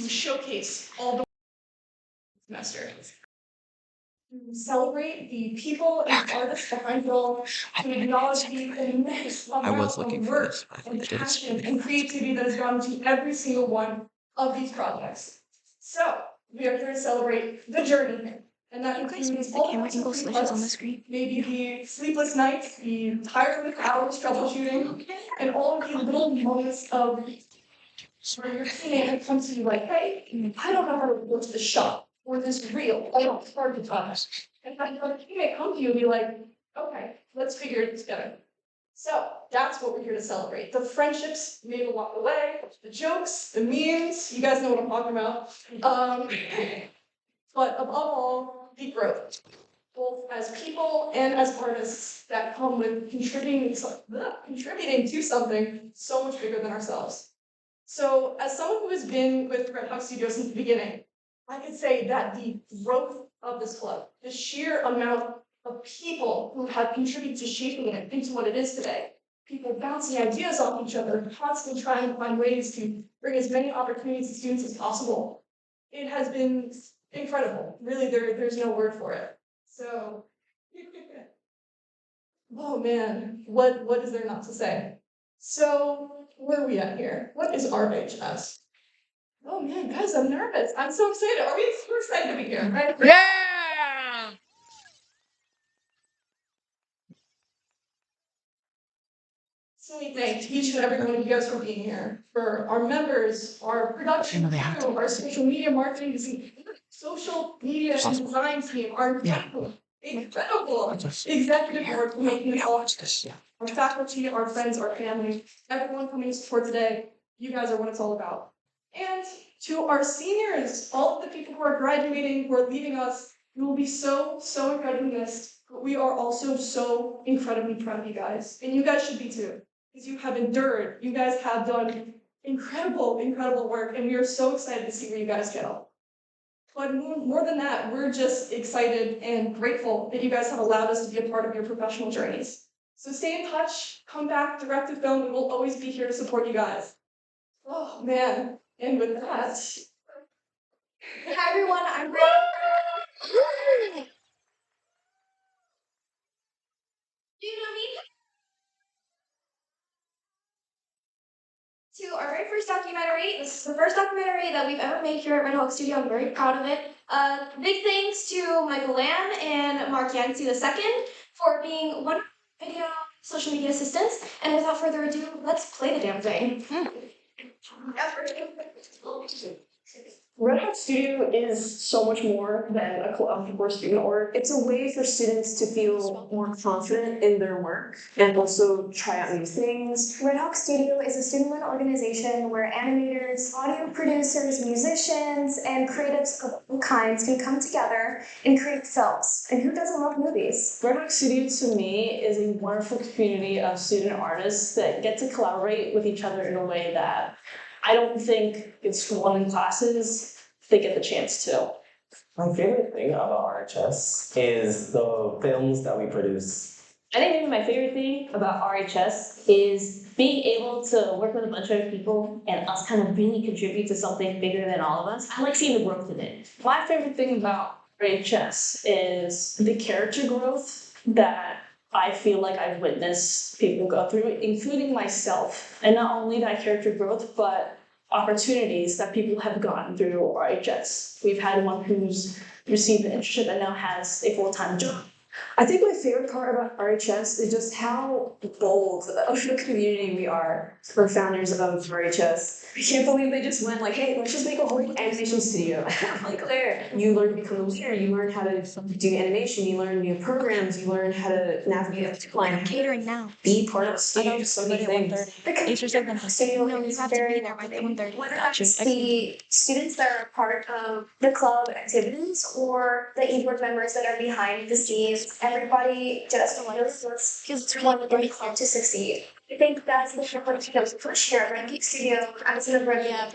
to showcase all the semester. Celebrate the people and artists behind it all, to acknowledge the immense amount of work and passion and creativity that has gone into every single one of these projects. So we are here to celebrate the journey, and that includes all the angle switches on the screen. Maybe the sleepless nights, the tireless hours troubleshooting, and all of the little moments of where your teammate comes to you like, hey, I don't know how to go to the shop or this reel. I don't start to class. And then your teammate comes to you and be like, okay, let's figure it together. So that's what we're here to celebrate. The friendships made along the way, the jokes, the memes, you guys know what I'm talking about. But above all, the growth, both as people and as artists that come with contributing to something so much bigger than ourselves. So as someone who has been with Red Hawk Studio since the beginning, I could say that the growth of this club, the sheer amount of people who have contributed to shaping it into what it is today, people bouncing ideas off each other, constantly trying to find ways to bring as many opportunities to students as possible. It has been incredible. Really, there's no word for it. So, oh man, what is there not to say? So, where are we at here? What is RHS? Oh man, guys, I'm nervous. I'm so excited. Are we super excited to be here? Right? Yeah! So we thank each and every one of you guys for being here. For our members, our production crew, our social media marketing team, social media and design team, our incredible executive board for making this all happen. Our faculty, our friends, our family, everyone coming to support today, you guys are what it's all about. And to our seniors, all of the people who are graduating, who are leaving us, you will be so incredibly missed. But we are also so incredibly proud of you guys. And you guys should be too. Because you have endured, you guys have done incredible work, and we are so excited to see where you guys go. But more than that, we're just excited and grateful that you guys have allowed us to be a part of your professional journeys. So stay in touch, come back, direct the film, and we'll always be here to support you guys. Oh man, and with that. Hi everyone, I'm Do you know me? To our very first documentary. This is the first documentary that we've ever made here at Red Hawk Studio. I'm very proud of it. Big thanks to Michael Lamb and Mark Yancey II for being one video social media assistants. And without further ado, let's play the damn thing. Red Hat Studio is so much more than a club or student org. It's a way for students to feel more confident in their work and also try out new things. Red Hawk Studio is a student-led organization where animators, audio producers, musicians, and creatives of all kinds can come together and create films. And who doesn't love movies? Red Hawk Studio to me is a wonderful community of student artists that get to collaborate with each other in a way that I don't think in school and in classes they get the chance to. My favorite thing about RHS is the films that we produce. I think maybe my favorite thing about RHS is being able to work with a bunch of other people and us kind of really contribute to something bigger than all of us. I like seeing the growth in it. My favorite thing about RHS is the character growth that I feel like I've witnessed people go through, including myself. And not only that character growth, but opportunities that people have gotten through RHS. We've had one who's received an internship and now has a full-time job. I think my favorite part about RHS is just how bold of a community we are for founders of RHS. I can't believe they just went like, hey, let's just make a whole animation studio. Like, Claire, you learn to become a leader, you learn how to do animation, you learn new programs, you learn how to navigate the line. Catering now. Be part of a studio, so many things. The studio is very welcoming. Whether that's the students that are part of the club activities or the e-board members that are behind the scenes, everybody just wants one in the club to succeed. I think that's the important push here at Red Hawk Studio as an umbrella.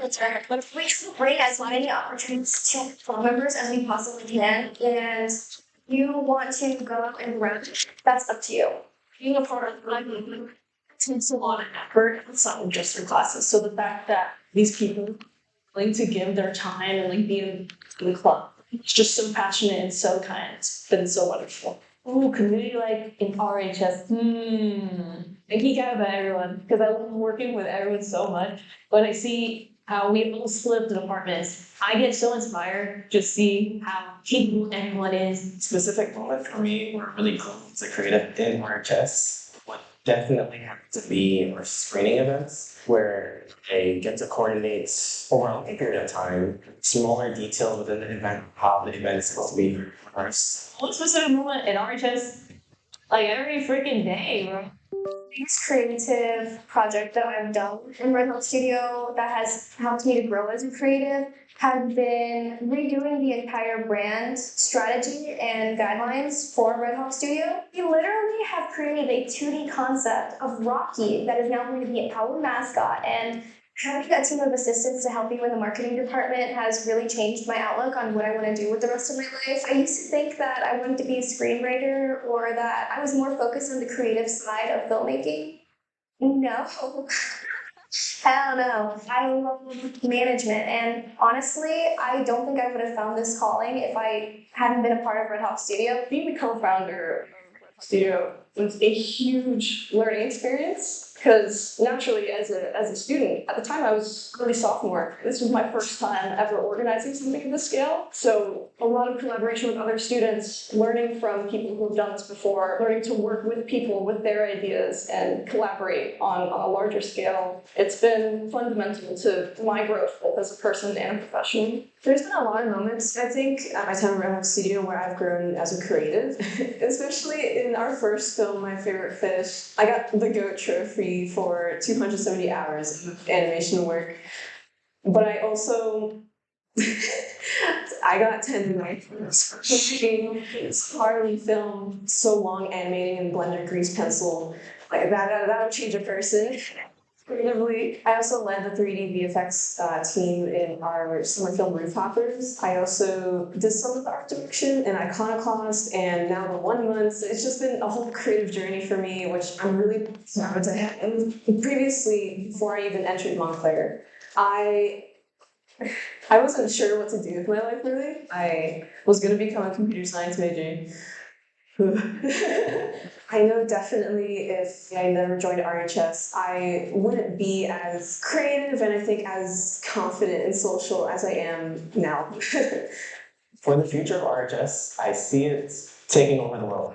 We bring as many opportunities to club members as we possibly can, and you want to go out and run, that's up to you. Being a part of the takes a lot of effort outside of just your classes. So the fact that these people willing to give their time and like be in the club. It's just so passionate and so kind. It's been so wonderful. Ooh, community like in RHS. I geek out about everyone because I love working with everyone so much. When I see how we all split up the departments, I get so inspired to see how capable everyone is. Specific moment for me were really close to creative in RHS would definitely have to be our screening events where they get to coordinate over a long period of time smaller details within the event, how the event is supposed to be rehearsed. One specific moment in RHS, like every freaking day, bro. Biggest creative project that I've done in Red Hook Studio that has helped me to grow as a creative have been redoing the entire brand strategy and guidelines for Red Hawk Studio. We literally have created a 2D concept of Rocky that is now going to be our mascot, and having a team of assistants to help me in the marketing department has really changed my outlook on what I want to do with the rest of my life. I used to think that I wanted to be a screenwriter or that I was more focused on the creative side of filmmaking. No. Hell no. I love management, and honestly, I don't think I would have found this calling if I hadn't been a part of Red Hawk Studio. Being the co-founder of Studio was a huge learning experience because naturally as a student, at the time I was early sophomore. This was my first time ever organizing something of this scale. So a lot of collaboration with other students, learning from people who have done this before, learning to work with people with their ideas and collaborate on a larger scale. It's been fundamental to my growth both as a person and a professional. There's been a lot of moments, I think, at my time at Red Hawk Studio where I've grown as a creative. Especially in our first film, My Favorite Fish, I got the GOAT trophy for 270 hours of animation work. But I also I got tendonitis for making this Harley film so long animating in Blender grease pencil. Like that would change a person. Creatively, I also led the 3D VFX team in our summer film Roofhoppers. I also did some of the art direction in Iconoclast and now the 1 month. It's just been a whole creative journey for me, which I'm really proud to have. And previously, before I even entered Montclair, I wasn't sure what to do with my life really. I was going to become a computer science major. I know definitely if I never joined RHS, I wouldn't be as creative and I think as confident and social as I am now. For the future of RHS, I see it taking over the world.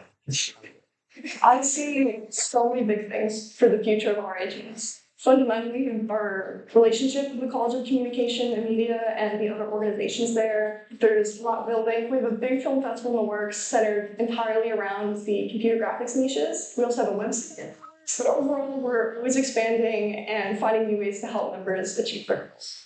I see so many big things for the future of RHS. Fundamentally, our relationship with the College of Communication and Media and the other organizations there. There's a lot building. We have a big film festival in the works centered entirely around the computer graphics niches. We also have a website. But overall, we're always expanding and finding new ways to help members achieve their goals.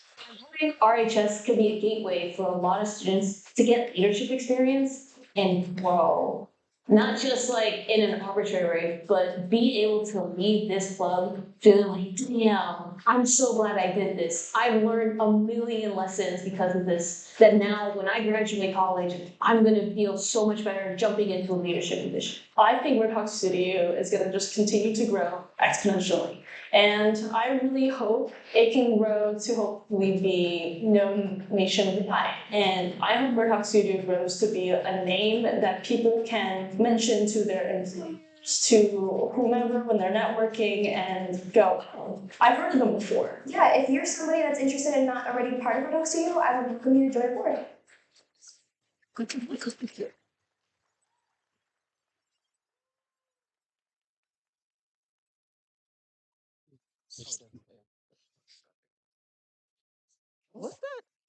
RHS can be a gateway for a lot of students to get leadership experience and grow. Not just like in an arbitrary, but be able to lead this club feeling like, damn, I'm so glad I did this. I've learned a million lessons because of this, that now when I graduate college, I'm gonna feel so much better jumping into a leadership position. I think Red Hawk Studio is gonna just continue to grow exponentially. And I really hope it can grow to hopefully be known nationwide. And I hope Red Hawk Studio grows to be a name that people can mention to their employees, to whomever when they're networking and go, oh, I've heard of them before. Yeah, if you're somebody that's interested in not already part of Red Hawk Studio, I would welcome you to join the board.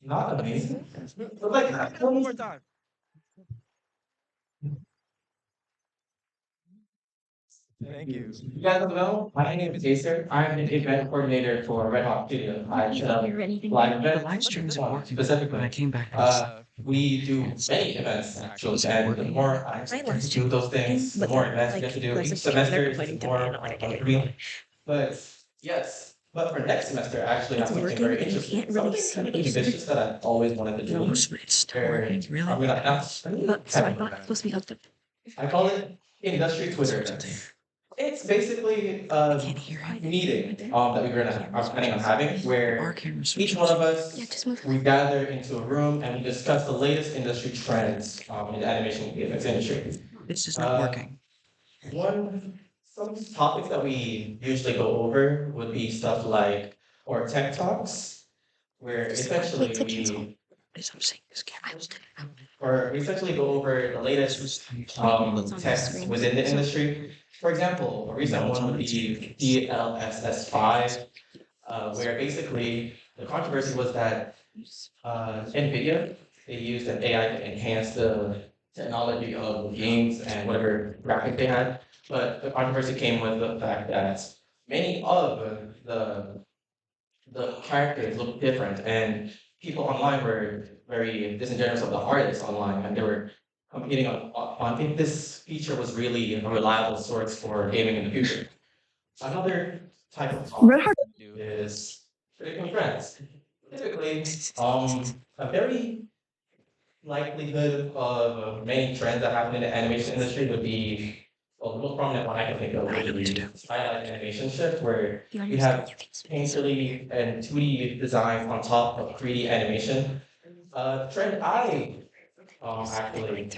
Not amazing. But like that. One more time. Thank you. You guys don't know, my name is Acer. I'm an event coordinator for Red Hawk Studio. I set up live The events. live stream isn't working. Specifically. When I came back, We do many events actually, and the more I get to do those things, the more events I get to do each semester, the more real. But yes, but for next semester, I actually have something very interesting. Something ambitious that I've always wanted to do. no, it's still working, really. I'm gonna announce. But so I thought it was supposed to be hooked up. I call it industry Twitter events. It's basically a meeting that we're gonna are planning on having where each one of us we gather into a room and we discuss the latest industry trends in the animation VFX industry. This is not Uh, working. One some topics that we usually go over would be stuff like or tech talks, where essentially we As I'm saying this camera. or we essentially go over the latest techs within the industry. For example, a recent one would be DLSS5, where basically the controversy was that NVIDIA they used an AI to enhance the technology of games and whatever graphic they had. But the controversy came with the fact that many of the characters looked different, and people online were very disingenuous of the artists online, and they were competing on if this feature was really a reliable source for gaming in the future. Another type of talk Red Heart. is predicting trends. Typically, a very likelihood of many trends that happen in the animation industry would be, well, the most prominent one I can think of would be stylized animation shift, where we have painterly and 2D designs on top of 3D animation. Trend I actually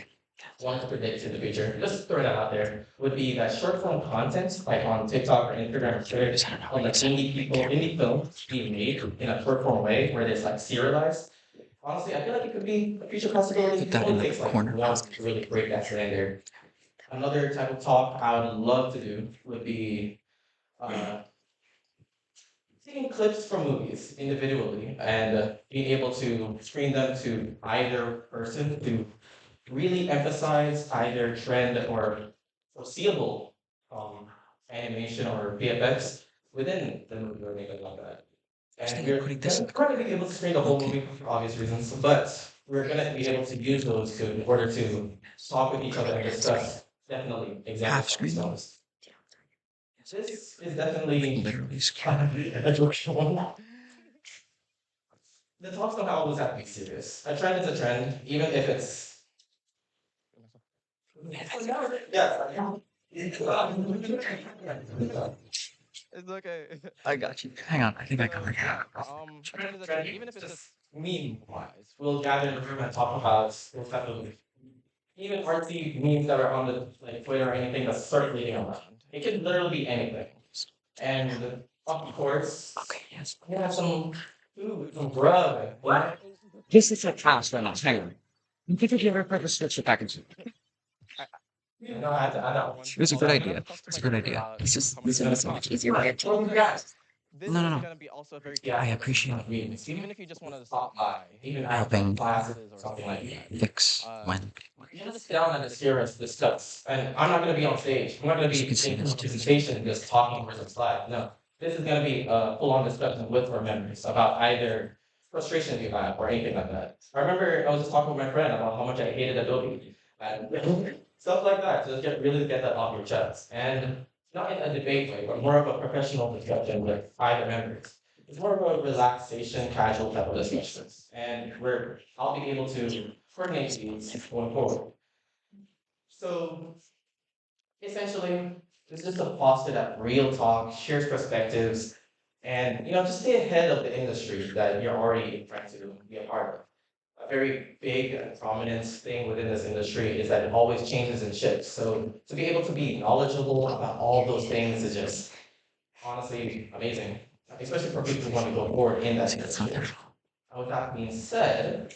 want to predict in the future, just throw that out there, would be that short form content, like on TikTok or Instagram or Twitter, on like indie films being made in a short form way where it's like serialized. Honestly, I feel like it could be a future possibility. Put It that in only the takes like corner. one to really break that standard. Another type of talk I would love to do would be uh, taking clips from movies individually and being able to screen them to either person to really emphasize either trend or foreseeable um, animation or VFX within the movie or anything like that. And we're Putting this in gonna the probably be able to screen the whole Okay. movie for obvious reasons, but we're gonna be able to use those to in order to talk with each other and discuss definitely Half examples of these screen. films. This is definitely Literally a joke one. The talks don't always have to be serious. A trend is a trend, even if it's yeah. It's okay. I got you. Hang on. I think I got it. A trend is a trend, even if it's just Meme wise. We'll gather in the room and talk about those type of even artsy memes that are on the like Twitter or anything that's circulating around. It can literally be anything. And of course, Okay, yes. we have some food, some grub. What? This is a task right now. Hang on. You think if you ever put the switch the package? You know, I don't. It was a good Another idea. customer It's a good figured idea. out It's just how this much is it so much costs. easier way. What do you got? This No, is no, no. gonna be also a very Yeah, I capable appreciate business memes. model. Even if you just want to Stop stop by. by, Even Helping classes or something like that. fix Uh, when. You just sit down and just hear us discuss. And I'm not gonna be on stage. I'm not gonna As you be can see, in this a presentation just talking over some slides. No. This is gonna be a full-on discussion with our members about either frustrations you have or anything like that. I remember I was just talking with my friend about how much I hated Adobe and stuff like that. Just really get that off your chest. And not in a debate way, but more of a professional discussion with either members. It's more of a relaxation, casual type of discussions. And I'll be able to coordinate these going forward. So essentially, it's just a foster that real talk, shares perspectives, and just stay ahead of the industry that you're already trying to be a part of. A very big and prominent thing within this industry is that it always changes and shifts. So to be able to be knowledgeable about all those things is just honestly amazing, especially for people who want to go forward in that See, that's not industry. there. With that being said,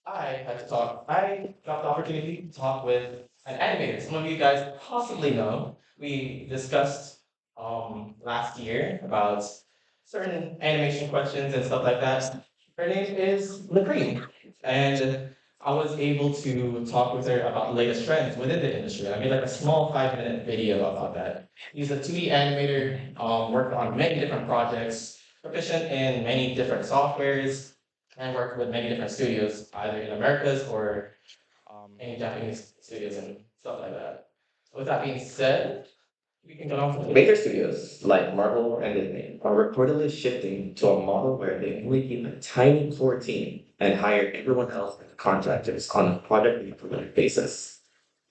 I got the opportunity to talk with an animator. Some of you guys possibly know. We discussed last year about certain animation questions and stuff like that. Her name is Lakreen, and I was able to talk with her about the latest trends within the industry. I made like a small 5-minute video about that. He's a 2D animator, worked on many different projects, proficient in many different softwares, and worked with many different studios, either in Americas or any Japanese studios and stuff like that. With that being said, we can go on to major studios like Marvel and Disney are reportedly shifting to a model where they only keep a tiny core team and hire everyone else as contractors on a project basis.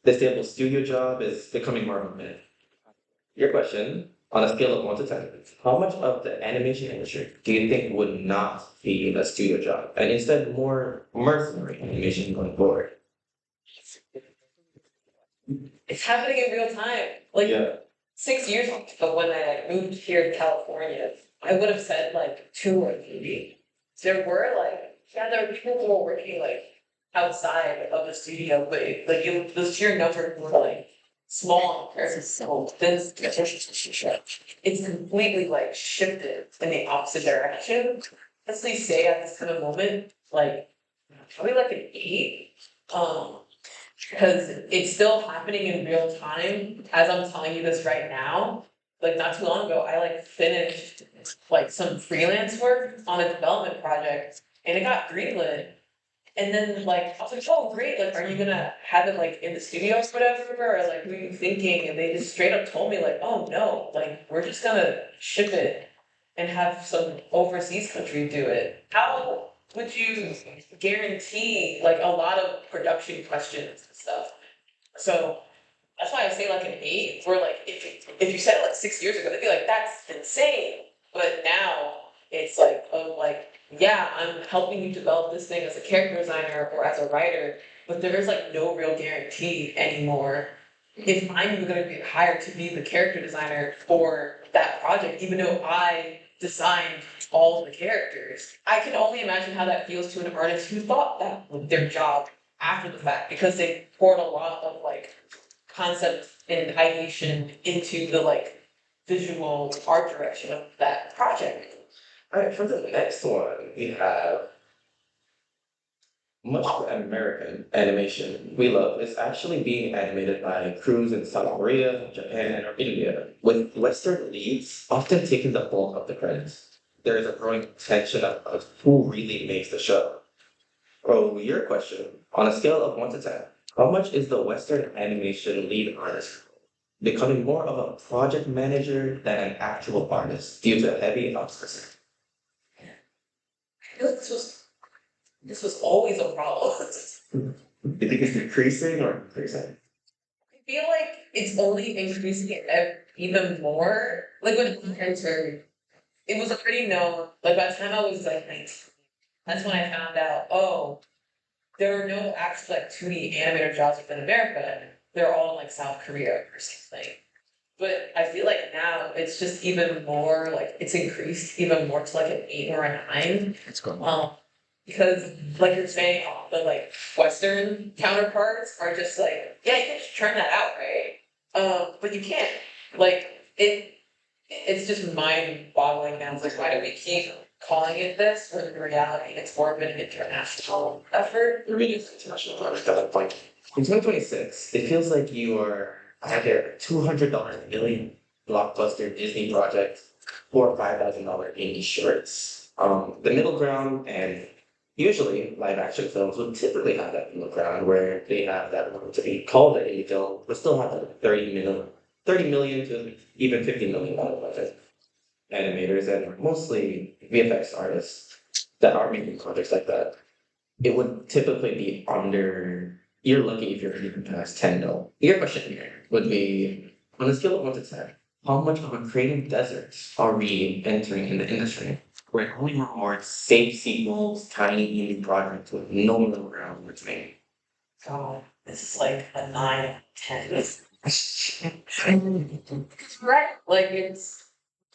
The stable studio job is becoming more of a myth. Your question, on a scale of 1 to 10, how much of the animation industry do you think would not be a studio job and instead more mercenary animation going forward? It's happening in real time. Like Yeah. 6 years ago when I moved here to California, I would have said like 2 or 3. There were like, yeah, there were people who were working like outside of the studio, but like the sheer number were like small in comparison to this. It's completely like shifted in the opposite direction. As they say at this kind of moment, like probably like an 8. Because it's still happening in real time as I'm telling you this right now. Like not too long ago, I like finished like some freelance work on a development project and it got greenlit. And then like I was like, oh great, like are you gonna have it like in the studios or whatever? Or like what are you thinking? And they just straight up told me like, oh no, like we're just gonna ship it and have some overseas country do it. How would you guarantee like a lot of production questions and stuff? So that's why I say like an 8, where like if you said it like 6 years ago, they'd be like, that's insane. But now it's like, oh like, yeah, I'm helping you develop this thing as a character designer or as a writer, but there is like no real guarantee anymore if I'm gonna be hired to be the character designer for that project, even though I designed all of the characters. I can only imagine how that feels to an artist who thought that was their job after the fact, because they poured a lot of like concept and ideation into the like visual art direction of that project. Alright, for the next one, we have much of American animation we love is actually being animated by crews in South Korea, Japan, or India, with Western leads often taking the bulk of the credits. There is a growing tension of who really makes the show. Oh, your question, on a scale of 1 to 10, how much is the Western animation lead artist becoming more of a project manager than an actual artist due to heavy outsourcing? I feel like this was always a problem. Do you think it's decreasing or increasing? I feel like it's only increasing even more. Like when it entered, it was already known. Like by the time I was like 19, that's when I found out. Oh, there are no actual like 2D animator jobs within America. They're all in like South Korea or something. But I feel like now it's just even more like it's increased even more to like an 8 or a 9. It's going. Because like you're saying, the like Western counterparts are just like, yeah, you can just turn that out, right? But you can't. Like it's just mind-boggling now. It's like, why do we keep calling it this when in reality it's more of an international effort? It really is international project at that point. In 2026, it feels like you are either a $200 million blockbuster Disney project or $5,000 indie shorts. The middle ground, and usually live action films would typically have that middle ground where they have that room to be called an indie film, but still have that 30 million to even $50 million budget. Animators and mostly VFX artists that are making projects like that, it would typically be under. You're lucky if you're even past 10 mil. Your question here would be, on a scale of 1 to 10, how much of a creative desert are we entering in the industry? Where it only rewards safe sequels, tiny indie projects with no middle ground between. God, this is like a 9, 10. Right. Like it's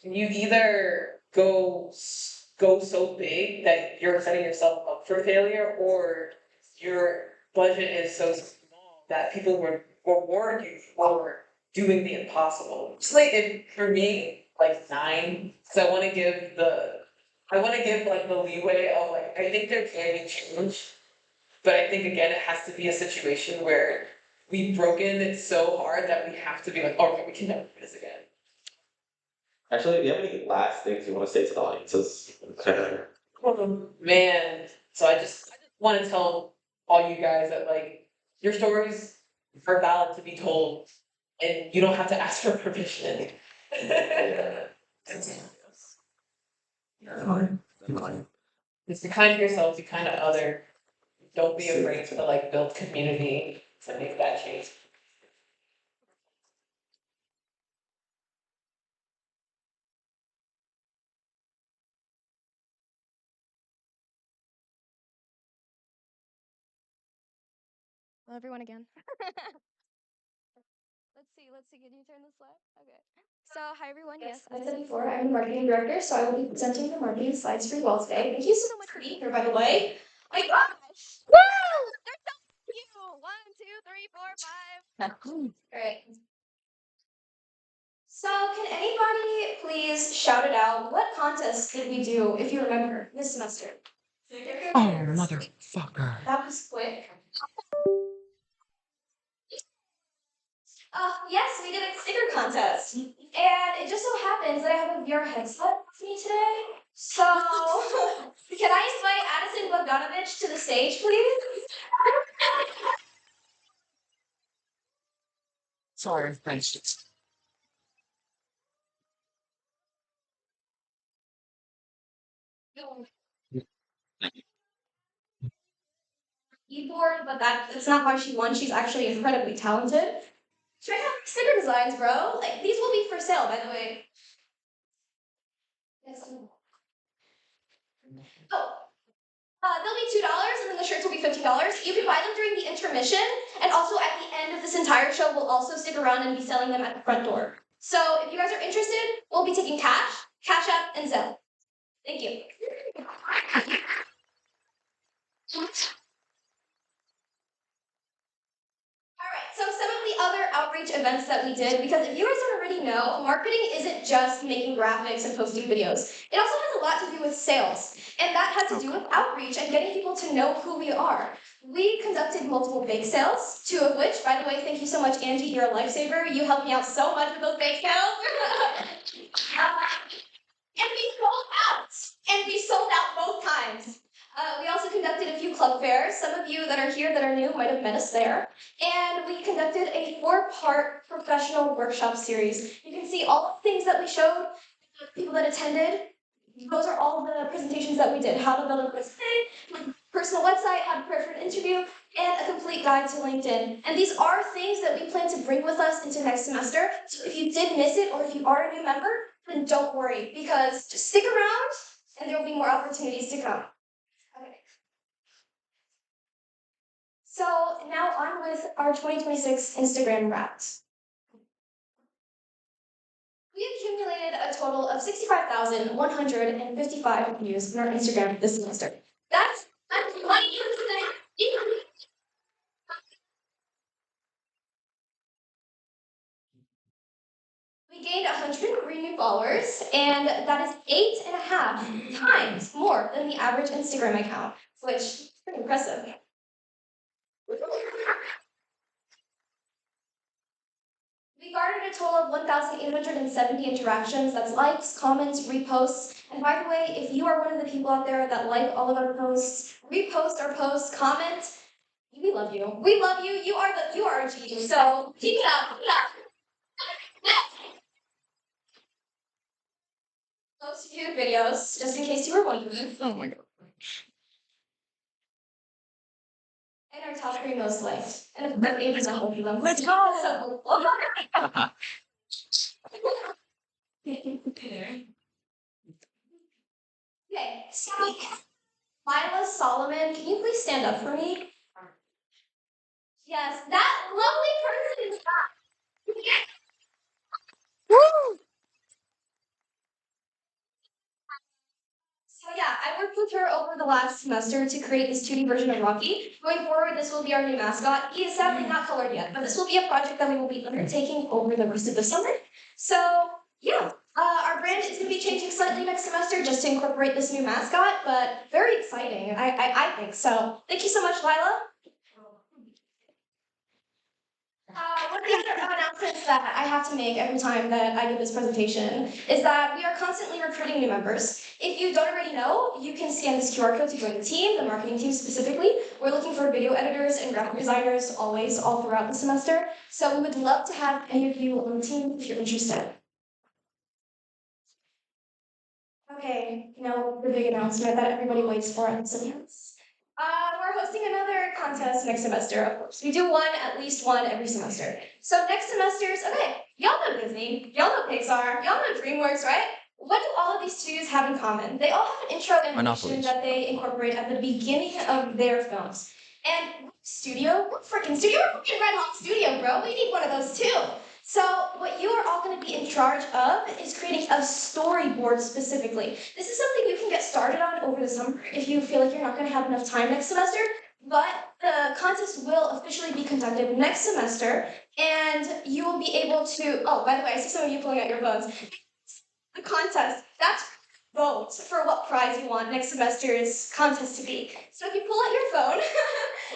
you either go so big that you're setting yourself up for failure, or your budget is so small that people will warn you for doing the impossible. It's like for me, like 9, because I want to give like the leeway of like I think there can be change, but I think again it has to be a situation where we've broken it so hard that we have to be like, oh, we can never do this again. Actually, do you have any last things you want to say to the audiences? Man, so I just want to tell all you guys that like your stories are valid to be told, and you don't have to ask for permission. Just be kind to yourself, be kind to other. Don't be afraid to like build community to make that change. Well, everyone again. Let's see. Can you turn the slide? Okay. So, hi everyone. Yes, As I said before, I'm the marketing director, so I will be presenting the marketing slides for you all today. Thank you so much for being here, by the way. Oh my gosh! Woo! They're so cute. 1, 2, 3, 4, 5. All right. So, can anybody please shout it out? What contest did we do, if you remember, this semester? Oh, motherfucker. That was quick. Yes, we did a sticker contest. And it just so happens that I have a VR headset with me today. So, can I invite Addison Bogdanovich to the stage, please? Sorry, thanks. Keyboard, but that's not why she won. She's actually incredibly talented. Check out the sticker designs, bro. Like, these will be for sale, by the way. Yes. Oh, they'll be $2, and then the shirts will be $50. You can buy them during the intermission, and also at the end of this entire show, we'll also stick around and be selling them at the front door. So if you guys are interested, we'll be taking cash, Cash App, and Zelle. Thank you. Alright, so some of the other outreach events that we did, because if you guys don't already know, marketing isn't just making graphics and posting videos. It also has a lot to do with sales, and that has to do with outreach and getting people to know who we are. We conducted multiple bake sales, 2 of which, by the way, thank you so much, Angie, you're a lifesaver. You helped me out so much with those bake sales. And we sold out! And we sold out both times. We also conducted a few club fairs. Some of you that are here that are new might have met us there. And we conducted a 4-part professional workshop series. You can see all the things that we showed, the people that attended. Those are all the presentations that we did. How to build a resume, personal website, how to prepare for an interview, and a complete guide to LinkedIn. And these are things that we plan to bring with us into next semester. So if you did miss it, or if you are a new member, then don't worry, because just stick around and there will be more opportunities to come. Okay. So now on with our 2026 Instagram Wrapped. We accumulated a total of 65,155 views on our Instagram this semester. That's 20%. We gained 103 new followers, and that is 8.5 times more than the average Instagram account, which is pretty impressive. We garnered a total of 1,870 interactions. That's likes, comments, reposts. And by the way, if you are one of the people out there that like all of our posts, repost our posts, comment, we love you. We love you. You are our G. So keep it up. Keep it up. Post few videos, just in case you were wondering. Oh my god. And our top 3 most liked. And if that is not both of them. Let's go! Okay, so Lila Solomon, can you please stand up for me? Yes, that lovely person is back. So yeah, I worked with her over the last semester to create this 2D version of Rocky. Going forward, this will be our new mascot. He is sadly not colored yet, but this will be a project that we will be undertaking over the rest of the summer. So yeah, our brand is going to be changing slightly next semester just to incorporate this new mascot, but very exciting, I think. So thank you so much, Lila. One of the other announcements that I have to make every time that I give this presentation is that we are constantly recruiting new members. If you don't already know, you can scan this QR code to join the team, the marketing team specifically. We're looking for video editors and graphic designers always, all throughout the semester. So we would love to have any of you on the team if you're interested. Okay, now the big announcement that everybody waits for at this event. We're hosting another contest next semester, of course. We do at least one every semester. So next semester's, okay, y'all know Disney, y'all know Pixar, y'all know DreamWorks, right? What do all of these studios have in common? They all have an intro animation that they incorporate at the beginning of their films. And studio. What freaking studio? We're freaking Red Hawk Studio, bro. We need one of those too. So what you are all going to be in charge of is creating a storyboard specifically. This is something you can get started on over the summer if you feel like you're not going to have enough time next semester. But the contest will officially be conducted next semester, and you will be able to. Oh, by the way, I see some of you pulling out your phones. The contest. That's vote for what prize you want next semester's contest to be. So if you pull out your phone,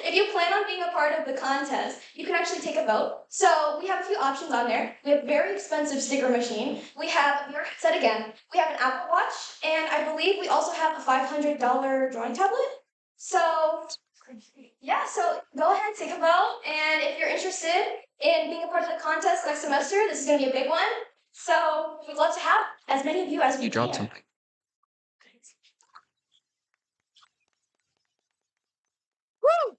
if you plan on being a part of the contest, you can actually take a vote. So we have a few options on there. We have very expensive sticker machine. We have your headset again. We have an Apple Watch, and I believe we also have a $500 drawing tablet. So yeah, so go ahead, take a vote, and if you're interested in being a part of the contest next semester, this is going to be a big one. So we'd love to have as many of you as we You can. dropped something. Woo!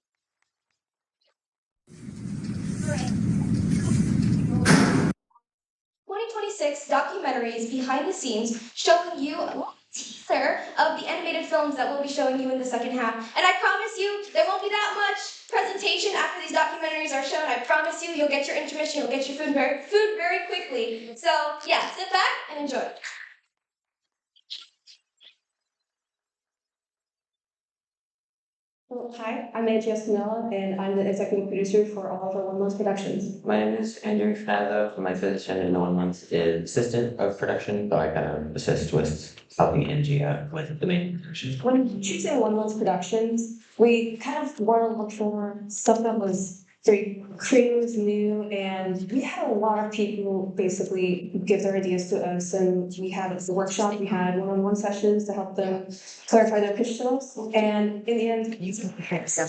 2026 documentaries behind the scenes showing you a teaser of the animated films that we'll be showing you in the second half. And I promise you, there won't be that much presentation after these documentaries are shown. I promise you, you'll get your intermission, you'll get your food very quickly. So yeah, sit back and enjoy. Hi, I'm AGS Canella, and I'm the executive producer for all of our 1 Month productions. My name is Andrew Fernando. My position in the 1 Month is assistant of production, but I kind of assist with helping Angie out with the main production. When choosing 1 Month productions, we kind of wanted to look for stuff that was very creative, new, and we had a lot of people basically give their ideas to us, and we had a workshop, we had one-on-one sessions to help them clarify their pitch to us, and in the end, so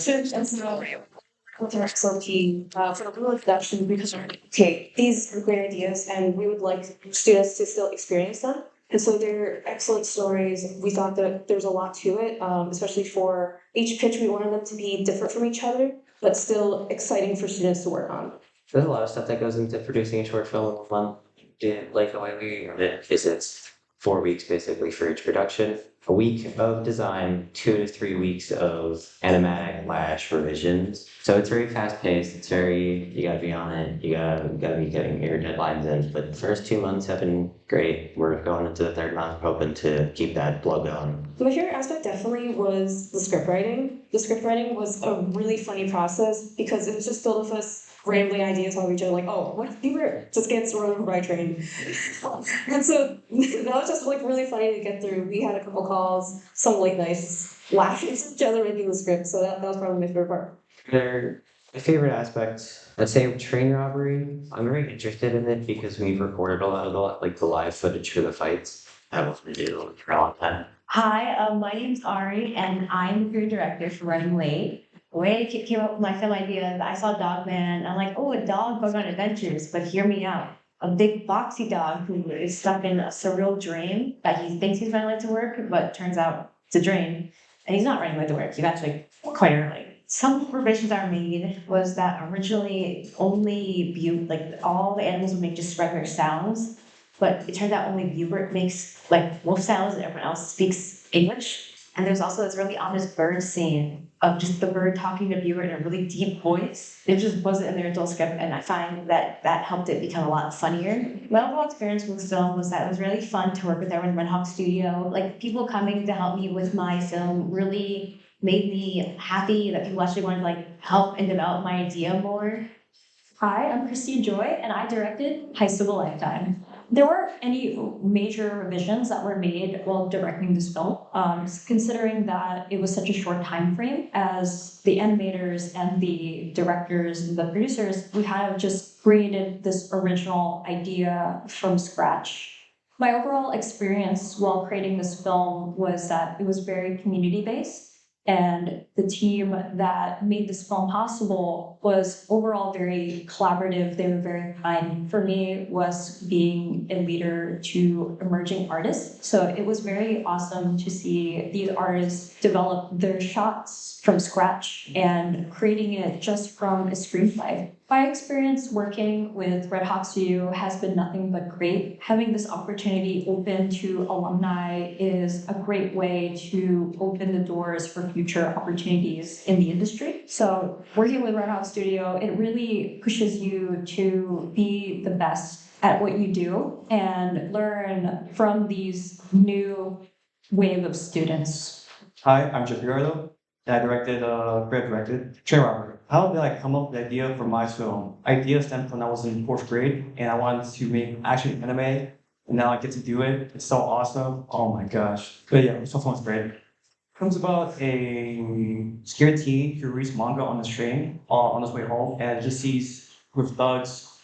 key for the real production because okay, these are great ideas and we would like students to still experience them. And so they're excellent stories. We thought that there's a lot to it, especially for each pitch. We wanted them to be different from each other, but still exciting for students to work on. There's a lot of stuff that goes into producing a short film in 1 month. Like the way we run it is it's 4 weeks basically for each production. A week of design, 2 to 3 weeks of animatic / revisions. So it's very fast paced. It's very, you gotta be on it. You gotta be getting your deadlines in. But the first 2 months have been great. We're going into the 3rd month, hoping to keep that flow going. My favorite aspect definitely was the script writing. The script writing was a really funny process because it was just filled with us rambling ideas on each other, like, oh, what if we were just get run over by a train? And so that was just like really funny to get through. We had a couple calls, some late nights, laughing at each other making the script. So that was probably my favorite part. My favorite aspect, I'd say train robbery. I'm very interested in it because we've recorded a lot of the live footage for the fights. That was really for a long time. Hi, my name's Ari, and I'm the creative director for Running Late. The way I came up with my film idea, I saw Dogman. I'm like, oh, a dog going on adventures, but hear me out. A big boxy dog who is stuck in a surreal dream that he thinks he's running late to work, but turns out it's a dream. And he's not running late to work. He's actually quite early. Some revisions are made was that originally only all the animals would make just regular sounds, but it turns out only Bubert makes like wolf sounds and everyone else speaks English. And there's also this really ominous bird scene of just the bird talking to Bubert in a really deep voice. It just wasn't in their adult script, and I find that helped it become a lot funnier. My overall experience with the film was that it was really fun to work with everyone in Red Hawk Studio. Like, people coming to help me with my film really made me happy that people actually wanted to help and develop my idea more. Hi, I'm Christine Joy, and I directed Heist of a Lifetime. There weren't any major revisions that were made while directing this film, considering that it was such a short time frame. As the animators and the directors and the producers, we kind of just created this original idea from scratch. My overall experience while creating this film was that it was very community-based. And the team that made this film possible was overall very collaborative. They were very kind. For me, was being a leader to emerging artists. So it was very awesome to see these artists develop their shots from scratch and creating it just from a screenplay. My experience working with Red Hawk Studio has been nothing but great. Having this opportunity open to alumni is a great way to open the doors for future opportunities in the industry. So working with Red Hawk Studio, it really pushes you to be the best at what you do and learn from these new wave of students. Hi, I'm Jeff Gerardo, and I directed Train Robbery. How did I come up with the idea for my film? Idea stemmed from when I was in fourth grade, and I wanted to make action anime, and now I get to do it. It's so awesome. Oh my gosh. But yeah, it's so fun, it's great. Comes about a scared teen who reads manga on the train on his way home, and just sees with thugs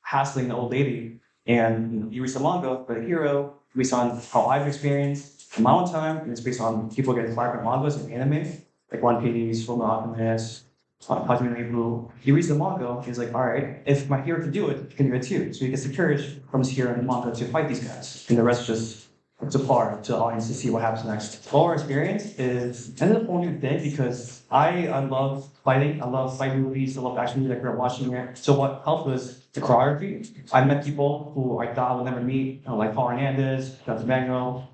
hassling the old lady. And he reads the manga for the hero, based on how I've experienced in my own time, and it's based on people getting inspired by mangas and anime, like One Piece, Full Alchemist, Hajime Blue. He reads the manga, and he's like, all right, if my hero can do it, he can do it too. So he gets the courage from his hero in the manga to fight these guys. And the rest just to par to the audience to see what happens next. Our experience is ended up a whole new thing because I love fighting. I love fight movies. I love action movies. I grew up watching it. So what helped was the choreography. I met people who I thought I would never meet, like Paul Hernandez, Dr. Mango,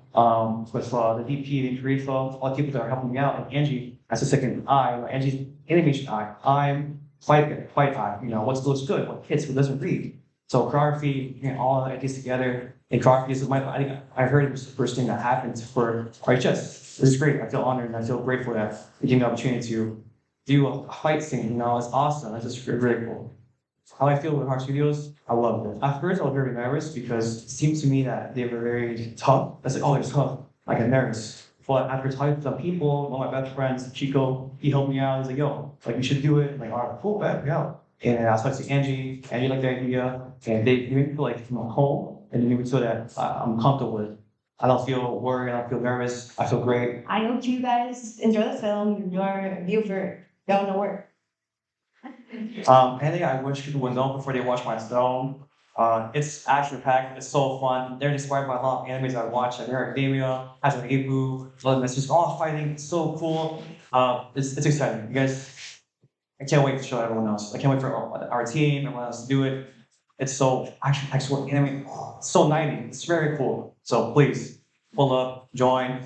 with the DP and Tarifa, all the people that are helping me out, and Angie as a second eye, Angie's animation eye. I'm fight eye. You know, what looks good, what hits, what doesn't read. So choreography, all the ideas together. And choreography is I heard it was the first thing that happened for RHS. This is great. I feel honored and I feel grateful that we gave me the opportunity to do a fight scene. It's awesome. It's just really cool. How I feel with Hard Studios, I love it. At first, I was very nervous because it seemed to me that they were very tough. I was like, oh, they're tough. I get nervous. But after talking to some people, one of my best friends, Chico, he helped me out. He's like, yo, like, we should do it. I'm like, all right, cool, bet, yeah. And I was talking to Angie liked the idea, and they made me feel like I'm home, and they made me feel that I'm comfortable with it. I don't feel worried, I don't feel nervous, I feel great. I hope you guys enjoy the film, your viewer, going to work. Anything I wish people would know before they watch my film. It's action packed, it's so fun. They're inspired by a lot of animes I watch, like Academia, Hajime Ibu, it's just all fighting, it's so cool. It's exciting. You guys, I can't wait to show everyone else. I can't wait for our team, everyone else to do it. It's so action packed, anime, it's so 90s. It's very cool. So please, pull up, join,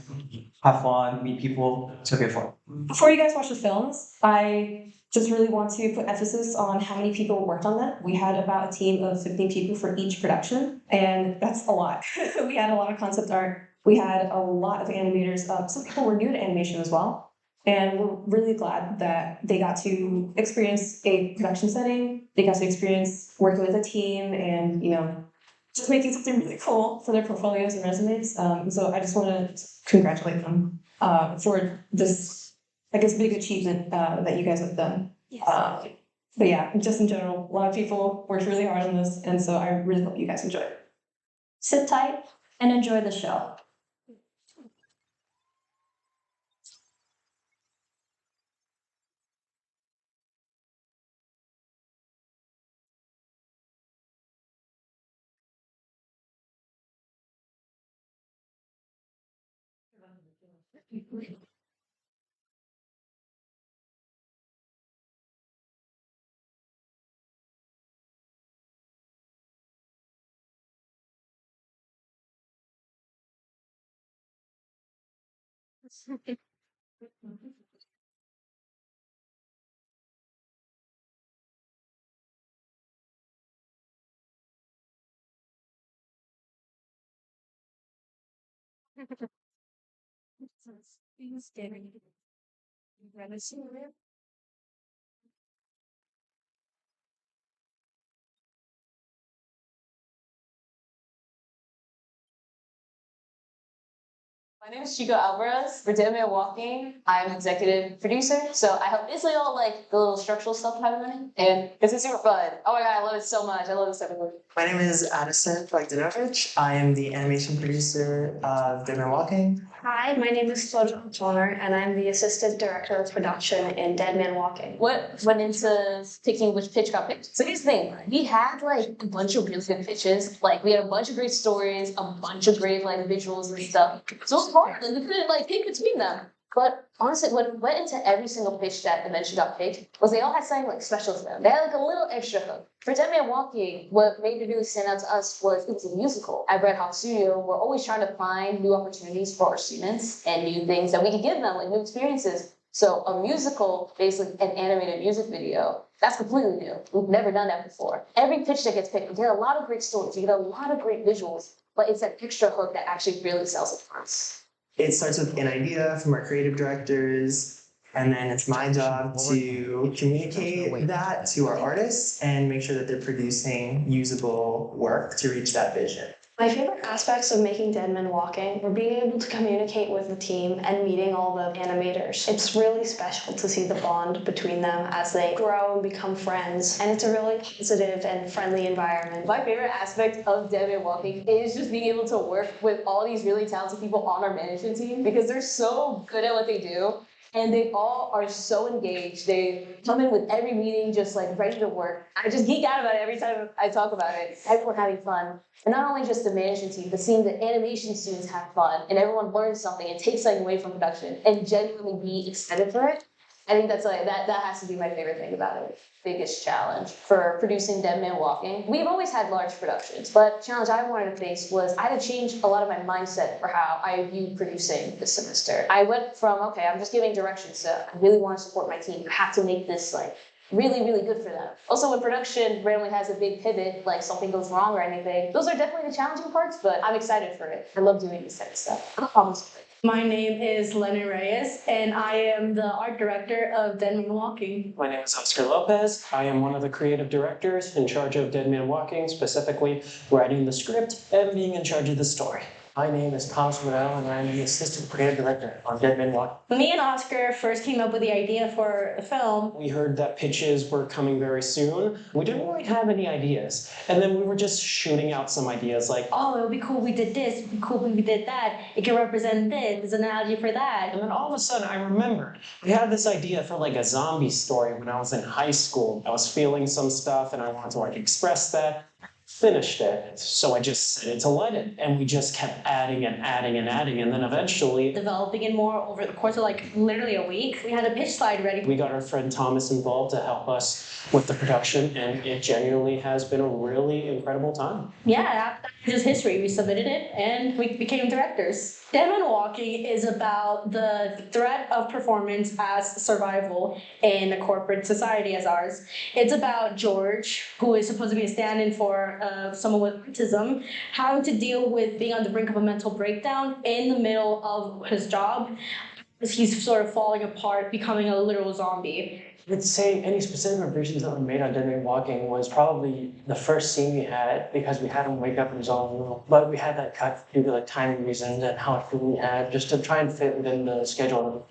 have fun, meet people. It's gonna be fun. Before you guys watch the films, I just really want to put emphasis on how many people worked on that. We had about a team of 15 people for each production, and that's a lot. We had a lot of concept art. We had a lot of animators. Some people were new to animation as well. And we're really glad that they got to experience a production setting. They got to experience working with a team and, just making something really cool for their portfolios and resumes. So I just want to congratulate them for this, I guess, big achievement that you guys have done. Yes. But yeah, just in general, a lot of people worked really hard on this. And so I really hope you guys enjoy it. Sit tight and enjoy the show. My name is Chico Alvarez. For Dead Man Walking, I'm executive producer, so I help basically all like the little structural stuff happening, and it's super fun. Oh my god, I love it so much. I love this episode. My name is Addison Bogdanovich. I am the animation producer of Dead Man Walking. Hi, my name is Flora O'Connor, and I'm the assistant director of production in Dead Man Walking. What went into picking which pitch got picked? So here's the thing, we had like a bunch of really good pitches. Like we had a bunch of great stories, a bunch of great like visuals and stuff. So it was hard, like we couldn't like pick between them. But honestly, what went into every single pitch that eventually got picked was they all had something like special to them. They had like a little extra hook. For Dead Man Walking, what made it really stand out to us was it was a musical. At Red Hawk Studio, we're always trying to find new opportunities for our students and new things that we could give them, like new experiences. So a musical, basically an animated music video, that's completely new. We've never done that before. Every pitch that gets picked, you get a lot of great stories, you get a lot of great visuals, but it's that extra hook that actually really sells it for us. It starts with an idea from our creative directors, and then it's my job to communicate that to our artists and make sure that they're producing usable work to reach that vision. My favorite aspects of making Dead Men Walking were being able to communicate with the team and meeting all the animators. It's really special to see the bond between them as they grow and become friends, and it's a really positive and friendly environment. My favorite aspect of Dead Man Walking is just being able to work with all these really talented people on our management team because they're so good at what they do. And they all are so engaged. They come in with every meeting just like ready to work. I just geek out about it every time I talk about it. Everyone having fun. And not only just the management team, but seeing the animation students have fun and everyone learns something and takes something away from production and genuinely be excited for it. I think that's like that has to be my favorite thing about it. Biggest challenge for producing Dead Man Walking. We've always had large productions, but the challenge I wanted to face was I had to change a lot of my mindset for how I viewed producing this semester. I went from, okay, I'm just giving directions, so I really want to support my team. You have to make this like really, really good for them. Also, when production randomly has a big pivot, like something goes wrong or anything, those are definitely the challenging parts, but I'm excited for it. I love doing this type of stuff. My name is Lenny Reyes, and I am the art director of Dead Man Walking. My name is Oscar Lopez. I am one of the creative directors in charge of Dead Man Walking, specifically writing the script and being in charge of the story. My name is Thomas Waddell, and I'm the assistant creative director on Dead Man Walking. Me and Oscar first came up with the idea for the film. We heard that pitches were coming very soon. We didn't really have any ideas. And then we were just shooting out some ideas like, oh, it would be cool we did this, it would be cool we did that, it can represent this, there's an analogy for that. And then all of a sudden I remembered, we had this idea for like a zombie story when I was in high school. I was feeling some stuff and I wanted to like express that. Finished it. So I just set it to let it. And we just kept adding and adding and adding. And then eventually developing it more over the course of like literally a week. We had a pitch slide ready. We got our friend Thomas involved to help us with the production, and it genuinely has been a really incredible time. Yeah, after just history, we submitted it and we became directors. Dead Man Walking is about the threat of performance as survival in a corporate society as ours. It's about George, who is supposed to be a stand-in for someone with autism, having to deal with being on the brink of a mental breakdown in the middle of his job. He's sort of falling apart, becoming a literal zombie. I would say any specific revisions that were made on Dead Man Walking was probably the first scene we had, because we had him wake up in his own room. But we had that cut due to like timing reasons and how much food we had, just to try and fit within the schedule.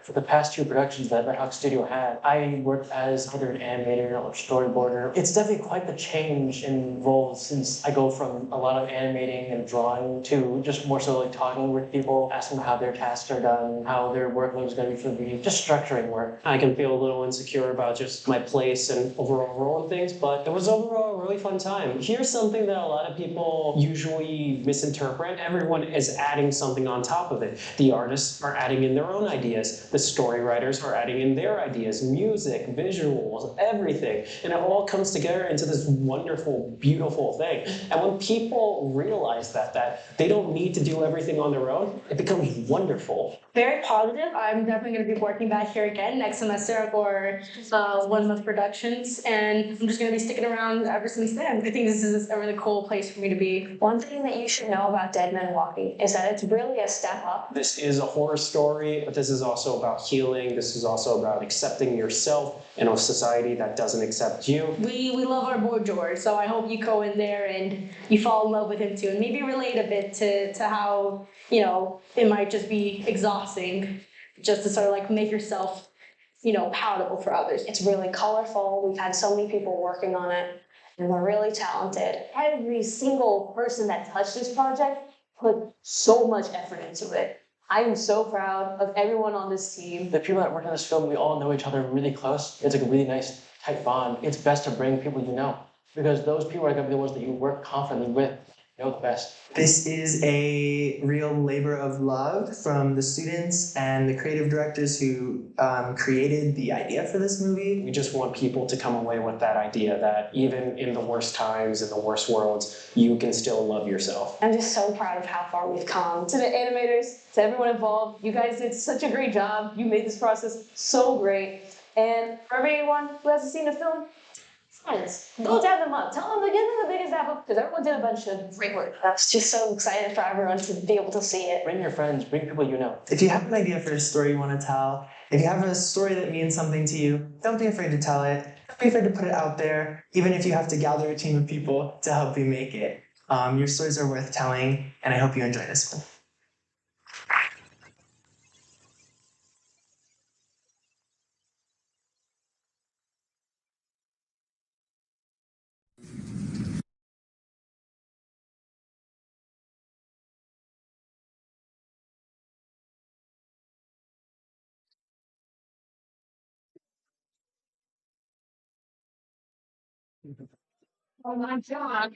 For the past two productions that Red Hawk Studio had, I worked as either an animator or storyboarder. It's definitely quite the change in roles, since I go from a lot of animating and drawing to just more so like talking with people, asking how their tasks are done, how their workload is going to be for the week, just structuring work. I can feel a little insecure about just my place and overall role and things, but it was overall a really fun time. Here's something that a lot of people usually misinterpret. Everyone is adding something on top of it. The artists are adding in their own ideas. The story writers are adding in their ideas, music, visuals, everything. And it all comes together into this wonderful, beautiful thing. And when people realize that they don't need to do everything on their own, it becomes wonderful. Very positive. I'm definitely going to be working back here again next semester for 1 month productions. And I'm just going to be sticking around ever since then. I think this is a really cool place for me to be. One thing that you should know about Dead Men Walking is that it's really a step up. This is a horror story, but this is also about healing. This is also about accepting yourself in a society that doesn't accept you. We love our boy George, so I hope you go in there and you fall in love with him too, and maybe relate a bit to how, you know, it might just be exhausting just to sort of like make yourself, you know, palatable for others. It's really colorful. We've had so many people working on it, and they're really talented. Every single person that touched this project put so much effort into it. I am so proud of everyone on this team. The people that work on this film, we all know each other really close. It's like a really nice, tight bond. It's best to bring people you know, because those people are going to be the ones that you work confidently with. You're the best. This is a real labor of love from the students and the creative directors who created the idea for this movie. We just want people to come away with that idea that even in the worst times, in the worst worlds, you can still love yourself. I'm just so proud of how far we've come. To the animators, to everyone involved, you guys did such a great job. You made this process so great. And for everyone who hasn't seen the film, friends, go dab them up. Tell them to give them the biggest dab up because everyone did a bunch of great work. I was just so excited for everyone to be able to see it. Bring your friends, bring people you know. If you have an idea for a story you want to tell, if you have a story that means something to you, don't be afraid to tell it. Don't be afraid to put it out there, even if you have to gather a team of people to help you make it. Your stories are worth telling, and I hope you enjoy this one. Oh my god.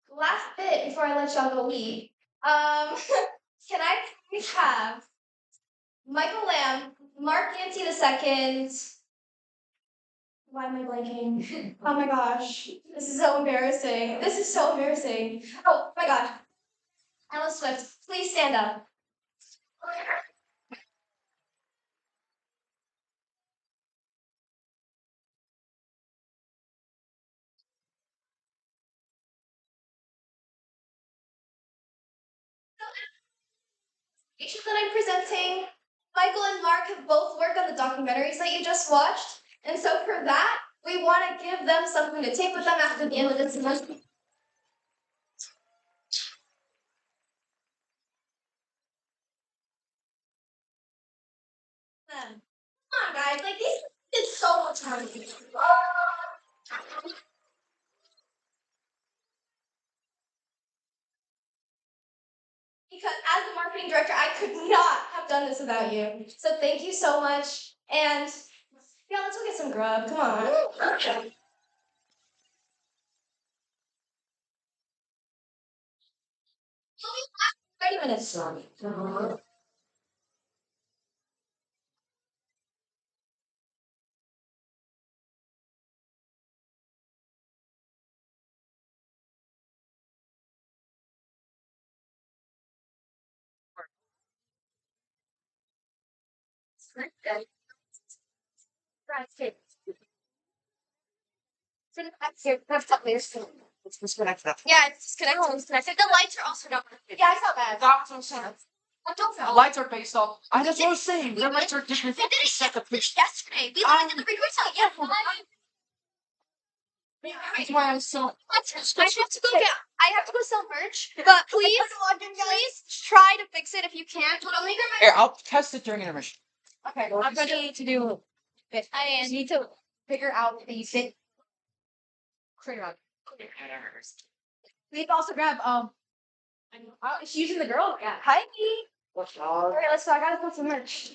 Last bit before I let y'all go eat. Can I please have Michael Lamb, Mark Yancey II. Why am I blanking? Oh my gosh. This is so embarrassing. This is so embarrassing. Oh my god. Alice Swift, please stand up. That I'm presenting, Michael and Mark have both worked on the documentaries that you just watched, and so for that, we want to give them something to take with them after the end of this semester. Come on, guys, like these did so much hard. Because as the marketing director, I could not have done this without you. So thank you so much. And yeah, let's go get some grub. Come on. 30 minutes. It's disconnected. Yeah, it's disconnected. The lights are also not working. Yeah, I felt bad. That was so sad. I don't feel. The lights are based off. I just was saying the lights are different. We did it yesterday. We literally did the rehearsal. Yeah. That's why I'm so. I have to go get. I have to go sell merch. But please try to fix it if you can. But only Here, I'll test it during intermission. Okay, I'm ready to do it. I need to figure out the fit. Create around. We can also grab she's using the girl. Yeah. Hi. Alright, let's go. I gotta put some merch.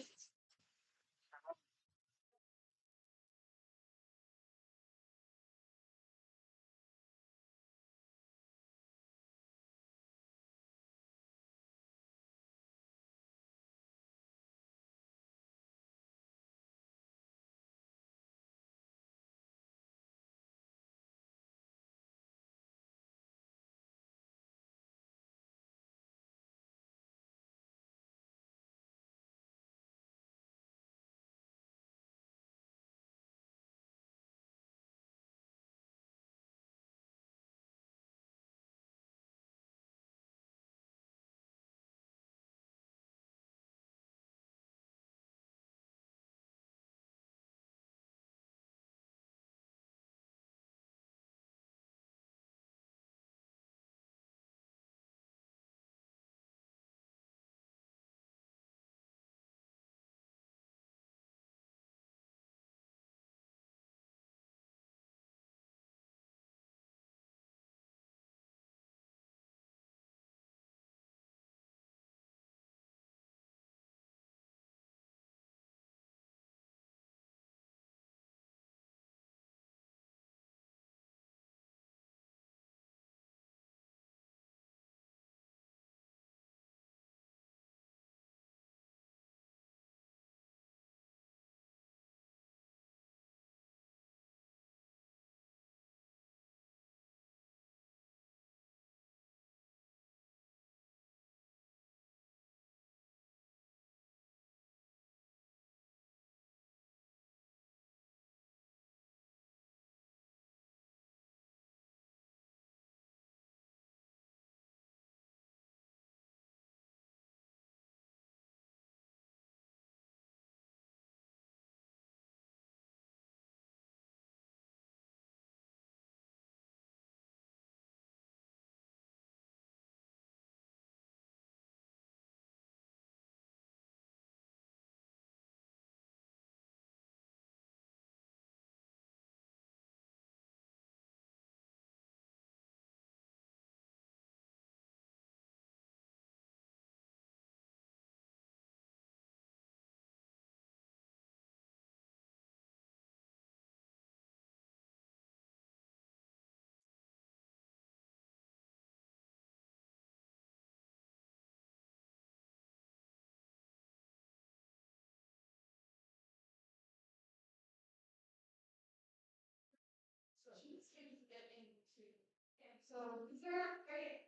So, is there very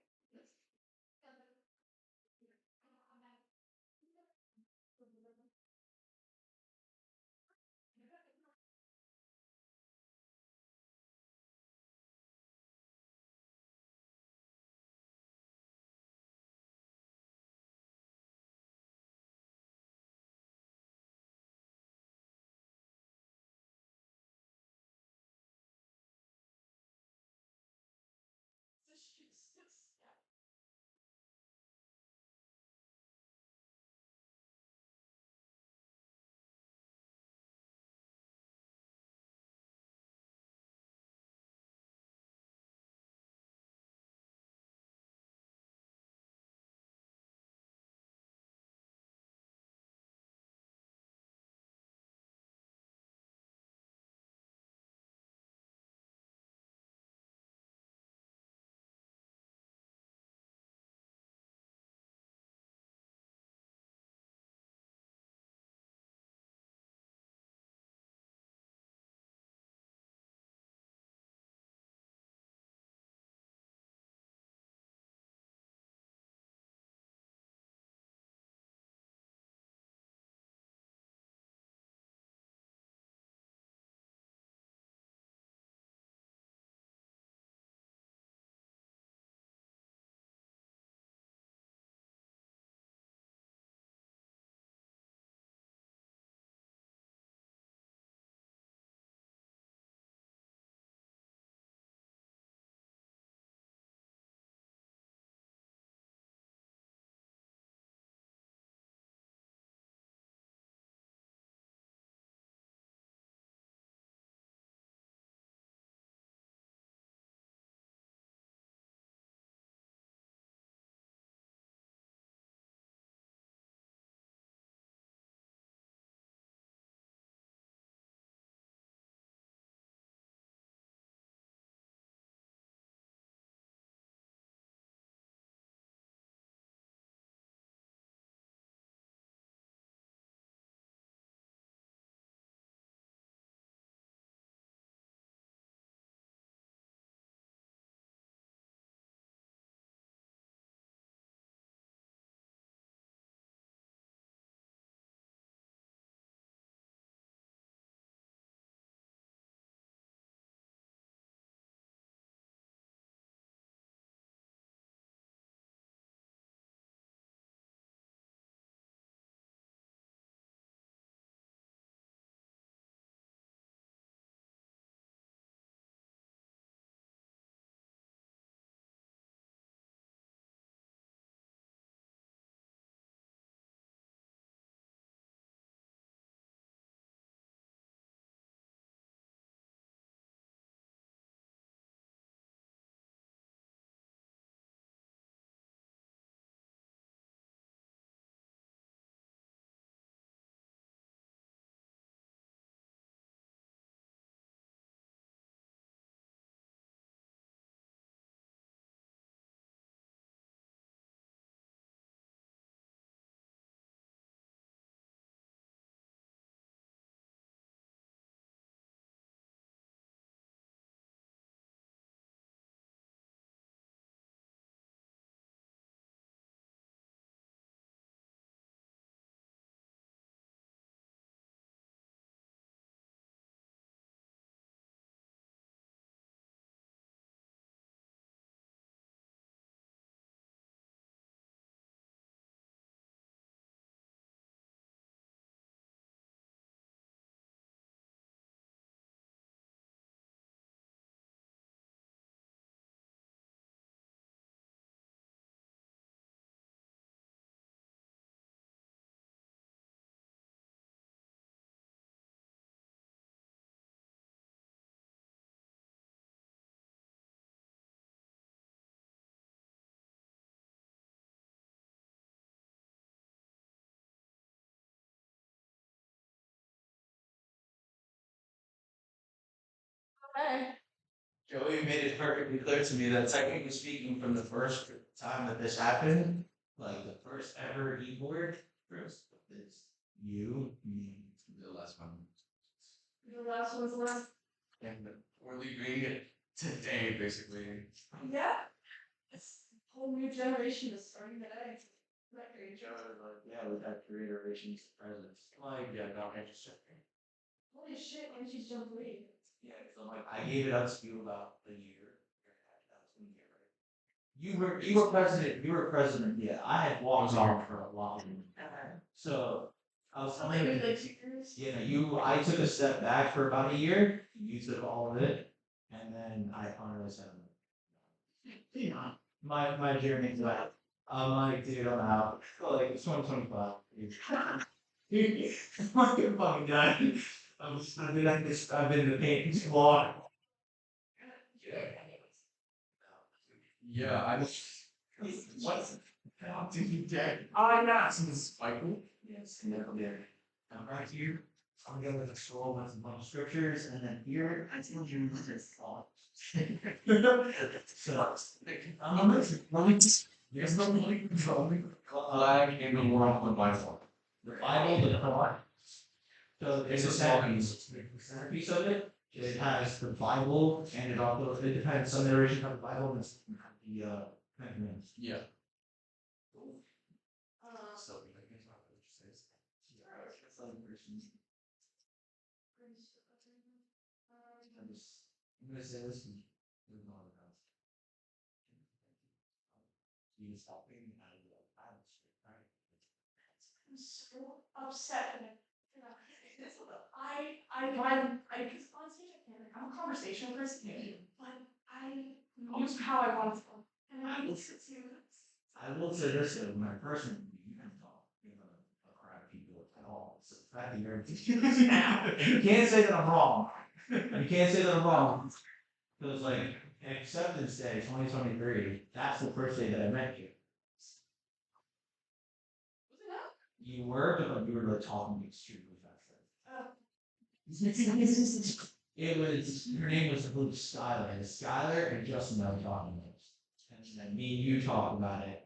okay? Joey made it perfectly clear to me that technically speaking, from the first time that this happened, like the first ever e-board, Chris, is you, me, the last one. The last one's left. And we're leaving it today, basically. Yeah. It's a whole new generation is starting today. That great job. Yeah, with that creator presence. Like, yeah, no, interesting. Holy shit, when she's jumped lead. Yeah, so like I gave it up to you about a year. That was 1 year, right? You were president. You were president. Yeah, I had walked on for a while. So I was telling Maybe you, like 2 years. yeah, I took a step back for about a year. You took all of it, and then I finally said, yeah, my journey's out. I'm like, dude, I'm out. Like it's 2025. Dude, I'm fucking done. I've been in the paint too long. Yeah, I was. What? How did you dead? I know. This is Michael. Yes, and then there. I'm right here. I'm going to scroll with a bunch of scriptures, and then here I tell you this thought. So, there's no point controlling flag in the world of the Bible. The Bible, the Quran. So there's a centerpiece of it. It has the Bible, and it also it has some narration of the Bible and the Commandments. Yeah. So I guess what you say is some versions. I'm gonna say this and move on about. You stop being out of the Bible straight, right? I'm so upset. Because on stage I can't, like, I'm a conversation person, but I knows how I want to feel. And I listen to I will say this though, when I personally, you can talk in a crowd of people at all. It's the fact that you're now. You can't say that I'm wrong. You can't say that I'm wrong. Because like acceptance day 2023, that's the first day that I met you. Was it not? You were, but you were like talking extremely fast. It was her name was Skylar. And Skylar and Justin and I were talking about this. And then me and you talked about it.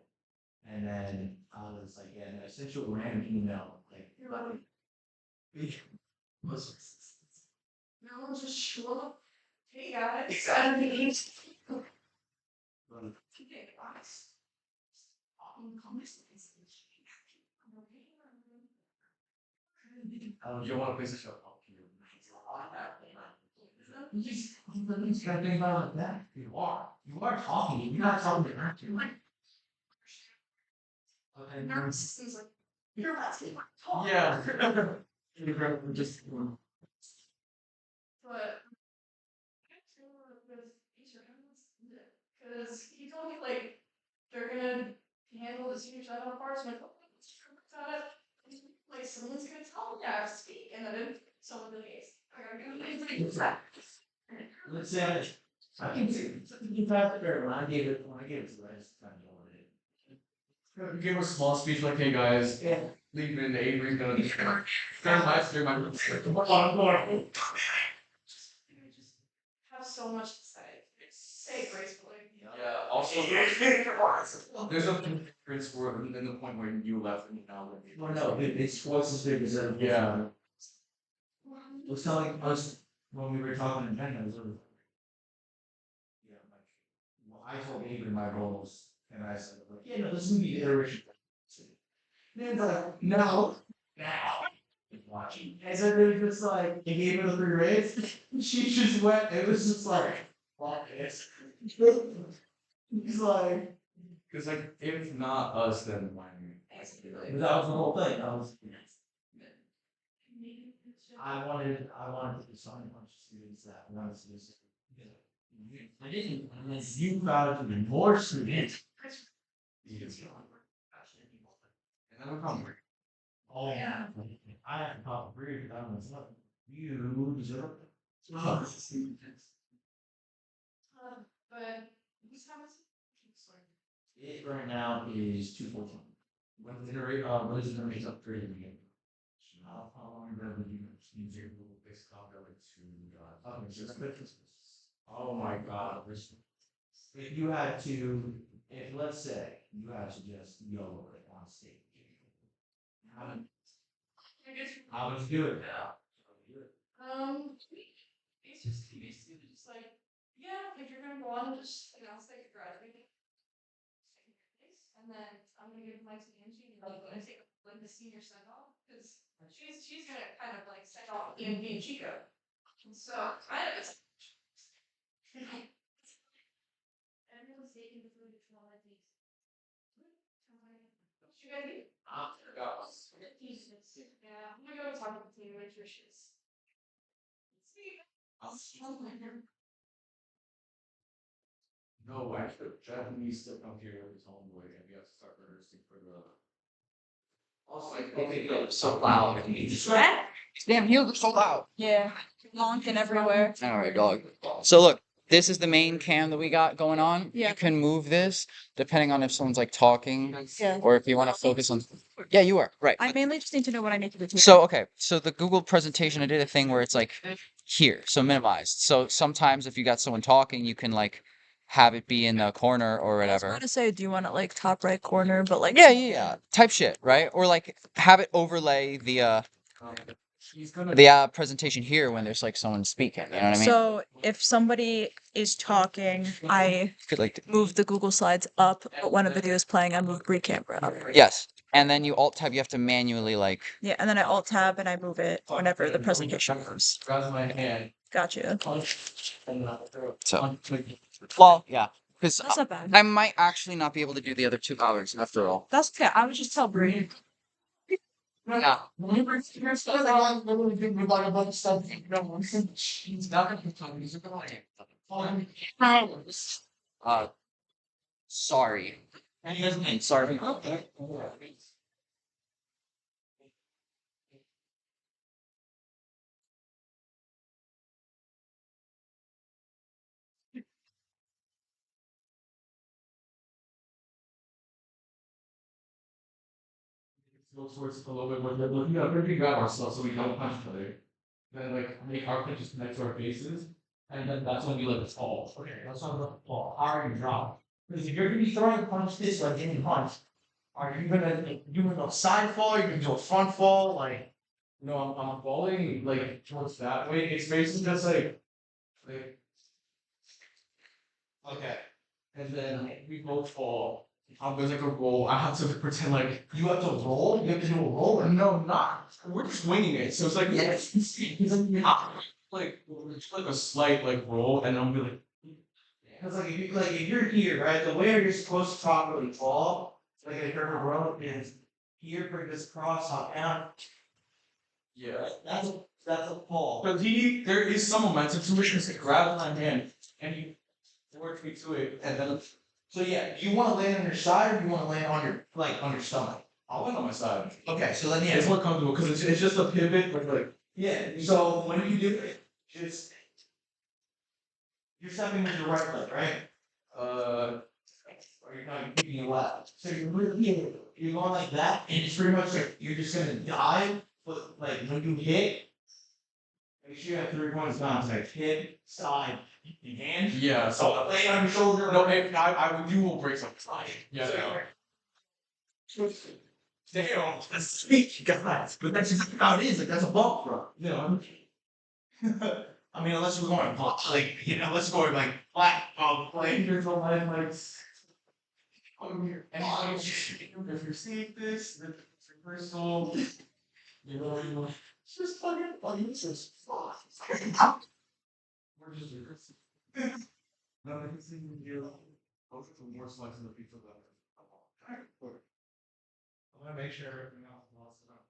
And then I was like, yeah, and I sent you a random email. Like, You're like, no one just show up. Hey guys, I don't need okay, guys. You want to place a show? You just gotta think about it like that. You are talking. You're not talking to her. Okay. Nervous system's like, you're about to talk. Yeah. You're just. But because he told me like they're gonna handle the senior side on parts. I'm like, like someone's gonna tell me I have to speak, and then someone deletes. I gotta go. Let's say I can see you found it when I gave it to the rest kind of it. Give a small speech like, hey guys, leave it in the Avery's gonna be they're my Come on, I'm going. Just have so much to say. Say gracefully. Yeah, also there's a difference where in the point where you left and now when you Well, no, it's twice as big as that. Yeah. I was telling us when we were talking in China, yeah, like, well, I told Avery my goals, and I said, like, yeah, no, this is gonna be the iteration. And then like, no, now. Watching. And so they just like, they gave her the 3 rates. She just went, it was just like, fuck this. He's like, because like if not us then when but that was the whole thing. I wanted to design a bunch of students that wanted to do something. I didn't, unless you found to be more students. and then we come Oh, yeah. I have to talk to Bree about myself. You deserve it. But whose time is it? It right now is 2:14. When the religion gonna make up 3 again. How long ago did you use your little basic combo to okay, so that's oh my god. If you had to, if let's say you had to just YOLO it on stage, how would you do it now? It's just basically just like Yeah, like you're gonna go on and just announce that you're graduating. And then I'm gonna give my to Angie and I'm gonna take like the senior send off because she's gonna kind of like send off EMV and Chico. So kind of everyone's taking the food for all that these. What you guys eat? Yeah, I'm gonna go talk with the team, make sure she's. No, actually, Japanese still come here every time way, and we have to start rehearsing for the. Also, like, So loud. Damn heels are so loud. Yeah, honking everywhere. All right, dog. So look, this is the main cam that we got going on. Yeah. You can move this depending on if someone's like talking Yeah. or if you want to focus on. Yeah, you are right. I mainly just need to know what I need to do. So okay, so the Google presentation, I did a thing where it's like here, so minimized. So sometimes if you got someone talking, you can like have it be in the corner or I was whatever. going to say, do you want it like top right corner, but like Yeah. Type shit, right? Or like have it overlay the presentation here when there's like someone speaking. You know what I mean? So if somebody is talking, I Could like move the Google Slides up, but when a video is playing, I move re-camera up. yes, and then you alt tab. You have to manually like. Yeah, and then I alt tab and I move it whenever the presentation moves. Gotcha. So. Well, yeah, because That's not bad. I might actually not be able to do the other 2 hours after all. That's okay. I would just tell Bree. Yeah. Sorry. Sorry. Go towards a little bit more, but you know, we're grab ourselves so we don't punch each other. Then like make our punches connect to our faces, and then that's when we let it fall. Okay, that's not the fall. How are you drop? Because if you're gonna be throwing a punch this like any punch, are you gonna like, do a side fall? You're gonna do a front fall? Like, no, I'm falling like towards that way. It's basically just like okay, and then we both fall. There's like a roll. I have to pretend like you have to roll. You have to do a roll. No, not. We're just winging it. So it's like yes, he's like it's like a slight like roll, and I'll be like, because if you're here, right, the way you're supposed to properly fall, like if you're a roll is here, bring this cross up and yeah, that's a fall. But there is some momentum to it. Because grab my hand and you work me to it, and then. So yeah, do you want to land on your side or do you want to land on your stomach? I'll land on my side. Okay, so then yeah, it's more comfortable because it's just a pivot, but like yeah. So when you do it, just you're stepping with your right leg, right? Or you're not keeping your left. So you're going like that, and it's pretty much like you're just gonna dive, but like when you hit. Make sure you have 3 points down. Like hip, side, and hand. Yeah. So lay on your shoulder. No, I would. You will break something. Yeah. So, damn, that's sweet, guys. But that's just how it is. Like that's a bump, bro. You know. I mean, unless you're going like unless you're going like flat, playing your like. And if you're seeing this, it's rehearsal. You know. It's just fucking funny. It's just fuck. We're just rehearsing. No, I can see you. Both of them more slices of pizza than. I'm gonna make sure everything else is all set up.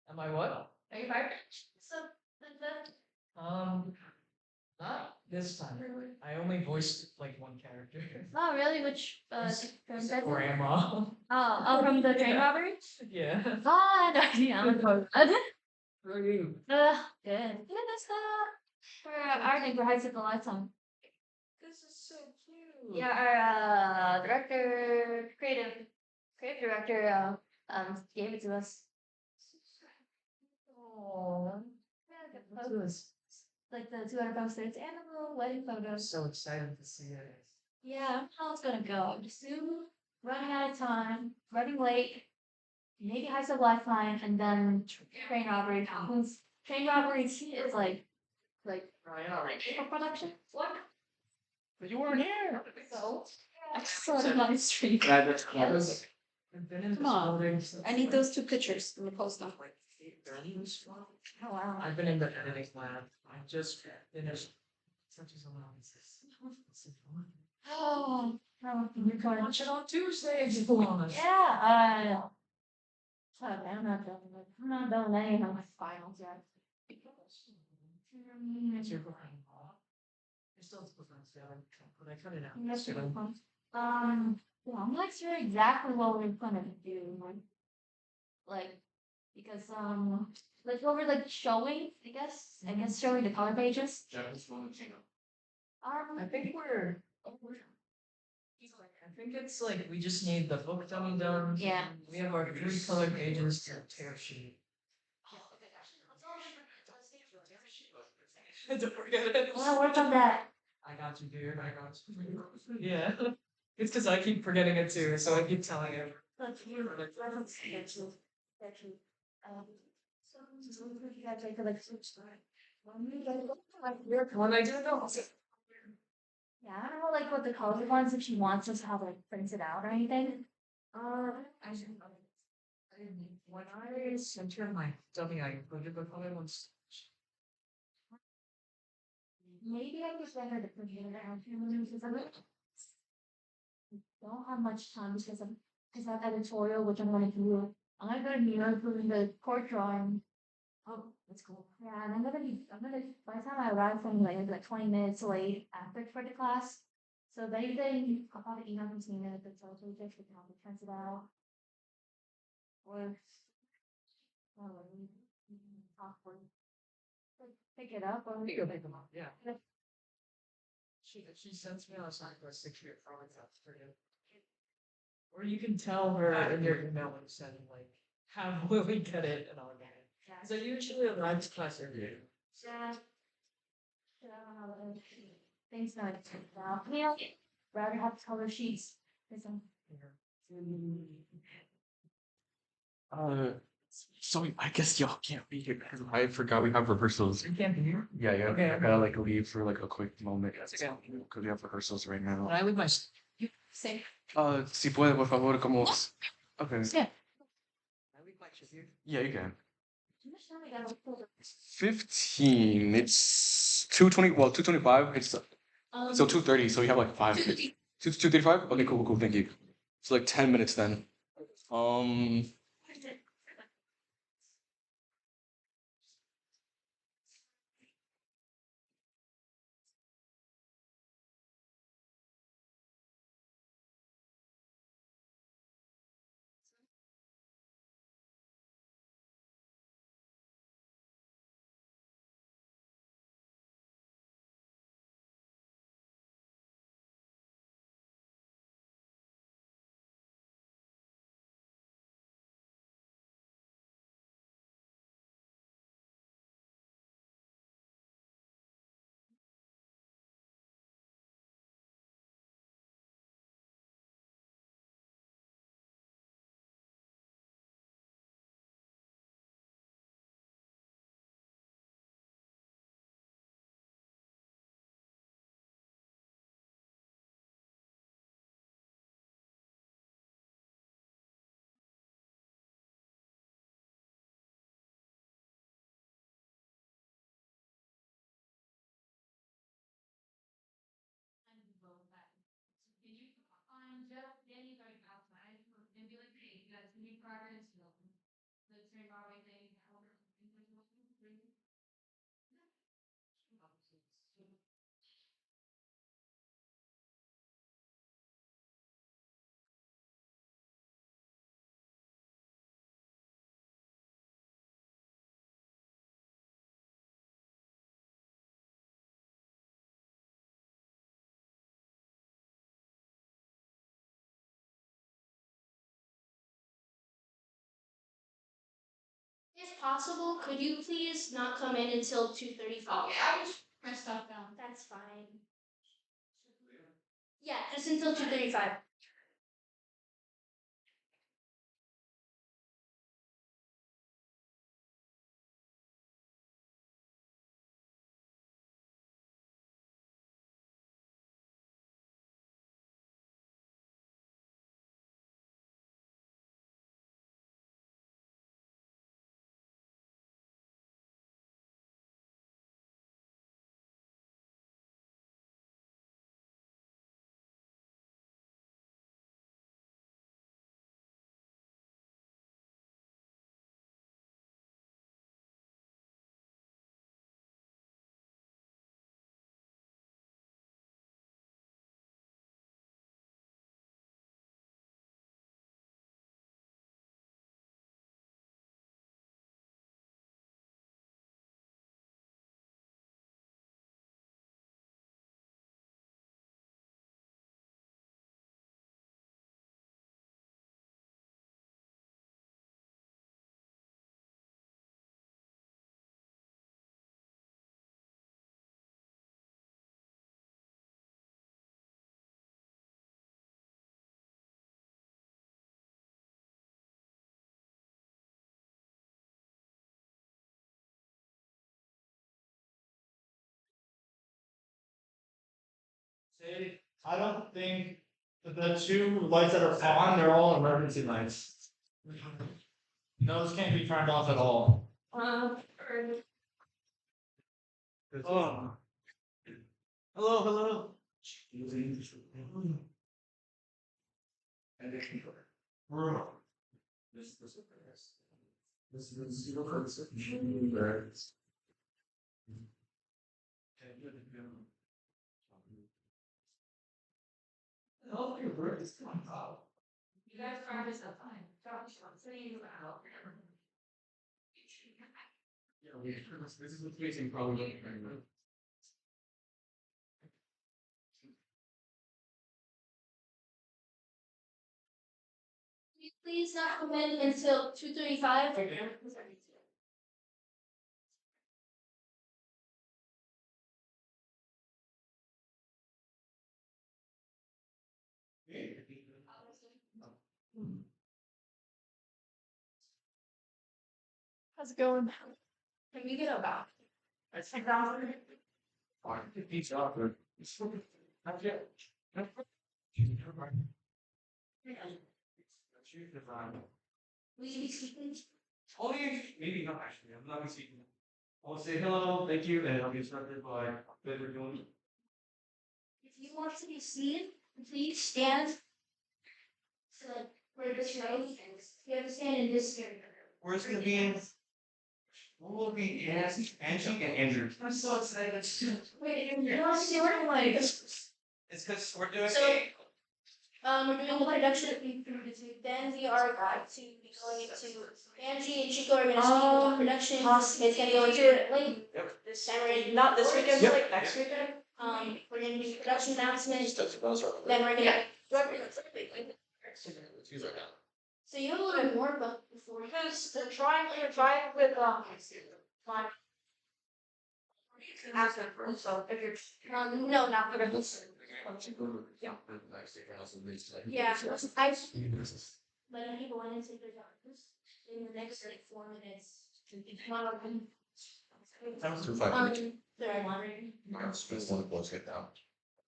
Am I what? Are you fired? Not this time. I only voiced like one character. Oh, really? Which, It's Grandma. from the train robbery? Yeah. Ah, no, yeah, I'm opposed. Good. Who are you? Yeah, that's for our neighbor Heist of a Lifetime. This is so cute. Yeah, our director, creative director, gave it to us. Oh. Yeah, the photos. Like the 200 posters and the little wedding I'm photos. so excited to see it. Yeah, I don't know how it's gonna go. Soon, running out of time, running late, maybe Heist of a Lifetime, and then train robbery. Train robbery is like April production. What? But you weren't here. So I just saw it on the street. I've been in Come this on. building since I need those 2 pictures in the post them. like 8:30. Oh wow. I've been in the editing lab. I just finished such as allowances. Oh, You can watch it on Tuesday if you want. yeah. Okay, I'm not done. I'm not done with any of my finals yet. It's your grandma. I still have to put my together, but I cut it out. Yes, So, yeah, I'm not sure exactly what we're gonna do. Like, because like over like showing, I guess showing the color pages. I think we're. I think it's like we just need the book dummy done. Yeah. We have our 3 color pages to tear sheet. Don't forget it. Well, work on that. I got you, dude. I got you. Yeah. It's because I keep forgetting it too, so I keep telling him. That's you. Actually, so you guys like When I do know. yeah, I don't know like what the color ones if she wants us to have like printed out or anything. I should. When I sent her my dummy, I included the color ones. Maybe I could get her to print it out because I don't have much time because I have editorial which I'm gonna do. I'm gonna go to New York doing the court drawing. Oh, that's cool. Yeah, and I'm gonna by the time I arrive from like 20 minutes late after for the class. So if anything, I'll probably email them to me if it's also just we can help me print it out. Or awkward. Pick it up or You go pick them up, yeah. She sends me on a side quest 6 year probably that's for you. Or you can tell her in your email when you send like, how will we get it and I'll get it. So usually arrives class every day. yeah. I don't know how to things not out. Yeah. Rather have color sheets. There's some So I guess y'all can't be here because I forgot we have rehearsals. You can't be here? Yeah, Okay. I gotta like leave for like a quick moment. That's okay. Because we have rehearsals right now. When I leave my. same. Si puede, por favor, como. Okay. Yeah. I leave my shit here. Yeah, you can. How much time we got on hold? 15. It's 2:20. Well, 2:25. It's so 2:30. So you have like 5 minutes. 2:35. Okay, cool. Thank you. It's like 10 minutes then. If possible, could you please not come in until 2:35? I just press stuff down. That's fine. Yeah, just until 2:35. Say, I don't think the two lights that are on, they're all emergency lights. Those can't be turned off at all. Oh. Hello, hello. Room. This is all your bird is coming out. You guys practice at time. So you out. Yeah, this is what's facing probably. Please not come in until 2:35. How's it going? Can we get a bath? Let's take down. Pizza offer. Not yet. Only maybe not actually. I'm not speaking. I'll say hello, thank you, and I'll get started by what we're doing. If you want to be seen, please stand. So like where this road is. You have to stand in this area. Where's gonna be? We'll be Angie and Andrew. I'm so excited. Wait, you want to see what I'm like? It's because we're doing. We're doing the production. Then we are going to be going into Angie and Chico are going to speak about production. It's going to go into late. This time we're not this weekend, but like next weekend. We're going to do production announcements. Then we're going to. So you have a little bit more, but before because we're trying with my accent first. So if you're no, not for this. Yeah. Yeah, I letting people in and take their time in the next like 4 minutes. They're monitoring. Just one of those get down.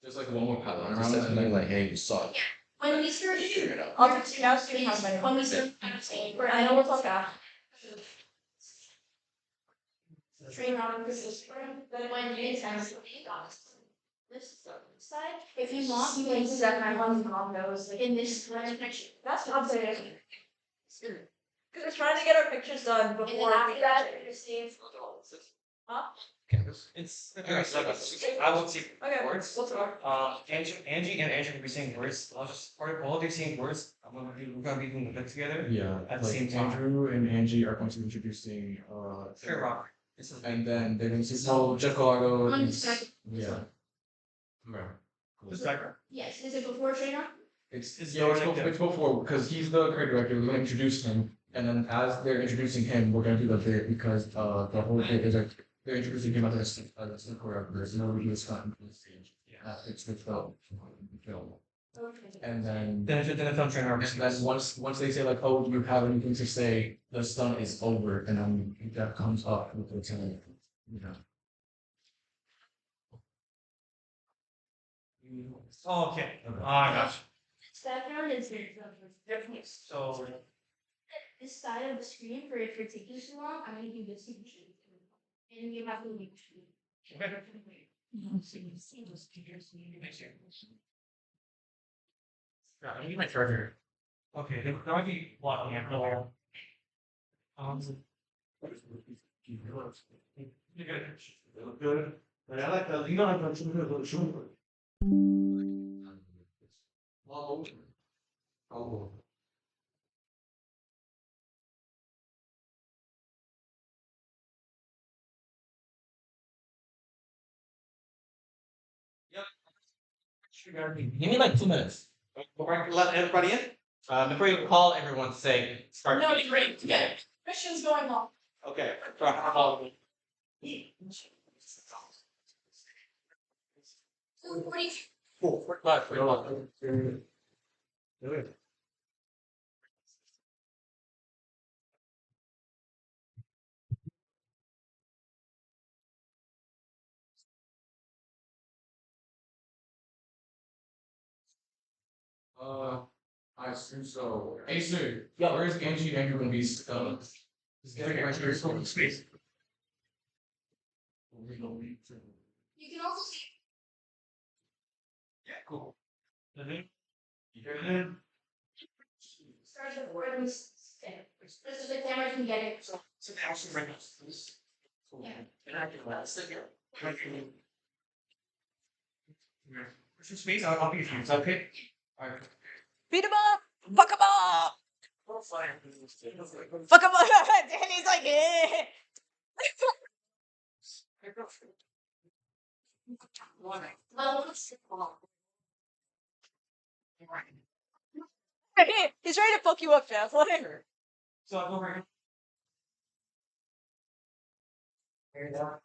Just like one more pat on around something like, hey, you suck. When we start, Figure it out. I'll text you guys when we start. I know we'll talk after. Train on this when it's this side. If you want, you can set my mom knows in this picture. That's what I'm saying. Because we're trying to get our pictures done before. And then after that, you receive. Huh? It's I will see Okay. words. Angie and Andrew will be saying words. I'll just while they're saying words, we're gonna be doing the bit together. Yeah, At the like same time. Andrew and Angie are going to be introducing Fair Robbery. and then they're going to say, oh, Chicago. One second. Yeah. Right. This background. Yes, is it before trainer? It's before because he's the creative director. We're going to introduce him, And then as they're introducing him, we're gonna do the bit because the whole bit is like they're introducing him as a choreographer. So nobody was gotten to the stage. Yeah, it's the film. And then Then the film trainer. and then once they say like, oh, do you have anything to say, the stunt is over, and then that comes up with the telling, you know. Oh, okay. I got you. This background is So this side of the screen for if you're taking too long, I'm gonna do this and you have to leave. yeah, I need my charger. Okay, there might be blocking it really. You get it. Good. But I like the you don't have to shoot. Oh. Give me like 2 minutes. Before I let everybody in? Before you call everyone to say, start. No, you're great. Get it. Mission's going on. Okay. So I'll call them. What do you? Cool. Do it. I assume so. Hey, Sue, where is Angie and you're gonna be is getting right here in space? You can also see. Yeah, cool. You hear him? Start the board. This is the camera can get it. So now she's right next to this. Yeah. And I can sit here. Where's your space? I'll be here. Is that okay? Alright. Beat him up! Fuck him up! Fuck him up! Danny's like, eh. He's ready to fuck you up, Jeff. Whatever. So I'll go right here.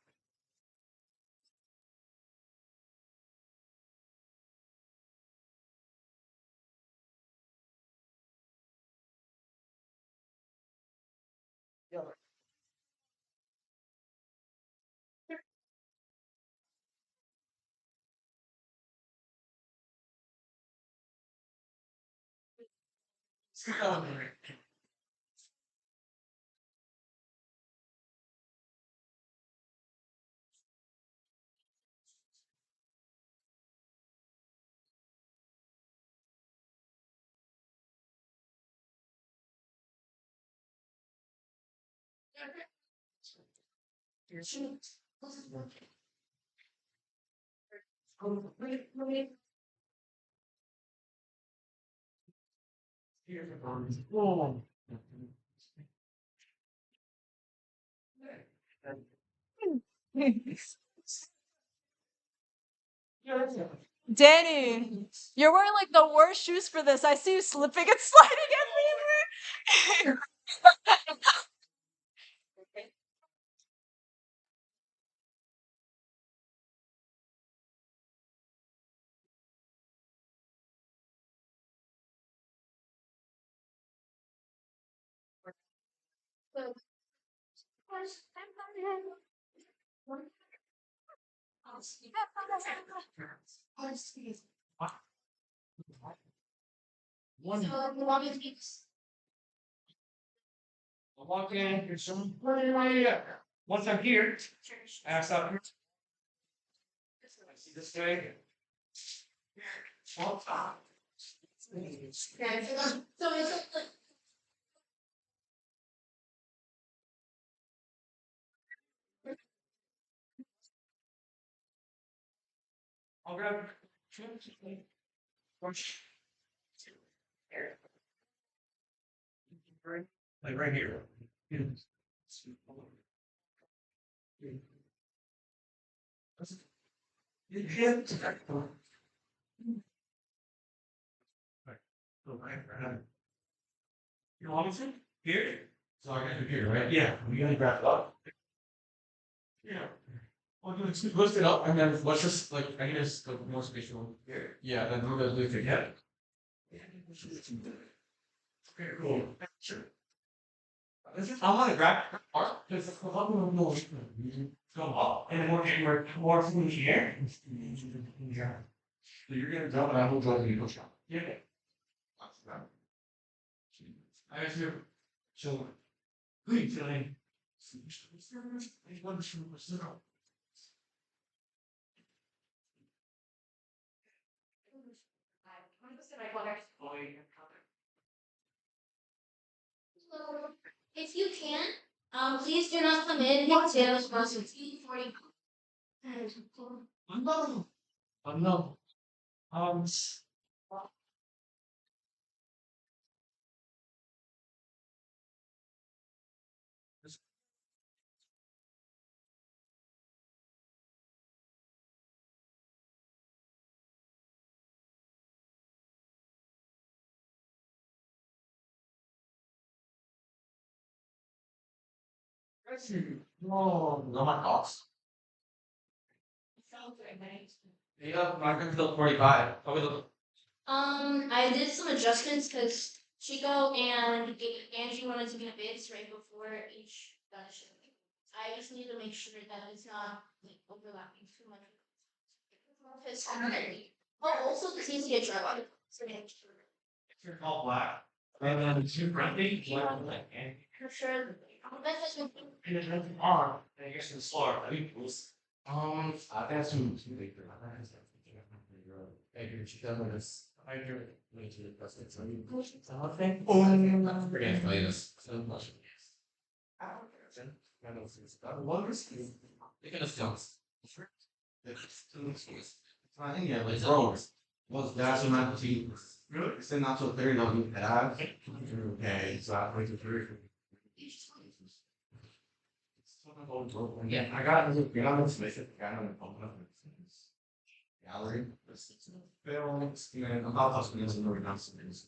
Danny, you're wearing like the worst shoes for this. I see you slipping and sliding everywhere. I'll walk in, here's some. Once I'm here, ask up here. I see this way. Oh, So it's like. I'll grab. Push. Like right here. You want me to? Here? So I got the computer, right? Yeah. We gotta grab it up. Yeah. Well, just lift it up and then let's just like I can just go more spatial here. Yeah, then we're gonna lift it. Yeah. Okay, cool. Sure. I want to grab the part because the problem will go up and then more from here. So you're gonna jump and I will jump and you push up. Yeah. I have to show good feeling. If you can, please do not come in until it's 40. No. No. Um. No, no, my thoughts. Yeah, I'm gonna feel 45. I did some adjustments because Chico and Angie wanted to be bids right before each gunship. I just need to make sure that it's not like overlapping too much. Because also it's easy to draw. So You're all black. And then two fronting, and for sure. and then nothing on, and I guess in the floor. I mean, I think that's too big for my hands. I do what you done with this. I do it. Me too. That's it. So you something. Oh, forget to play this. So much. They're gonna film. Fine, yeah, like roles. Well, that's not the really. It's not so clear now you have. Okay, so I went to three. Yeah, I got it. You know, it's basic. I don't know. Gallery. Films, and then about hospitals and organizations.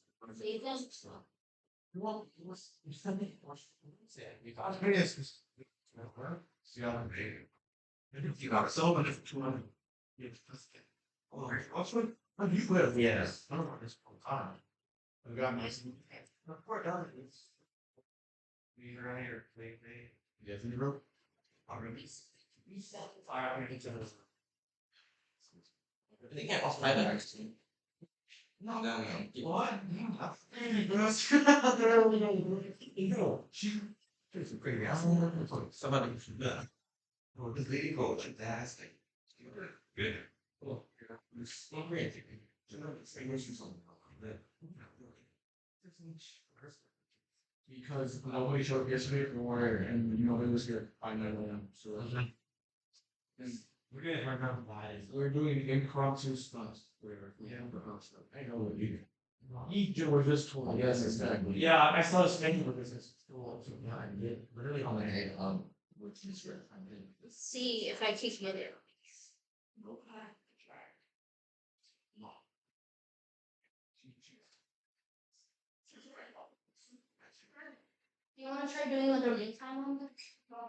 See how I'm big. You got so much fun. Oh, what's what? How do you live? Yes. I don't know this whole time. I've got my. Poor guy. We around here, they. Yes, in the room. Already. Fire, I'm into this. They can't also buy that. No, no, no. What? No. She. She's a pretty asshole. Somebody. Oh, this lady goes fantastic. Good. Cool. Well, great. Because nobody showed up yesterday for and nobody was here. I know. So we're doing right now. We're doing impromptu stuff where we have the house stuff. I know what you do. Each was just told. Yes, exactly. Yeah, I saw his thing with this. Yeah, I did. Literally on my head. Which is where I did. Let's see if I can get it. Do you want to try doing like a real time on this? Oh,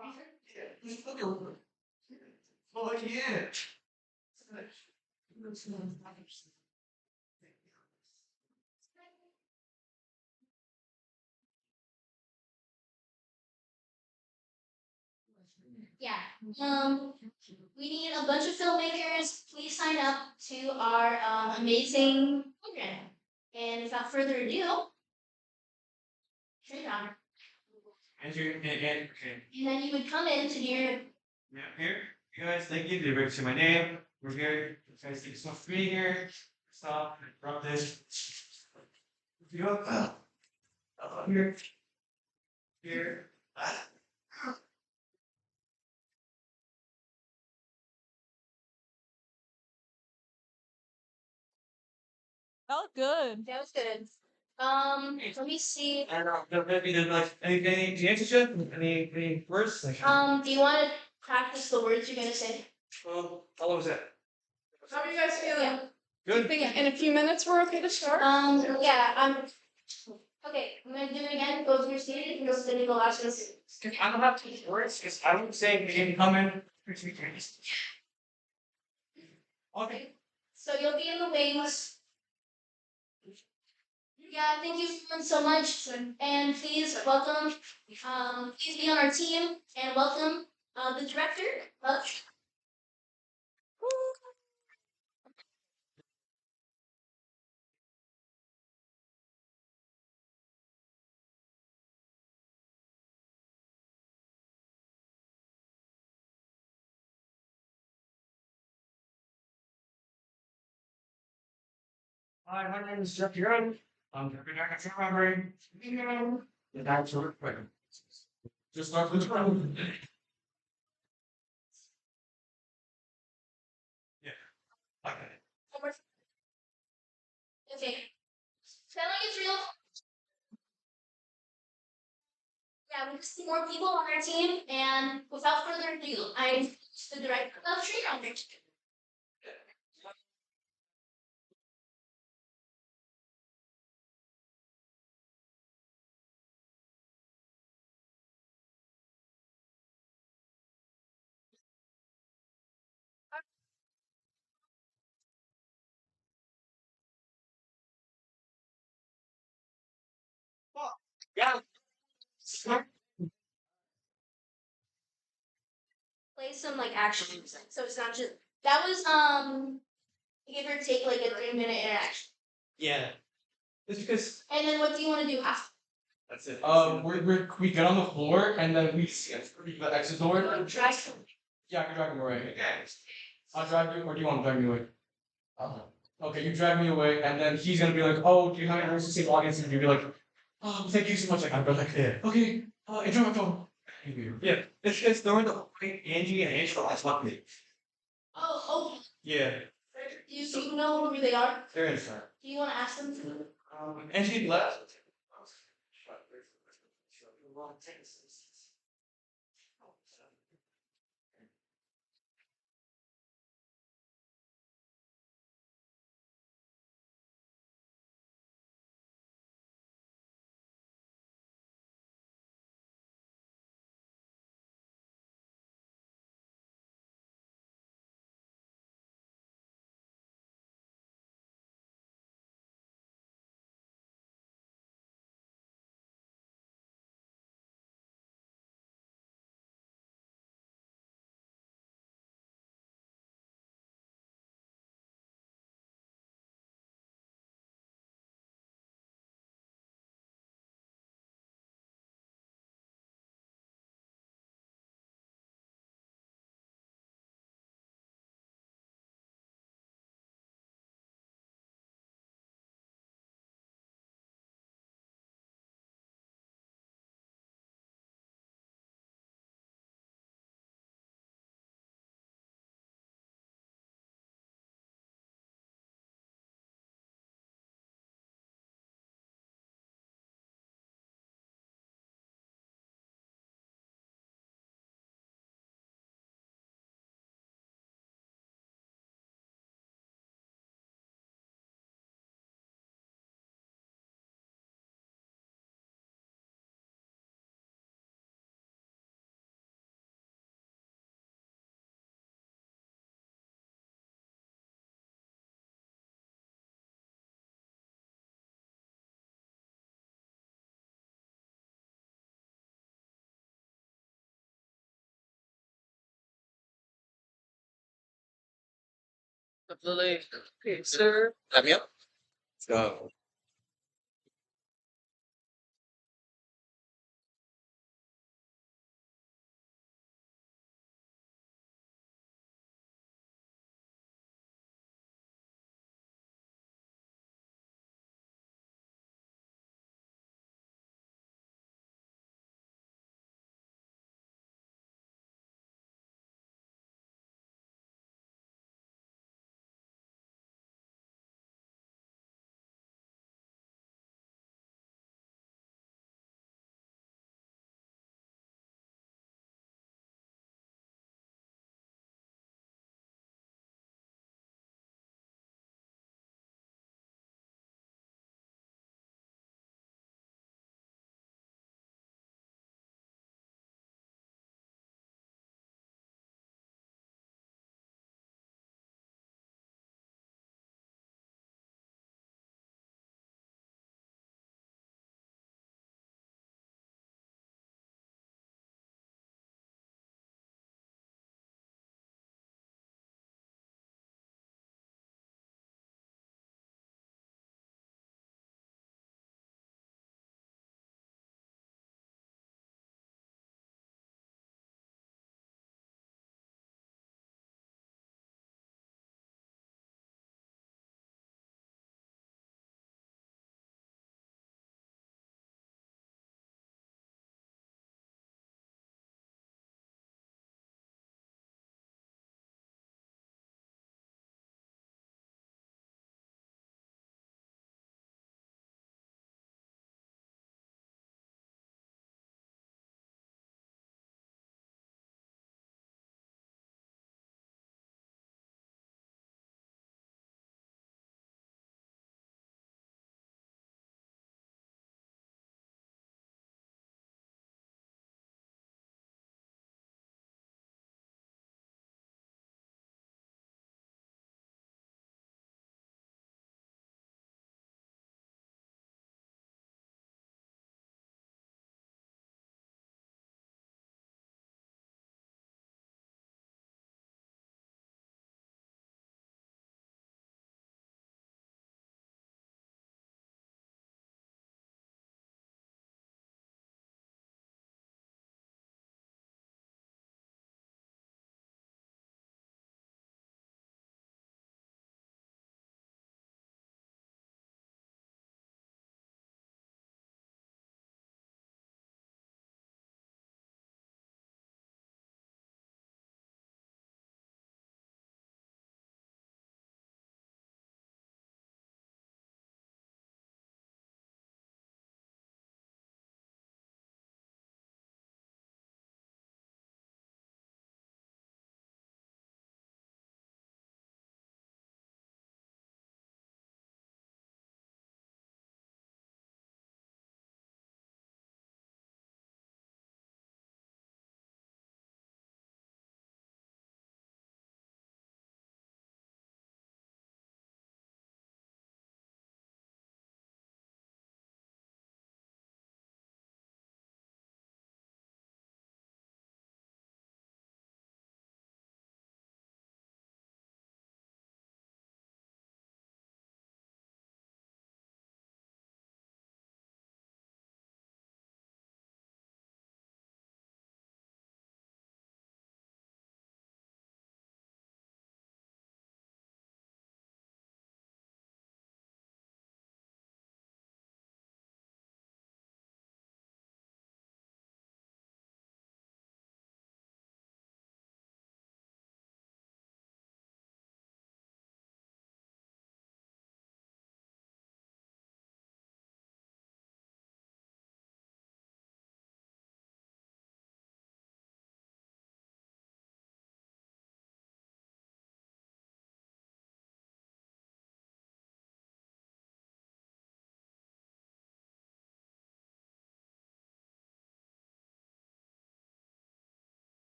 yeah. Yeah. We need a bunch of filmmakers. Please sign up to our amazing program. And without further ado, turn it on. And okay. And then you would come in to do your. Yeah, here. You guys, thank you. Did say my name. We're here. You guys, thank you so much for being here. Stop. Drop this. You go. Here. Here. That was good. That was good. Let me see. And maybe there's like any answers? Any words? Like, Do you want to practice the words you're gonna say? how long was that? How are you guys feeling? Yeah. Do you think in a few minutes we're okay to start? Yeah, Okay, I'm gonna do it again. Go to your seat. And go sit in the last one. I don't have to use words because I would say we didn't come in. Okay. So you'll be in the wings. Yeah, thank you so much, and please welcome. Please be on our team and welcome the director. Hi, my name is Jeff Young. I'm the director of Robbery. The director of Robbery. Just start with the problem. Yeah. Okay. Okay. Sound like it's real? Yeah, we just need more people on our team, and without further ado, I'm the director of Tree Rounders. Yeah. Play some like action, so it's not just that was give or take like a 3 minute interaction. Yeah. It's because And then what do you want to do after? that's it. We get on the floor and then we skip through the exit door. Drag. Yeah, I can drag him away. I'll drag you, or do you want to drag me away? Okay, you drag me away, and then he's gonna be like, "Oh, do you have any words to say audience?" And you'll be like, "Oh, thank you so much." Like I'm like, "Yeah, okay, enjoy my film." Yeah, it's during the opening, Angie and Angela last one. Oh, okay. Yeah, Do you know who they are? they're inside. Do you want to ask them? Angie left. Lily, sir. Let me up. Let's go.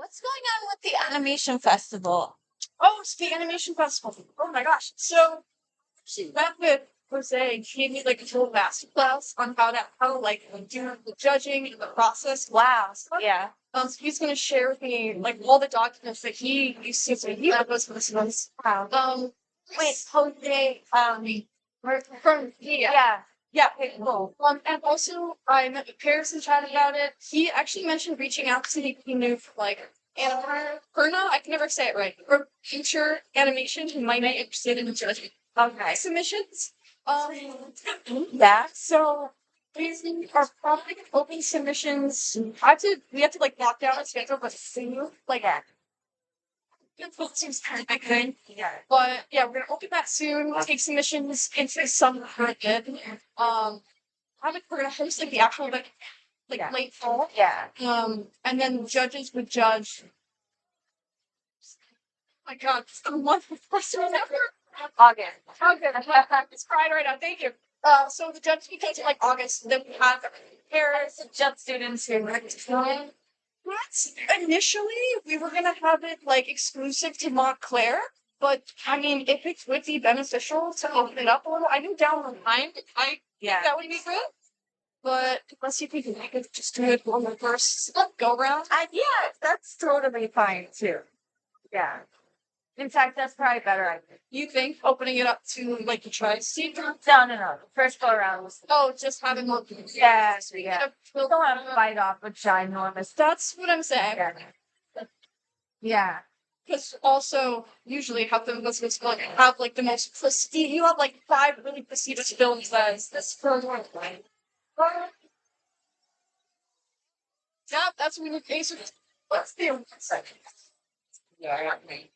what's going on with the animation festival? Oh, it's the animation festival. Oh my gosh. So she met with Jose and gave me like a full masterclass on how like do the judging and the process. Wow. Yeah. So he's gonna share with me like all the documents that he used to he goes for this month. Wow. Wait, Jose, from yeah. Yeah, okay, cool. And also I met with Paris and chatted about it. He actually mentioned reaching out to me. He knew from like Perna, I can never say it right. Or future animation who might be interested in judging submissions. Yeah. So we are probably open submissions. We have to like lock down a schedule, but soon, like it seems kind of good. Yeah. But yeah, we're gonna open that soon. Take submissions into the summer again. We're gonna host like the actual late fall. Yeah. And then judges would judge. My God, it's the month before September. August. August. It's crying right now. Thank you. So the judges we take to like August. Then we have Paris judge students who are What? Initially, we were gonna have it like exclusive to Montclair, but I mean, if it would be beneficial to open it up a little, I knew down the line, that would be good. But let's see if we can make it just do it on the first go round. Yeah, that's totally fine too. Yeah. In fact, that's probably better. I think. You think opening it up to like the tri-state? No. The first go around was. Oh, just having one. Yes, yeah. We'll don't have to bite off a ginormous. That's what I'm saying. Yeah. Because also, usually, how film festivals like have like the most prestige. You have like 5 really prestigious films that is this for one. Yeah, that's when you face it. What's the second? Yeah, I got me.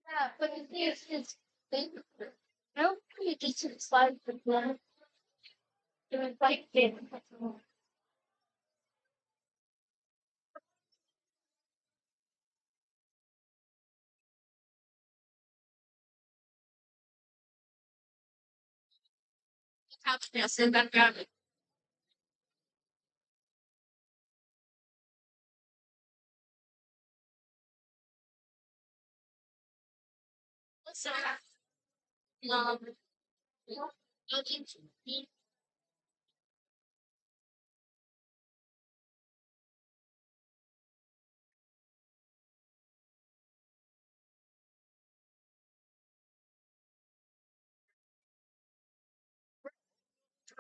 Yeah, but the thing is, no, you just slide the blood. It was like it. Yes, and that got it. So, um, I think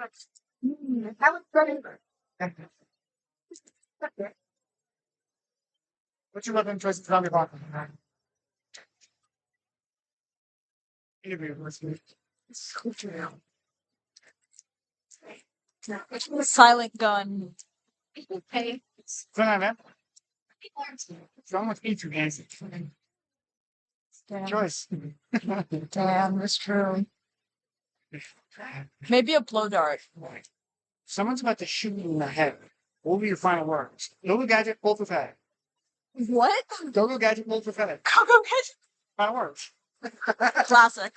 That was funny. What's your weapon choice from your bottom? Interview with me. Silent gun. Hey. What's going on, man? What's wrong with me two guys? Choice. Damn, that's true. Maybe a blow dart. Someone's about to shoot you in the head. What will be your final words? Go-go gadget, pull for fed. What? Go-go gadget, pull for fed. Go-go gadget. Final words. Classic.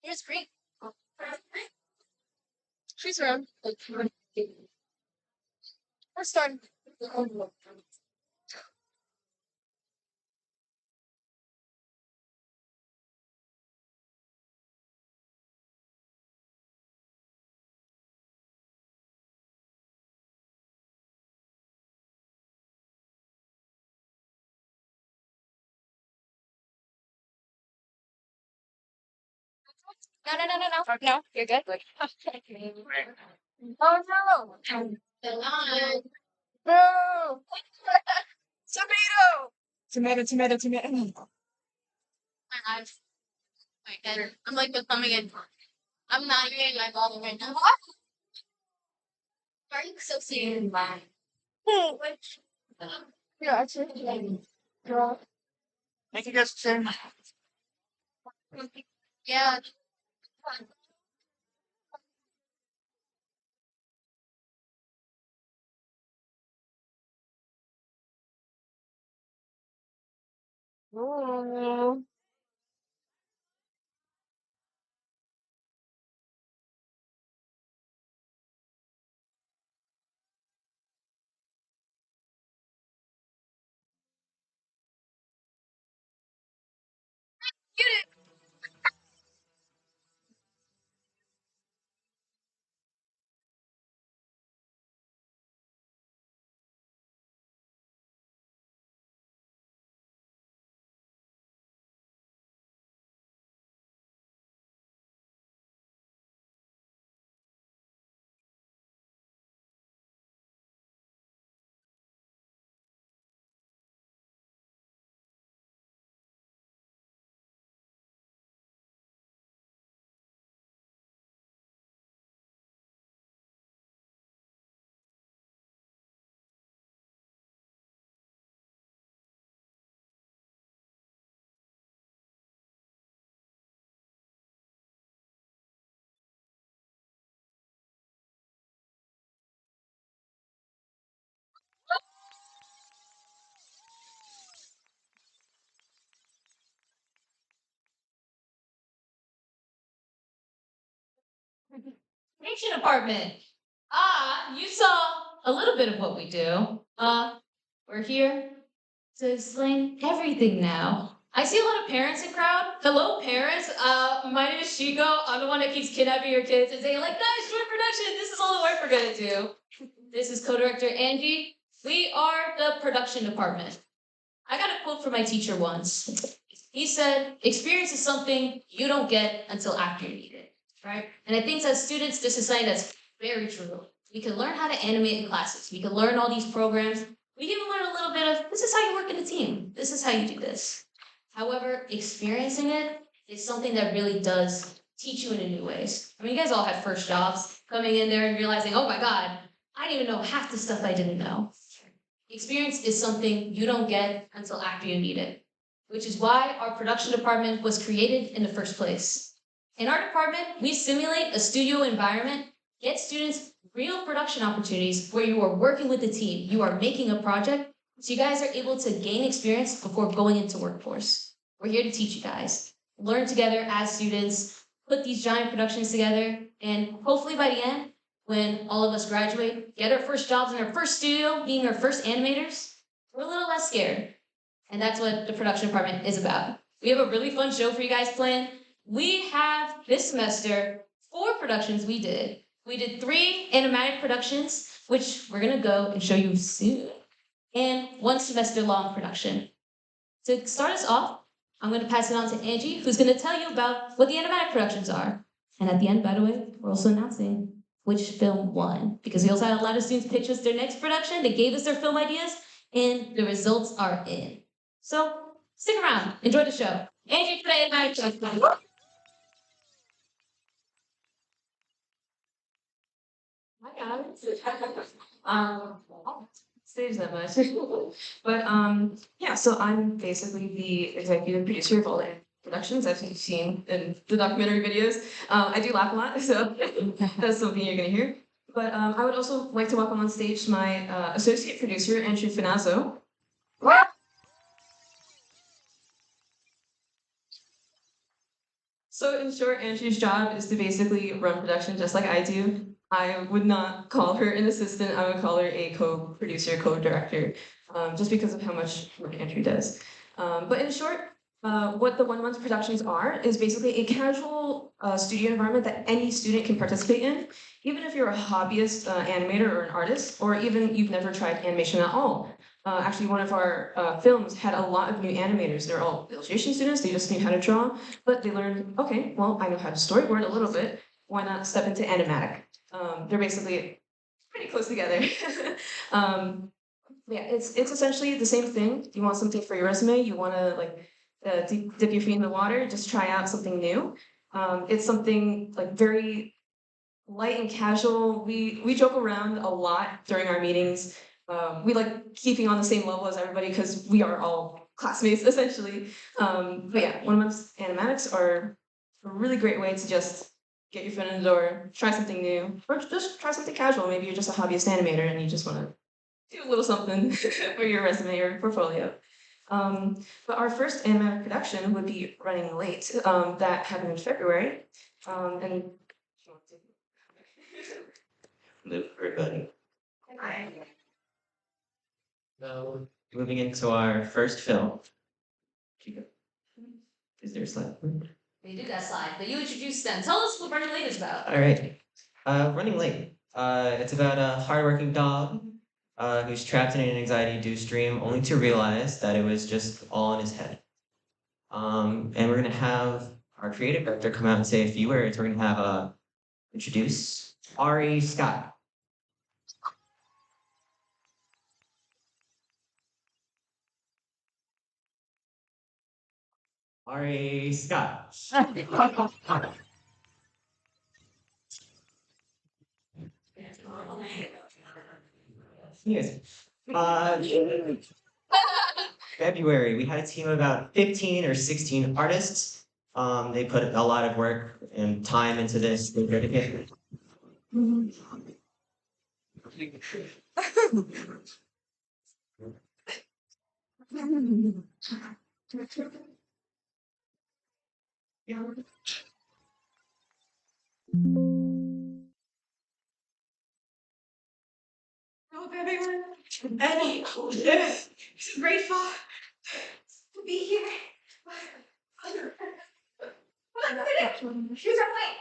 Here's great. She's around. We're starting. No. No, you're good. Oh no. Come on. Boo! Tomato. My eyes. My head. I'm like becoming a. I'm not even my bottle right now. Why are you so serious? Yeah, actually. Girl. Thank you guys for sharing. Yeah. Oh. Creation apartment. You saw a little bit of what we do. We're here to explain everything now. I see a lot of parents in crowd. Hello, parents. My name is Shiko. I'm the one that keeps kidnapping your kids and saying, like, guys, join production. This is all the work we're gonna do. This is co-director Angie. We are the production department. I got a quote from my teacher once. He said, experience is something you don't get until after you need it, right? And I think as students, this is something that's very true. We can learn how to animate in classes. We can learn all these programs. We can even learn a little bit of, this is how you work in a team. This is how you do this. However, experiencing it is something that really does teach you in new ways. I mean, you guys all had first jobs, coming in there and realizing, oh my God, I didn't even know half the stuff I didn't know. Experience is something you don't get until after you need it, which is why our production department was created in the first place. In our department, we simulate a studio environment, get students real production opportunities where you are working with the team, you are making a project, so you guys are able to gain experience before going into workforce. We're here to teach you guys. Learn together as students, put these giant productions together, and hopefully by the end, when all of us graduate, get our first jobs in our first studio, being our first animators, we're a little less scared. And that's what the production department is about. We have a really fun show for you guys planned. we have this semester 4 productions we did. We did 3 animatic productions, which we're gonna go and show you soon, and 1 semester long production. To start us off, I'm gonna pass it on to Angie, who's gonna tell you about what the animatic productions are. And at the end, by the way, we're also announcing which film won, because we also had a lot of students pitch us their next production. They gave us their film ideas, and the results are in. So stick around, enjoy the show. Angie for the animatic production. Hi guys. Stage that much. But yeah, so I'm basically the executive producer of all the productions, as you've seen in the documentary videos. I do laugh a lot, so that's something you're gonna hear. But I would also like to welcome on stage my associate producer, Andrew Finazzo. So in short, Angie's job is to basically run production just like I do. I would not call her an assistant, I would call her a co-producer, co-director, just because of how much work Andrew does. But in short, what the 1 month productions are is basically a casual studio environment that any student can participate in, even if you're a hobbyist animator or an artist, or even you've never tried animation at all. Actually, one of our films had a lot of new animators. They're all illustration students, they just knew how to draw, but they learned, okay, well, I know how to storyboard a little bit, why not step into animatic? They're basically pretty close together. Yeah, it's essentially the same thing. You want something for your resume, you wanna like dip your feet in the water, just try out something new. It's something like very light and casual. We joke around a lot during our meetings. We like keeping on the same level as everybody because we are all classmates essentially. But yeah, 1 month's animatics are a really great way to just get your foot in the door, try something new, or just try something casual. Maybe you're just a hobbyist animator and you just want to do a little something for your resume or portfolio. But our first animatic production would be Running Late. That happened in February. And Move everybody. So moving into our first film. Is there a slide? We do that slide, but you introduce them. Tell us what Running Late is about. All right. Running Late. It's about a hardworking dog who's trapped in an anxiety-induced dream, only to realize that it was just all in his head. And we're gonna have our creative director come out and say a few words. We're gonna have introduce Ari Scott. Ari Scott. Yes. February, we had a team of about 15 or 16 artists. They put a lot of work and time into this. They dedicated. Hello, everyone. Eddie, so grateful to be here. Here's our plate.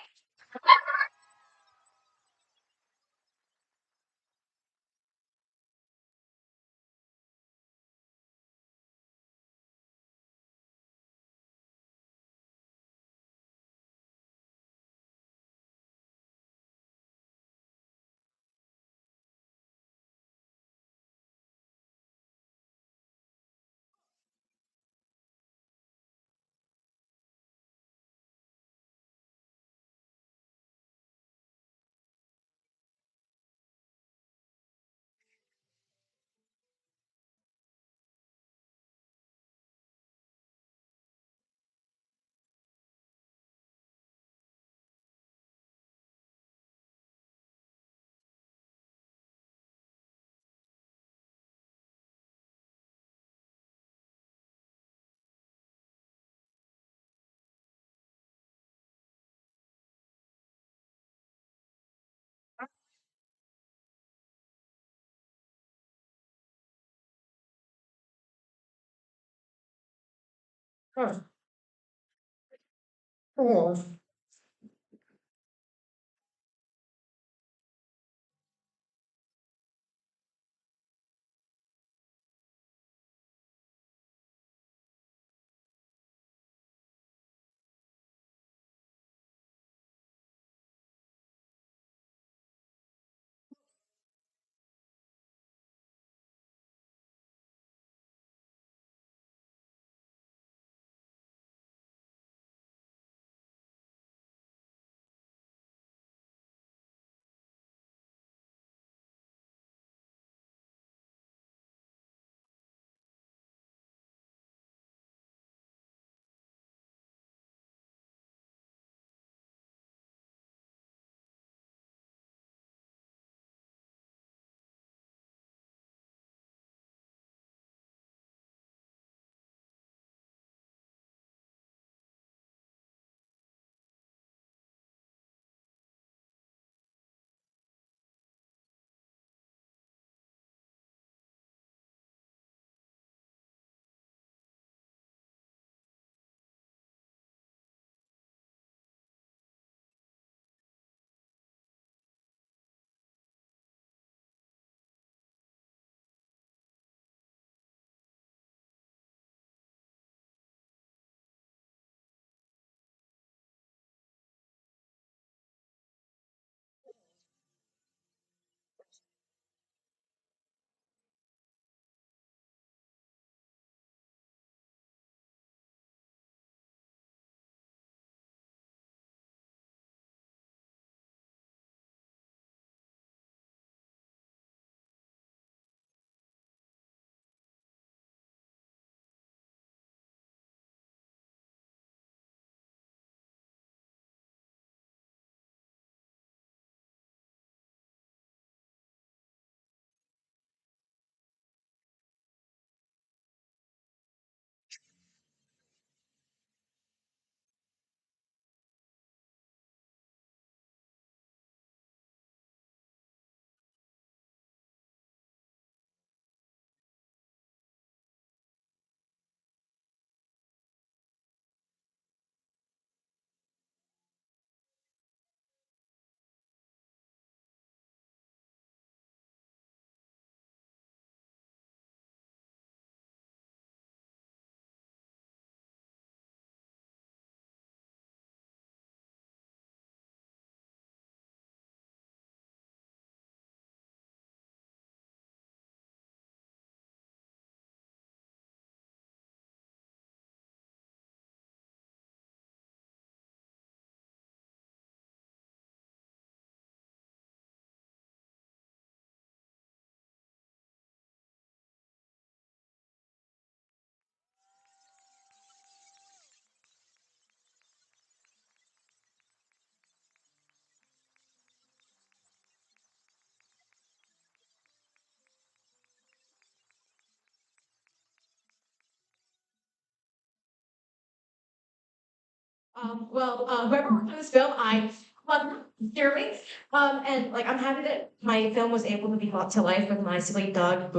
Whoever worked on this film, I love dearly. And like I'm happy that my film was able to be brought to life with my silly dog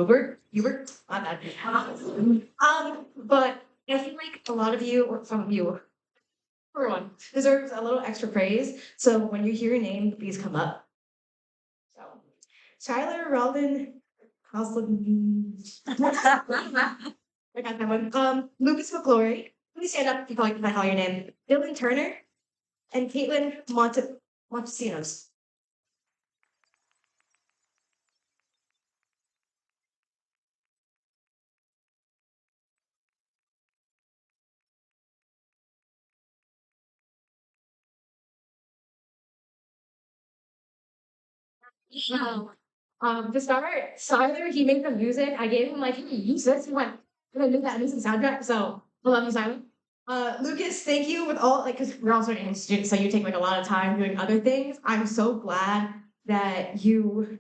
Hubert. Not that. But I feel like a lot of you, or some of you, everyone deserves a little extra praise. So when you hear your name, please come up. So Tyler Robin Coslin. I got that one. Lucas McGlory. Please stand up if I call your name. Dylan Turner and Caitlin Montesinos. To start, Tyler, he made the music. I gave him like, hey, use this. He went, I'm gonna do that music soundtrack. So I love you, Tyler. Lucas, thank you with all like because we're also English students, so you take like a lot of time doing other things. I'm so glad that you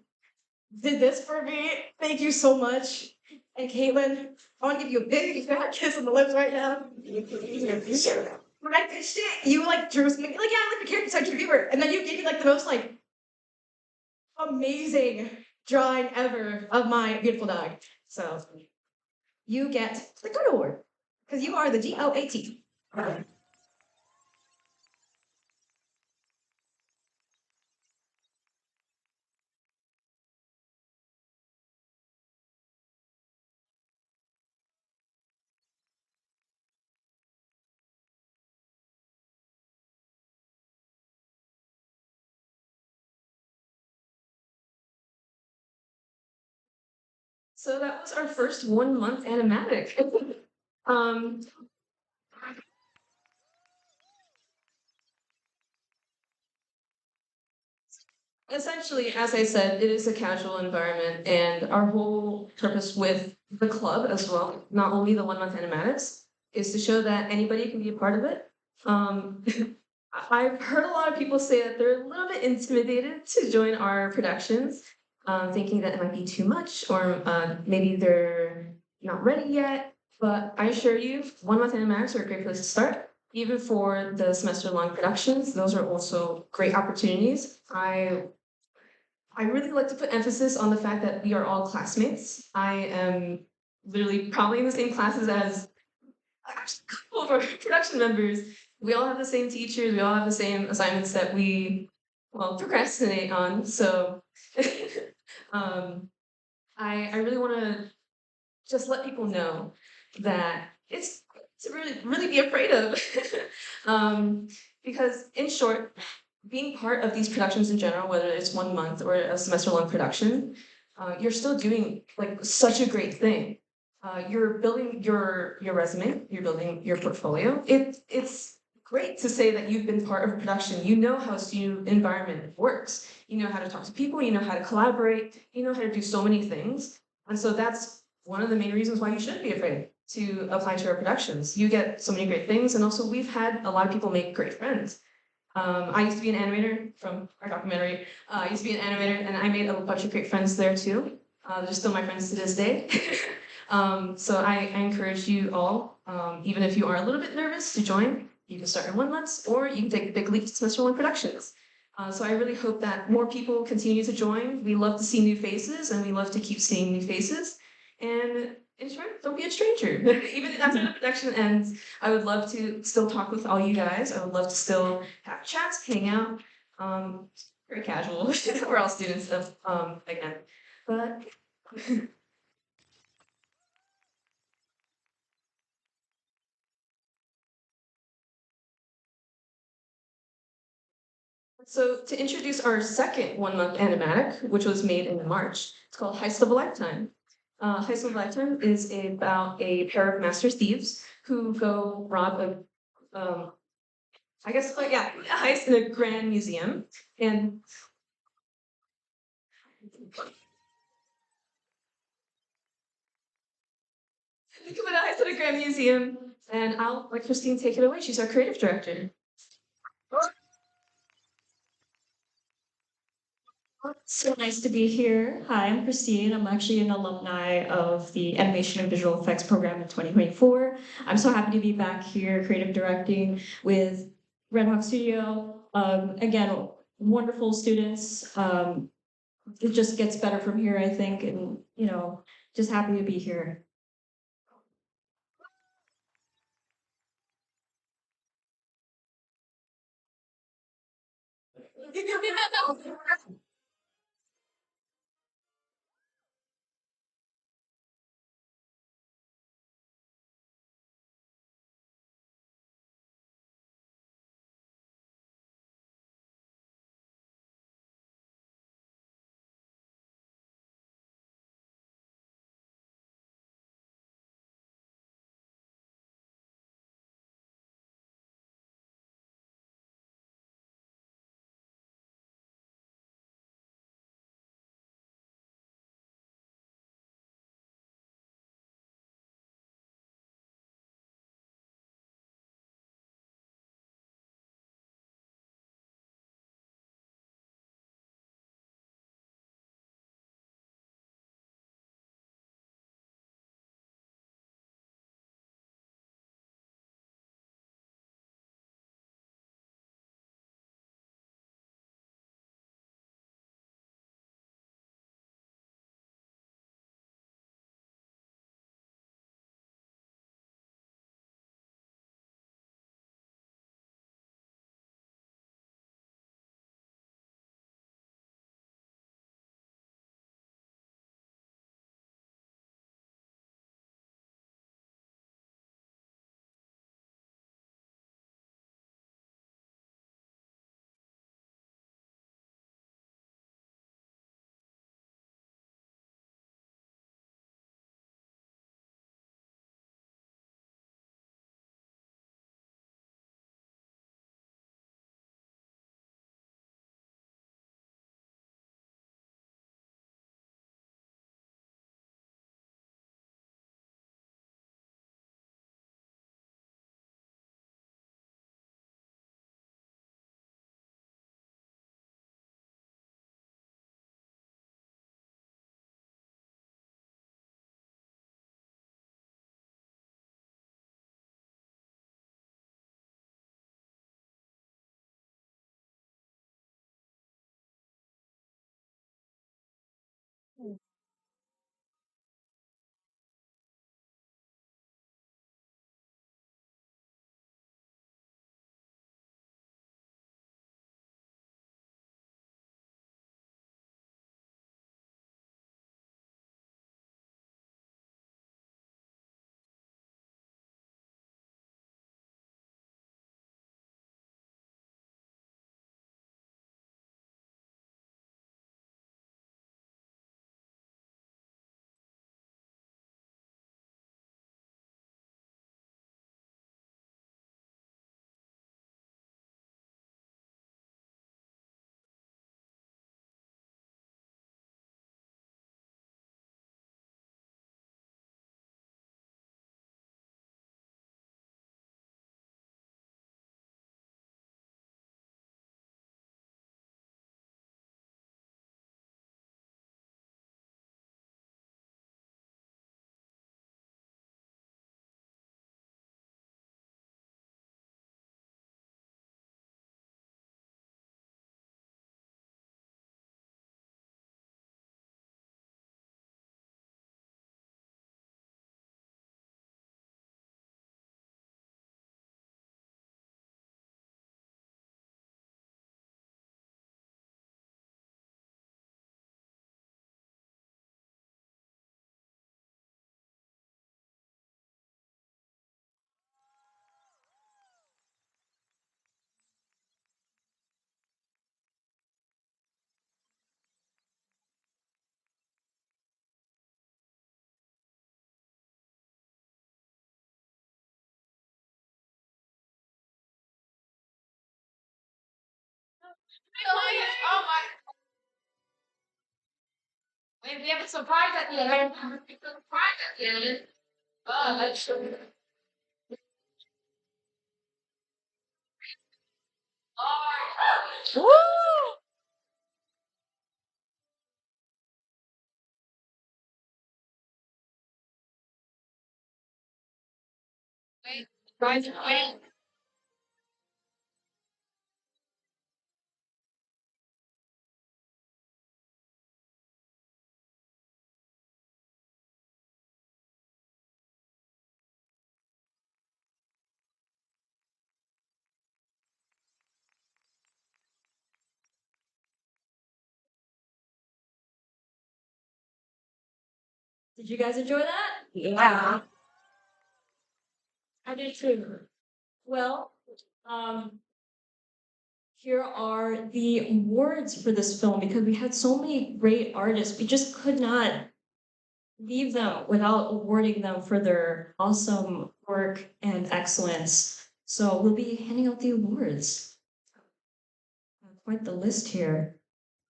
did this for me. Thank you so much. And Caitlin, I want to give you a big fat kiss on the lips right now. When I pitched it, you like drew something like, yeah, I like the character side viewer. And then you gave me like the most like amazing drawing ever of my beautiful dog. So you get the good award because you are the GOAT. So that was our first 1 month animatic. um, Essentially, as I said, it is a casual environment, and our whole purpose with the club as well, not only the 1 month animatics, is to show that anybody can be a part of it. I've heard a lot of people say that they're a little bit intimidated to join our productions, thinking that it might be too much, or maybe they're not ready yet. But I assure you, 1 month animatics are a great place to start. Even for the semester long productions, those are also great opportunities. I really like to put emphasis on the fact that we are all classmates. I am literally probably in the same classes as actually a couple of our production members. We all have the same teachers, we all have the same assignments that we, well, procrastinate on. So um, I really want to just let people know that it's to really be afraid of. Because in short, being part of these productions in general, whether it's 1 month or a semester long production, you're still doing like such a great thing. You're building your resume, you're building your portfolio. It's great to say that you've been part of a production. You know how student environment works. You know how to talk to people. You know how to collaborate. You know how to do so many things. And so that's one of the main reasons why you shouldn't be afraid to apply to our productions. You get so many great things, and also we've had a lot of people make great friends. I used to be an animator from our documentary. I used to be an animator, and I made a bunch of great friends there too. They're still my friends to this day. So I encourage you all, even if you are a little bit nervous to join, you can start in 1 month, or you can take a big leap to semester one productions. So I really hope that more people continue to join. We love to see new faces, and we love to keep seeing new faces. And in short, don't be a stranger. Even after the production ends, I would love to still talk with all you guys. I would love to still have chats, hang out. Very casual. We're all students of again. But so to introduce our second 1 month animatic, which was made in March, it's called Heist of a Lifetime. Heist of a Lifetime is about a pair of master thieves who go rob a, I guess, like, yeah, a heist in a grand museum. And we come in a heist at a grand museum, and I'll let Christine take it away. She's our creative director. So nice to be here. Hi, I'm Christine. I'm actually an alumni of the Animation and Visual Effects program in 2024. I'm so happy to be back here creative directing with Red Hawk Studio. Again, wonderful students. It just gets better from here, I think, and just happy to be here. Oh my. Wait, we have a surprise at the end. Surprise at the end. That's Woo! Wait, guys, wait. Did you guys enjoy that? Yeah. I did too. Well, um, here are the awards for this film because we had so many great artists. We just could not leave them without awarding them for their awesome work and excellence. So we'll be handing out the awards. Quite the list here.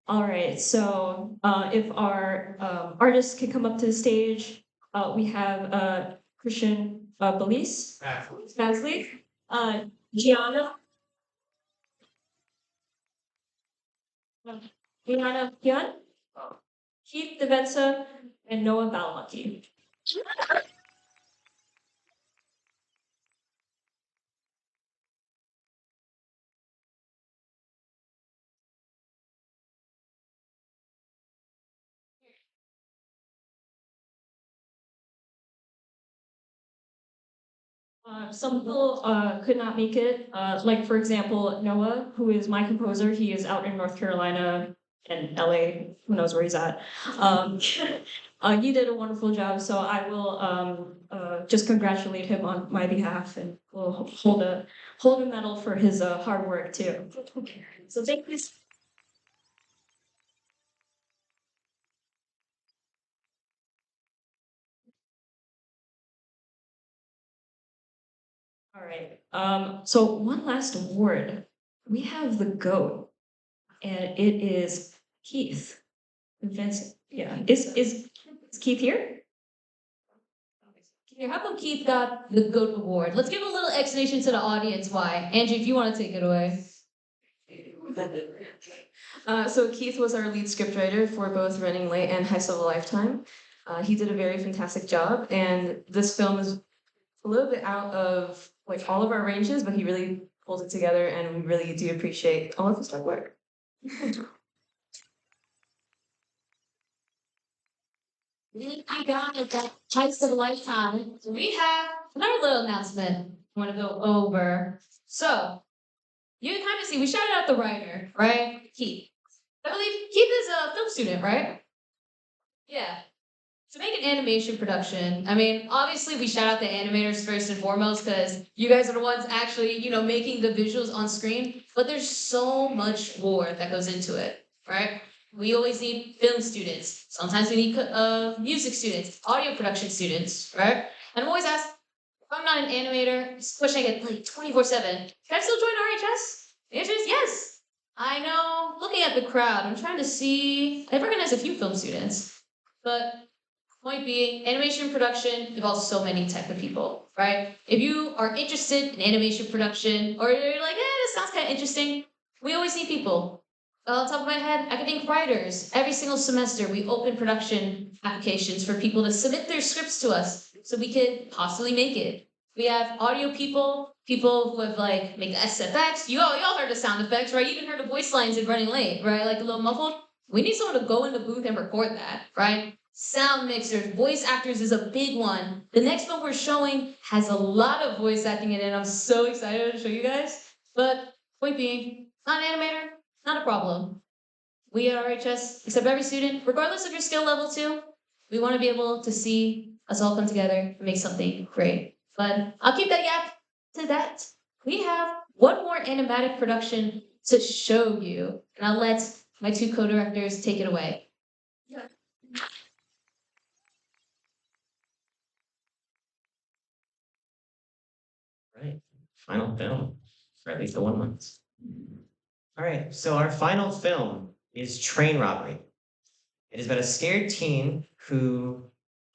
All right, so if our artists can come up to the stage, we have Christian Belize, Basley, Gianna, Gianna Hyun, Keith Devetsa, and Noah Balamaki. Some people could not make it. Like for example, Noah, who is my composer, he is out in North Carolina and LA. Who knows where he's at? You did a wonderful job, so I will just congratulate him on my behalf, and we'll hold a medal for his hard work too. So thank you. All right. So one last award. We have the GOAT, and it is Keith. Vincent. Yeah. Is Keith here? Here, how come Keith got the GOAT award? Let's give a little explanation to the audience why. Angie, if you want to take it away. So Keith was our lead scriptwriter for both Running Late and Heist of a Lifetime. He did a very fantastic job, and this film is a little bit out of like all of our ranges, but he really pulled it together, and we really do appreciate all of his hard work. I got it. That Heist of a Lifetime. So we have another little announcement I want to go over. So, you can kind of see, we shouted out the writer, right? Keith. I believe Keith is a film student, right? Yeah. To make an animation production, I mean, obviously we shout out the animators first and foremost because you guys are the ones actually, making the visuals on screen. But there's so much more that goes into it, right? We always need film students. Sometimes we need music students, audio production students, right? And I'm always asked, if I'm not an animator, wish I could play 24/7. Can I still join RHS? The answer is yes. I know. Looking at the crowd, I'm trying to see. I recognize a few film students, but point being, animation production involves so many type of people, right? If you are interested in animation production, or you're like, this sounds kind of interesting, we always need people. On top of my head, I can think writers. Every single semester, we open production applications for people to submit their scripts to us so we could possibly make it. We have audio people who have make the SFX. You all heard the sound effects, right? You even heard the voice lines in Running Late, right? Like a little muffled. We need someone to go in the booth and record that, right? Sound mixers, voice actors is a big one. The next film we're showing has a lot of voice acting in it. I'm so excited to show you guys. But point being, not an animator, not a problem. We at RHS accept every student, regardless of your skill level too. We want to be able to see us all come together and make something great. But I'll keep that yap to that. We have one more animatic production to show you, and I'll let my two co-directors take it away. Right. Final film, or at least the one month. All right, so our final film is Train Robbery. It is about a scared teen who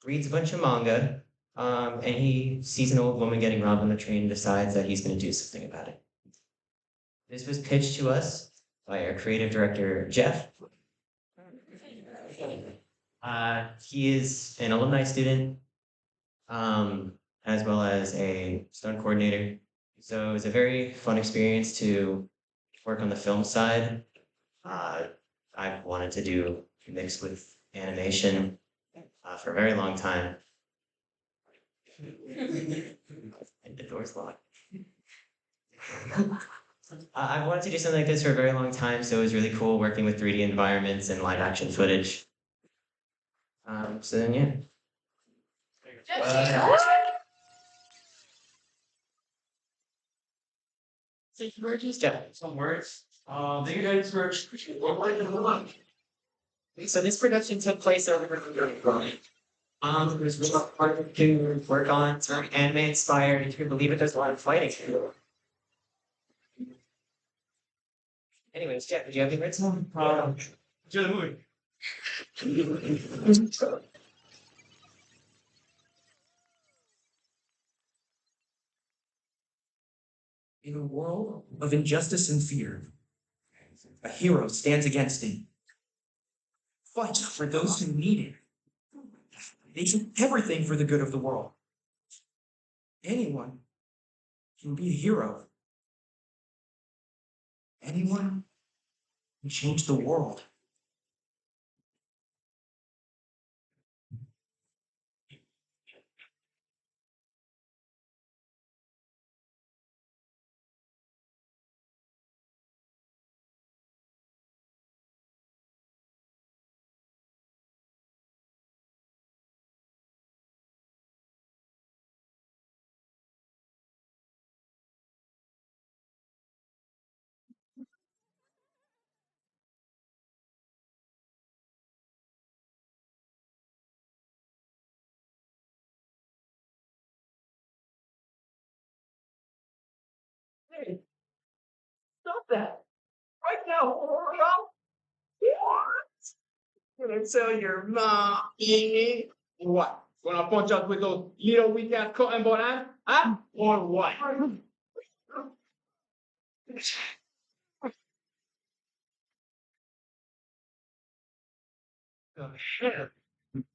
reads a bunch of manga, and he sees an old woman getting robbed on the train and decides that he's going to do something about it. This was pitched to us by our creative director, Jeff. He is an alumni student, as well as a stunt coordinator. So it was a very fun experience to work on the film side. I've wanted to do mixed with animation for a very long time. And the door's locked. I've wanted to do something like this for a very long time, so it was really cool working with 3D environments and live action footage. So then, yeah. Some words. Thank you guys for. So this production took place over. It was really hard to work on. It's very anime inspired. If you can believe it, there's a lot of fighting. Anyways, Jeff, did you have any words? Enjoy the movie. In a world of injustice and fear, a hero stands against it, fights for those who need it. They do everything for the good of the world. Anyone can be a hero. Anyone can change the world. Hey, stop that! Right now, Oro! Gonna tell your mom, What? Gonna punch us with those little weak ass cotton ball hands? Huh? Or what?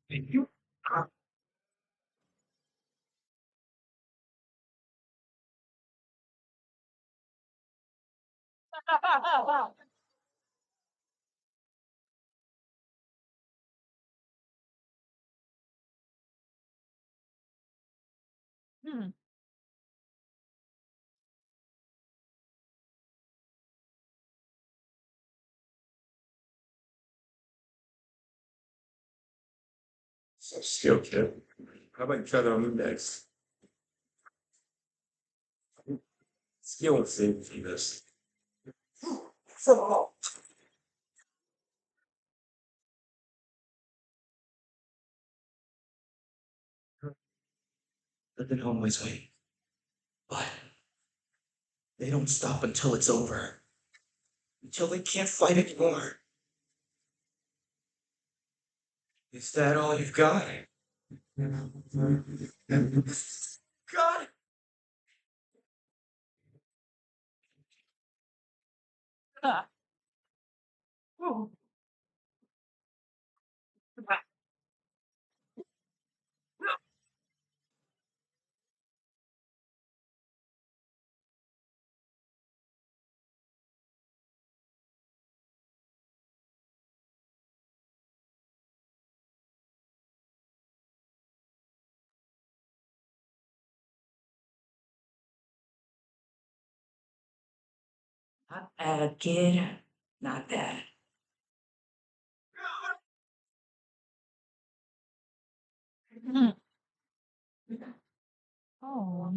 You Hmm. so still, kid. How about you try that on me next? Skill and safety this. Let the homeless wait. But they don't stop until it's over. Until they can't fight anymore. Is that all you've got? God! Ah. Oh. Not bad, kid. Not bad. Hmm. Oh.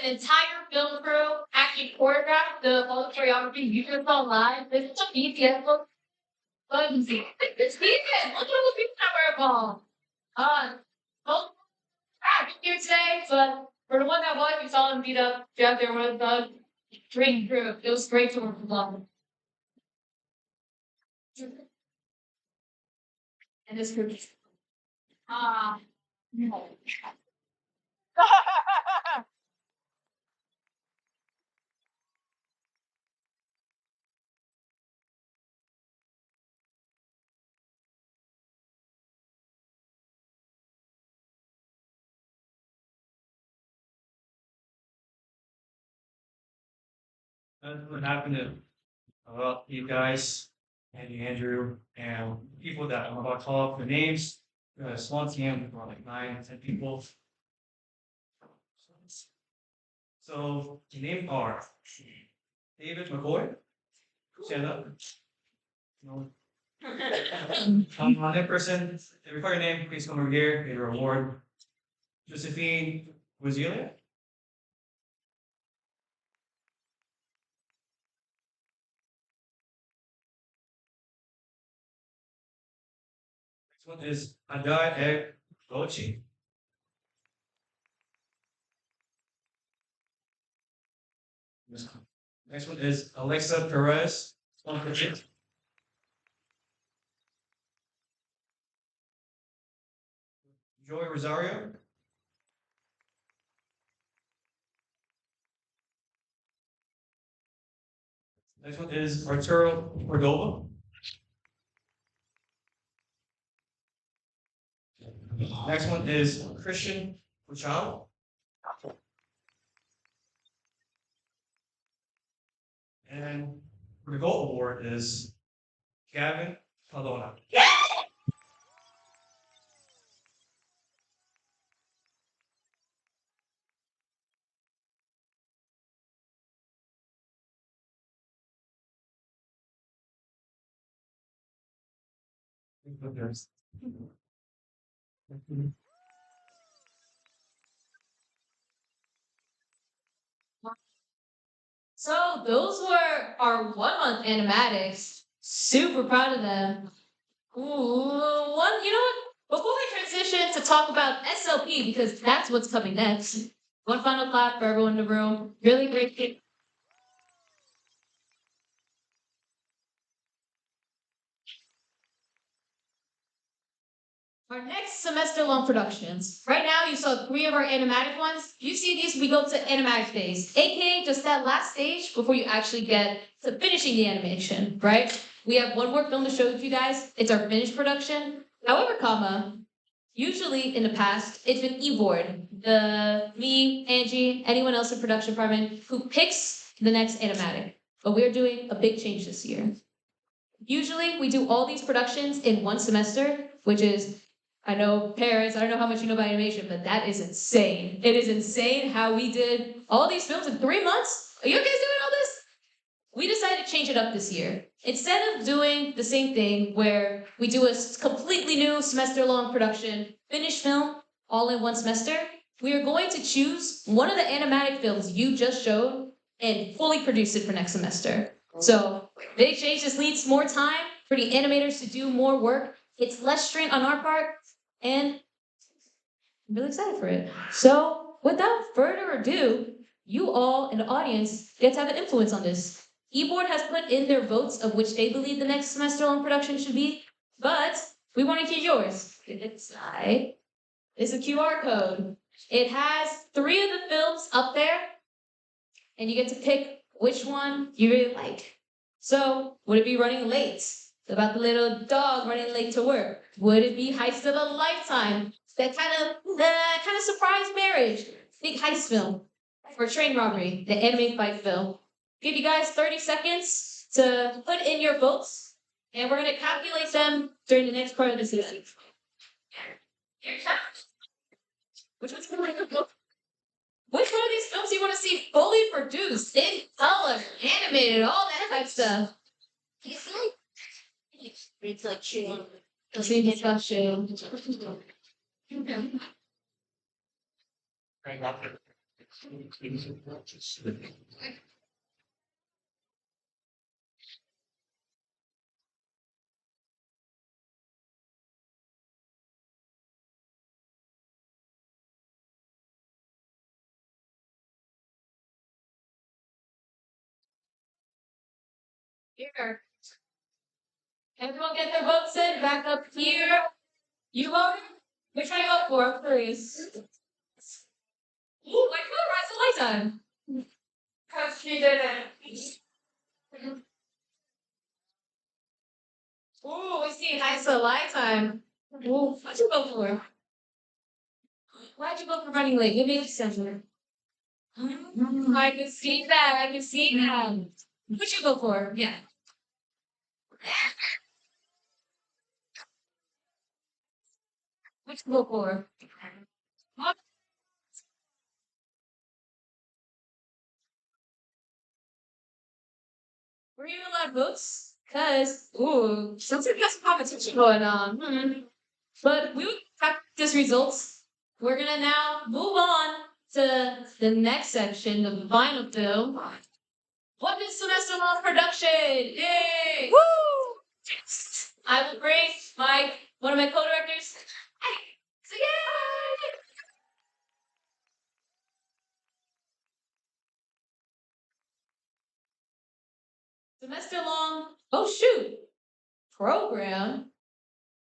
an entire film crew actually choreograph all the choreography. You can saw live. This is a BTS look. But you see, it's BTS. Look at all the people that wear a ball. Well, I'm here today, but for the one that was, you saw them beat up Jeff. There was a great group. It was great to work with them. And this group. No. That's what happened to about you guys, Andy, Andrew, and people that I'm about to call up their names. We had a small team, about like 9, 10 people. So the names are David McCoy. Stand up. No. That person, if you call your name, please come over here, get your award. Josephine Wazilia. Next one is Adai Egg Gochi. Next one is Alexa Perez. Joy Rosario. Next one is Arturo Cordova. Next one is Christian Puchal. And for the gold award is Gavin Palona. So those were our 1 month animatics. Super proud of them. Ooh, you know what? Before we transition to talk about SLP, because that's what's coming next. One final clap for everyone in the room. Really great. Our next semester long productions. Right now, you saw 3 of our animatic ones. You see these, we go to animatic phase, aka just that last stage before you actually get to finishing the animation, right? We have one more film to show you guys. It's our finished production. However, usually in the past, it's been E-Board, me, Angie, anyone else in production department who picks the next animatic. But we're doing a big change this year. Usually, we do all these productions in 1 semester, which is, I know parents, I don't know how much you know about animation, but that is insane. It is insane how we did all these films in 3 months. Are you guys doing all this? We decided to change it up this year. Instead of doing the same thing where we do a completely new semester-long production, finished film, all in 1 semester, we are going to choose one of the animatic films you just showed and fully produce it for next semester. So, big change. This needs more time for the animators to do more work. It's less strain on our part, and I'm really excited for it. So, without further ado, you all in the audience get to have an influence on this. E-Board has put in their votes of which they believe the next semester long production should be, but we want to hear yours. Inside is a QR code. It has 3 of the films up there, and you get to pick which one you really like. So, would it be Running Late? About the little dog running late to work? Would it be Heist of a Lifetime? That kind of surprise marriage. Big heist film. For Train Robbery, the anime fight film. Give you guys 30 seconds to put in your votes, and we're going to calculate them during the next part of the season. Which one's going to go? Which one of these films do you want to see fully produced, in color, animated, all that type of stuff? It's like chill. Same discussion. Here. Everyone get their votes in back up here. You voted? Which one you vote for? I'm curious. Ooh, like who rides the lifetime? Cause she did it. Ooh, we see Heist a lifetime. Ooh, what'd you vote for? Why'd you vote for running late? Give me a second. I can see that. I can see that. What'd you go for? Yeah. What'd you go for? What? Were you allowed votes? Cause, ooh, sounds like there's some competition going on. But we will practice results. We're gonna now move on to the next section, the final film. What is semester long production? Yay! Woo! I will bring one of my co-directors. So yay! Semester long, oh shoot, program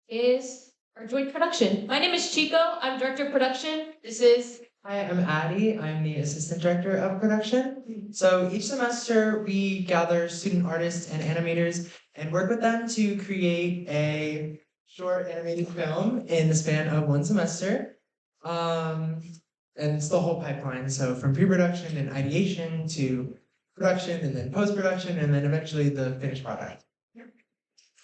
is our joint production. My name is Chico. I'm director of production. This is Hi, I'm Addie. I'm the assistant director of production. So each semester we gather student artists and animators and work with them to create a short animated film in the span of one semester. And it's the whole pipeline. So from pre-production and ideation to production and then post-production and then eventually the finished product.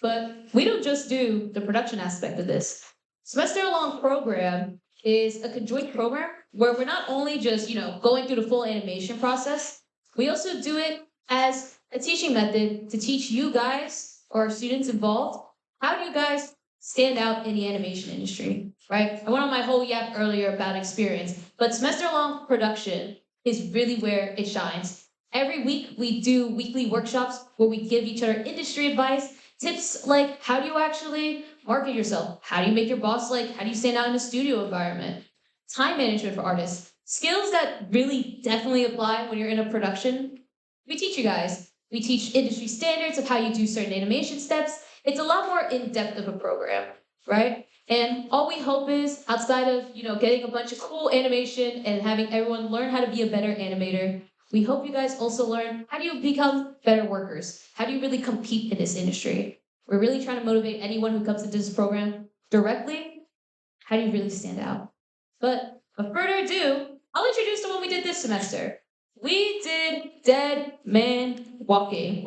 But we don't just do the production aspect of this. Semester-long program is a conjoint program where we're not only just, going through the full animation process, we also do it as a teaching method to teach you guys or our students involved, how do you guys stand out in the animation industry, right? I went on my whole yap earlier about experience, but semester-long production is really where it shines. Every week we do weekly workshops where we give each other industry advice. Tips like how do you actually market yourself? How do you make your boss like? How do you stand out in a studio environment? Time management for artists. Skills that really definitely apply when you're in a production. We teach you guys. We teach industry standards of how you do certain animation steps. It's a lot more in-depth of a program, right? And all we hope is, outside of getting a bunch of cool animation and having everyone learn how to be a better animator, we hope you guys also learn how do you become better workers? How do you really compete in this industry? We're really trying to motivate anyone who comes into this program directly. How do you really stand out? But without further ado, I'll introduce the one we did this semester. We did Dead Man Walking.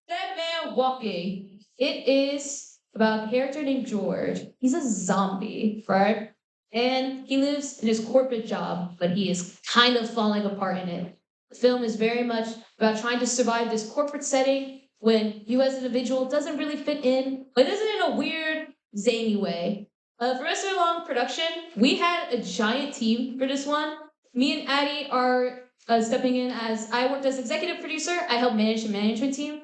Dead Man Walking. It is about a character named George. He's a zombie, right? And he lives in his corporate job, but he is kind of falling apart in it. The film is very much about trying to survive this corporate setting when you as an individual doesn't really fit in, but it isn't in a weird, zany way. For rest of the long production, we had a giant team for this one. Me and Addie are stepping in as I worked as executive producer. I helped manage the management team.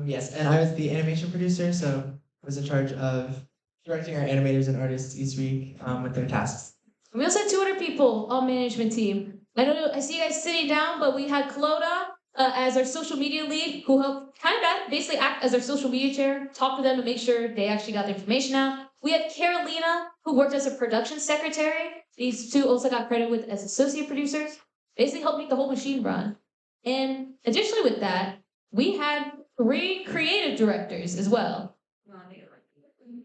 Yes, and I was the animation producer, so I was in charge of directing our animators and artists each week with their tasks. We also had two other people on management team. I see you guys sitting down, but we had Clodagh as our social media lead, who helped basically act as our social media chair, talk to them to make sure they actually got the information out. We had Carolina, who worked as a production secretary. These two also got credited with as associate producers. Basically helped make the whole machine run. And additionally with that, we had 3 creative directors as well.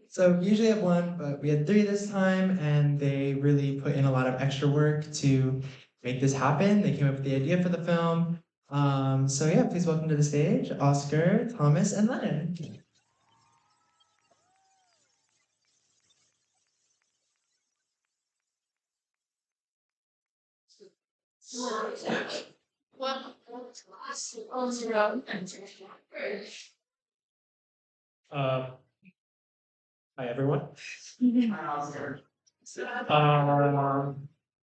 So we usually have one, but we had 3 this time, and they really put in a lot of extra work to make this happen. They came up with the idea for the film. So yeah, please welcome to the stage, Oscar, Thomas, and Lennon. Hi, everyone.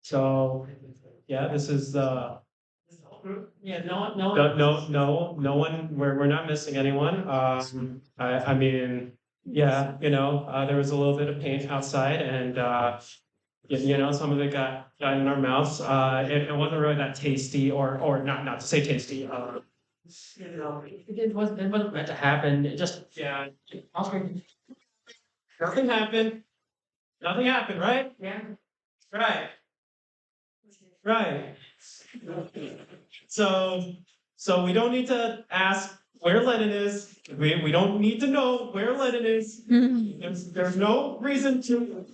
So, yeah, this is, Yeah, no one, no one, we're not missing anyone. I mean, yeah, there was a little bit of paint outside and, some of it got in our mouths. It wasn't really that tasty or not to say tasty, it wasn't meant to happen. It just, yeah. Nothing happened. Nothing happened, right? Yeah. Right. Right. So we don't need to ask where Lennon is. We don't need to know where Lennon is. There's no reason to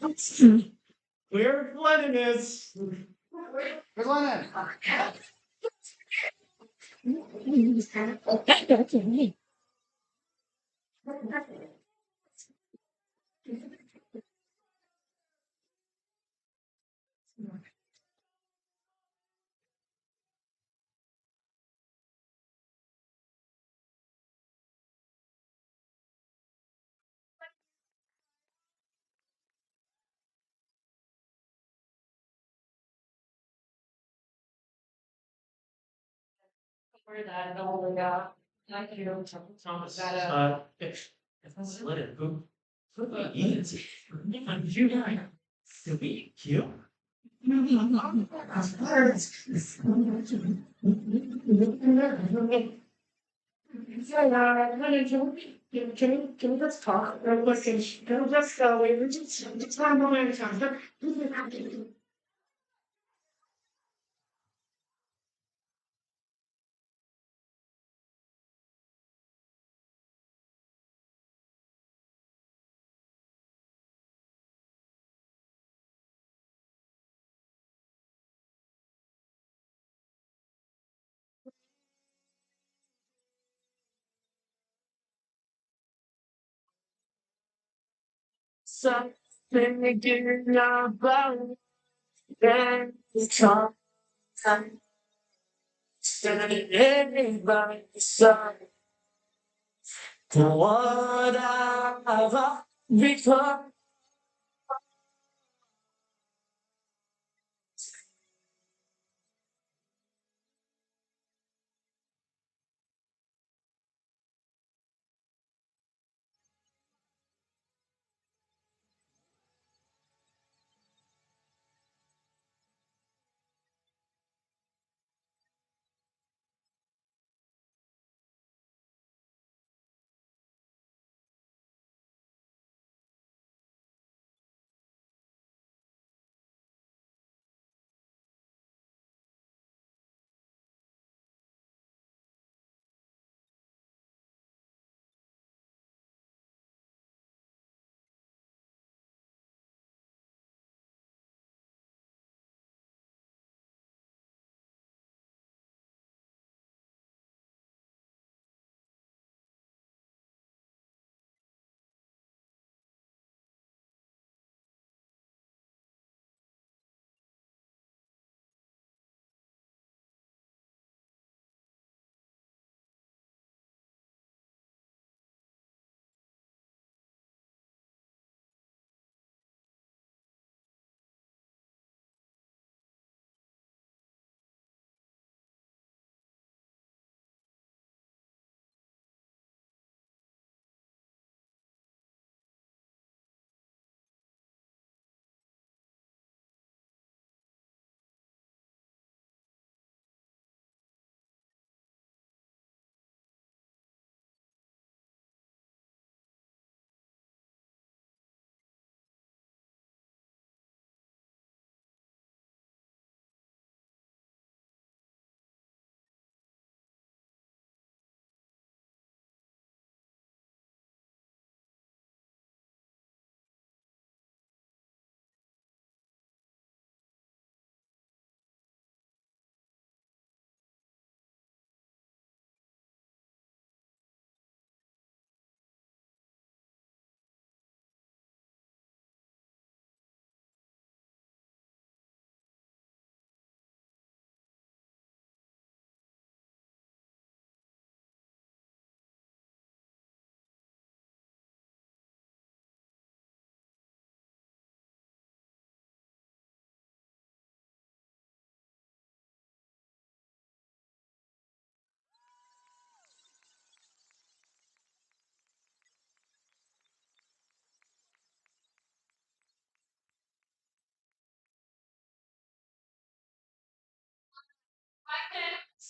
where Lennon is. Where's Lennon? for that, oh, yeah. Thank you. Thomas, That, if that's Lennon, who is it? Did we kill? Can we just talk real quick and can we just we were just one moment at a time. Something again about that time. Everybody saw what I've become.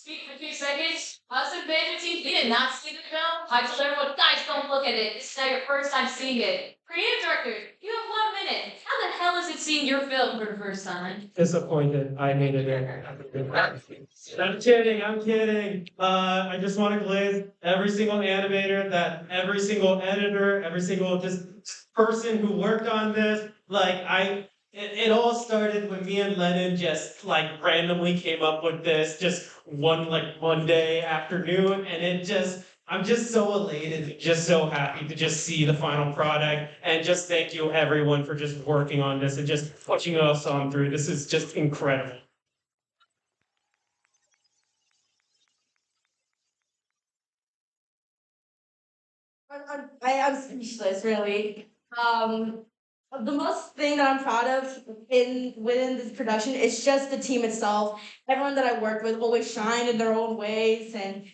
speak for 2 seconds. Us in management team, we did not see the film. I told everyone, guys, don't look at it. This is not your first time seeing it. Creative director, you have 1 minute. How the hell is it seeing your film for the first time? Disappointed. I hated it. I'm kidding. I'm kidding. I just want to glaze every single animator, that every single editor, every single just person who worked on this. It all started when me and Lennon just like randomly came up with this just one Monday afternoon, and I'm just so elated, just so happy to just see the final product, and just thank you everyone for just working on this and just pushing us on through. This is just incredible. I'm speechless, really. The most thing that I'm proud of within this production is just the team itself. Everyone that I worked with always shined in their own ways, and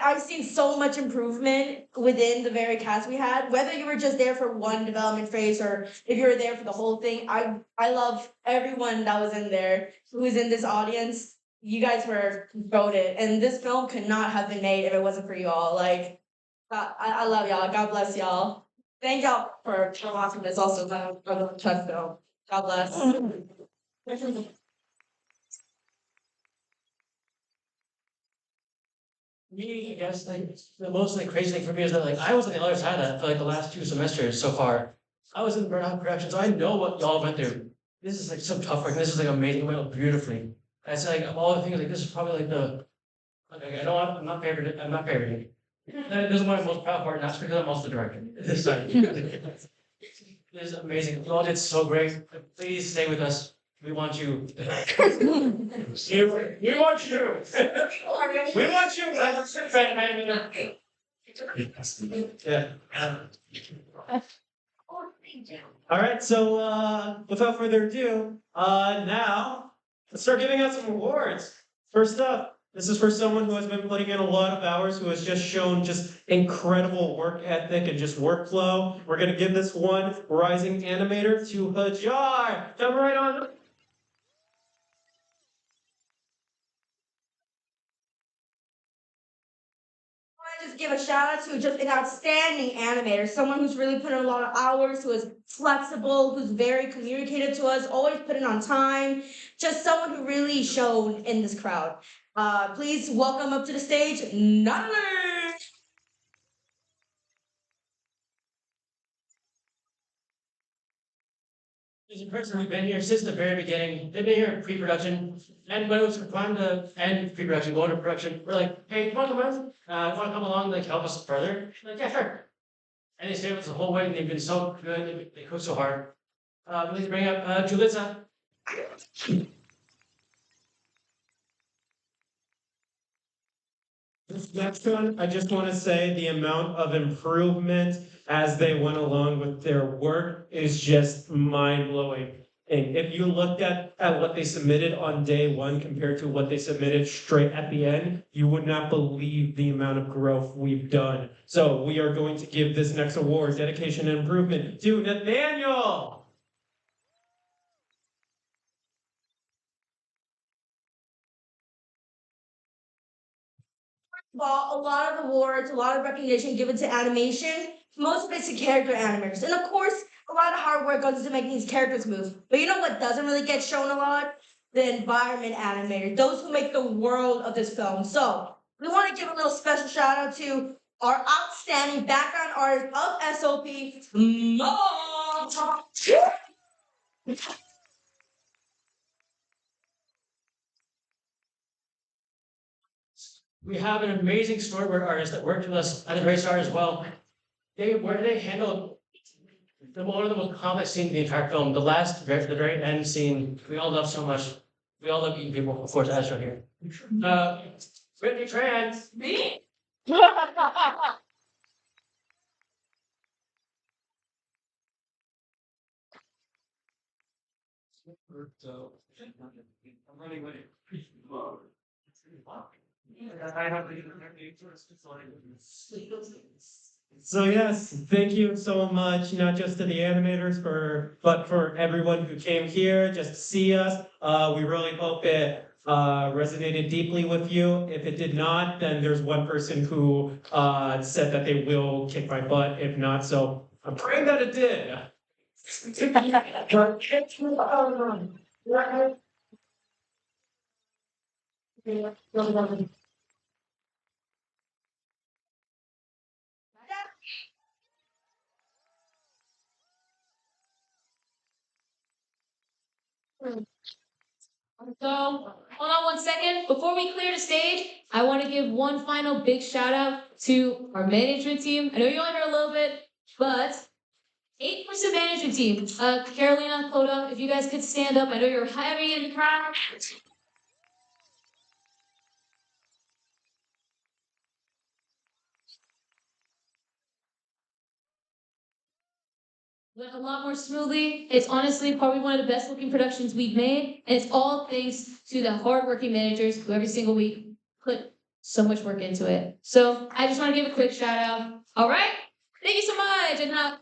I've seen so much improvement within the very cast we had. Whether you were just there for one development phase or if you were there for the whole thing, I love everyone that was in there who was in this audience. You guys were goated, and this film could not have been made if it wasn't for you all. Like, I love y'all. God bless y'all. Thank y'all for watching this also for the trust film. God bless. Me, I guess the most crazy thing for me is that I was on the other side of that for the last 2 semesters so far. I was in burnout production, so I know what y'all went through. This is so tough work. This is amazing. It went out beautifully. I said of all the things this is probably I know I'm not favoring. I'm not favoring it. This is my most proud part, and that's because I'm also the director. Sorry. This is amazing. You all did so great. Please stay with us. We want you. We want you. We want you. Yeah. All right. So without further ado, now let's start giving out some awards. First up. This is for someone who has been putting in a lot of hours, who has just shown just incredible work ethic and just workflow. We're going to give this one rising animator to Hajar. Come right on. I just give a shout out to just an outstanding animator, someone who's really put in a lot of hours, who is flexible, who's very communicative to us, always putting on time, just someone who really shone in this crowd. Please welcome up to the stage, Natalie. There's a person who's been here since the very beginning. They've been here in pre-production, and when it was time to end pre-production, go into production, we're like, hey, come on, want to come along, help us further? Yeah, sure. And they stayed with us the whole way, and they've been so good, they cook so hard. Please bring up Julissa. This next one, I just want to say the amount of improvement as they went along with their work is just mind-blowing. And if you looked at what they submitted on day one compared to what they submitted straight at the end, you would not believe the amount of growth we've done. So we are going to give this next award, Dedication and Improvement, to Nathaniel. Well, a lot of awards, a lot of recognition given to animation, most of it's to character animators. And of course, a lot of hard work goes into making these characters move. But you know what doesn't really get shown a lot? The environment animators, those who make the world of this film. So we want to give a little special shout out to our outstanding background artist of SOP, Mo. We have an amazing storyboard artist that worked with us at the very start as well. They handled one of the most complex scenes in the entire film. The very end scene, we all love so much. We all love eating people, of course, as shown here. Brittany Tran. Me? I'm running late. So yes, thank you so much, not just to the animators but for everyone who came here just to see us. We really hope it resonated deeply with you. If it did not, then there's one person who said that they will kick my butt. If not, so I'm praying that it did. So, hold on one second. Before we clear the stage, I want to give one final big shout out to our management team. I know you only heard a little bit, but 8% management team. Carolina, Coda, if you guys could stand up. I know you're heavy in the crowd. Went a lot more smoothly. It's honestly probably one of the best looking productions we've made. And it's all thanks to the hardworking managers who every single week put so much work into it. So I just want to give a quick shout out. All right. Thank you so much. And now,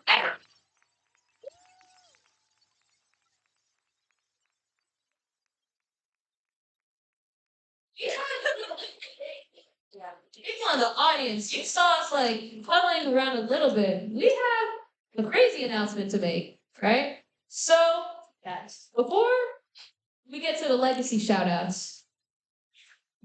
people in the audience, you saw us like puddling around a little bit. We have a crazy announcement to make, right? So, guys, before we get to the legacy shout outs,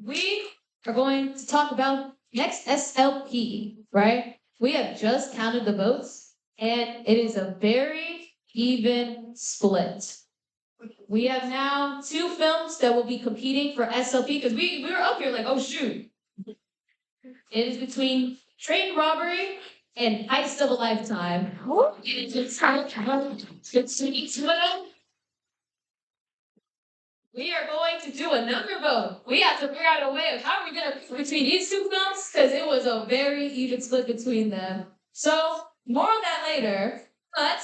we are going to talk about next SLP, right? We have just counted the votes, and it is a very even split. We have now 2 films that will be competing for SLP because we were up here like, oh shoot. It is between Train Robbery and Heist of a Lifetime. We are going to do another vote. We have to figure out a way of how are we going to between these 2 films because it was a very even split between them. So more on that later. But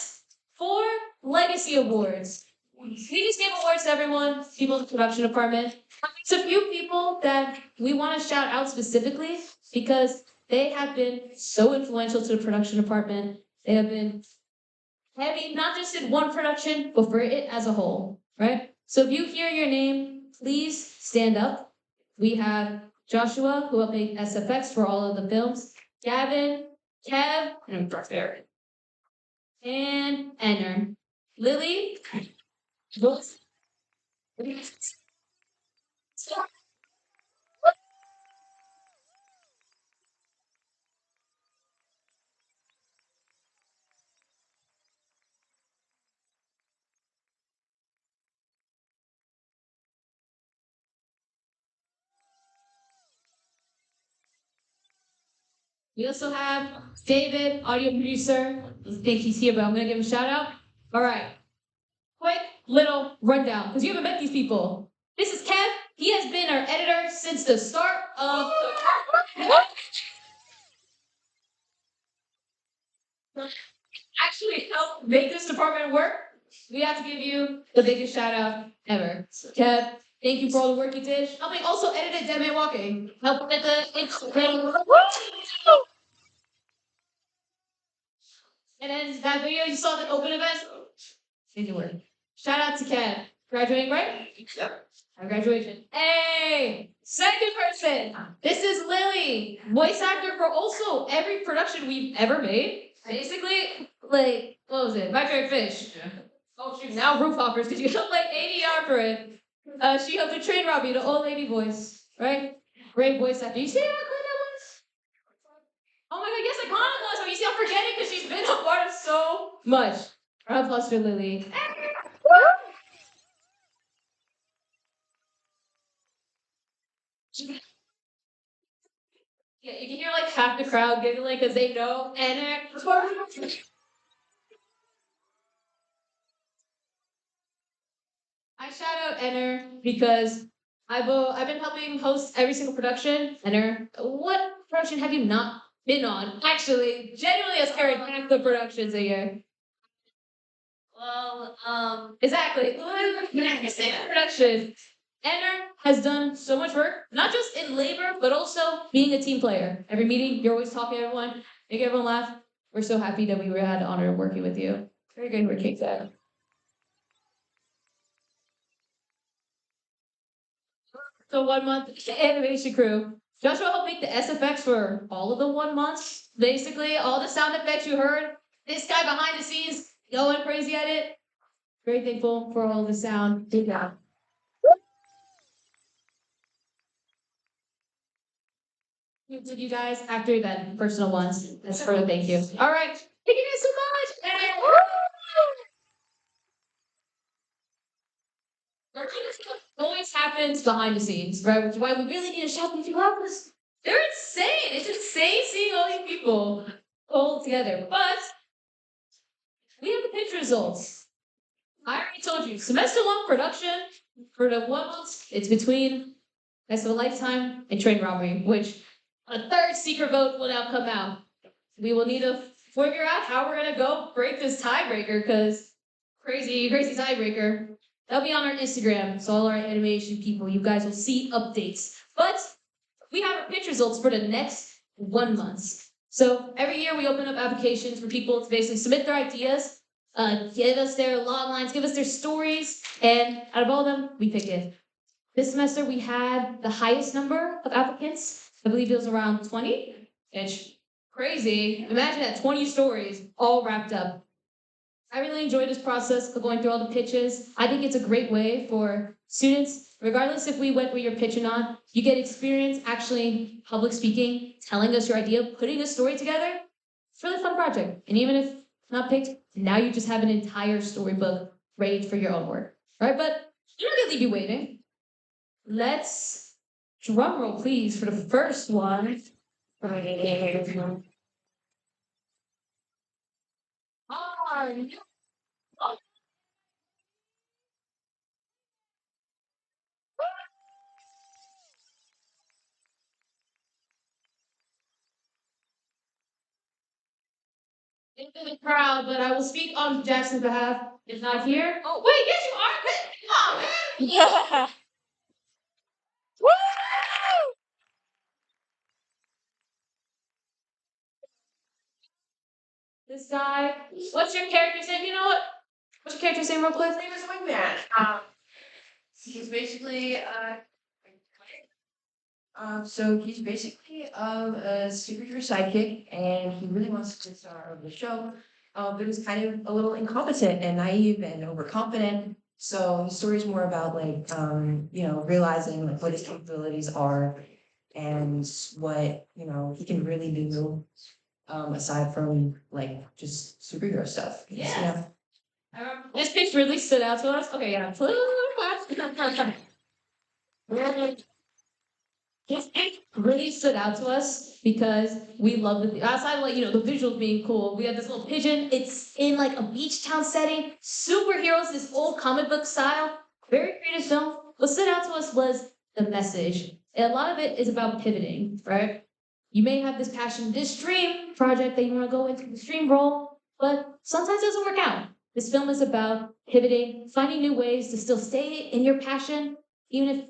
for Legacy Awards, we just gave awards to everyone, people in the production department. It's a few people that we want to shout out specifically because they have been so influential to the production department. They have been heavy, not just in one production, but for it as a whole, right? So if you hear your name, please stand up. We have Joshua, who helped make SFX for all of the films, Gavin, Kev, and Barker, and Enner. Lily, votes. We also have David, audio producer. I think he's here, but I'm gonna give him a shout out. All right. Quick little rundown, because you haven't met these people. This is Kev. He has been our editor since the start of actually helped make this department work. We have to give you the biggest shout out ever. Kev, thank you for all the work you did. Helping also edited Dead Man Walking. Help get the Instagram. And then that video you saw the open event. Did work. Shout out to Kev. Graduating, right? Yep. Our graduation. Hey! Second person. This is Lily. Voice actor for also every production we've ever made. Basically, like, what was it? My Favorite Fish. Yeah. Oh shoot, now Roof Hoppers, because you helped like ADR for it. She helped the Train Robbery, the old lady voice. Right? Great voice actor. You see how good that was? Oh my god, yes, iconic was. But you see, I'm forgetting because she's been a part of so much. Round of applause for Lily. Yeah, you can hear like half the crowd giggling because they know. And I shout out Enner because I've been helping host every single production. Enner, what production have you not been on? Actually, genuinely has carried half the productions a year. Well, exactly. Production. Enner has done so much work, not just in labor, but also being a team player. Every meeting, you're always talking to everyone, make everyone laugh. We're so happy that we had the honor of working with you. Very good work, Kate. the 1 month animation crew. Joshua helped make the SFX for all of the 1 month. Basically, all the sound effects you heard. This guy behind the scenes going crazy at it. Very thankful for all the sound. Good job. To you guys after that personal ones. That's for a thank you. All right. Thank you guys so much. And always happens behind the scenes, right? Which is why we really need to shout these people out because they're insane. It's insane seeing all these people all together. But we have the pitch results. I already told you, semester 1 production for the 1 month, it's between Heist of a Lifetime and Train Robbery, which a third secret vote will now come out. We will need to figure out how we're gonna go break this tiebreaker, because crazy tiebreaker. That'll be on our Instagram, so all our animation people, you guys will see updates. But we have our pitch results for the next 1 month. So every year we open up applications for people to basically submit their ideas, give us their log lines, give us their stories, and out of all of them, we pick it. This semester we had the highest number of applicants. I believe it was around 20. It's crazy. Imagine that 20 stories all wrapped up. I really enjoyed this process of going through all the pitches. I think it's a great way for students, regardless if we went where you're pitching on, you get experience actually public speaking, telling us your idea, putting a story together. It's a really fun project. And even if not picked, now you just have an entire storybook ready for your own work. All right, but you don't get to leave you waiting. Let's drum roll, please, for the first one. Into the crowd, but I will speak on Jackson's behalf. Is not here. Oh wait, yes you are. Come on, man. Yeah. Woo! This guy. What's your character's name? You know what? What's your character's name, real quick? His name is Wingman. He's basically so he's basically a superhero sidekick, and he really wants to be the star of the show. But he's kind of a little incompetent and naive and overconfident. So the story is more about like realizing like what his capabilities are and what he can really do aside from like just superhero stuff. Yeah. This pitch really stood out to us. Okay, yeah. This pitch really stood out to us because we love the outside like the visuals being cool. We have this little pigeon. It's in like a beach town setting. Superheroes, this old comic book style. Very creative film. What stood out to us was the message. And a lot of it is about pivoting, right? You may have this passion, this dream project that you want to go into, the dream role, but sometimes it doesn't work out. This film is about pivoting, finding new ways to still stay in your passion, even if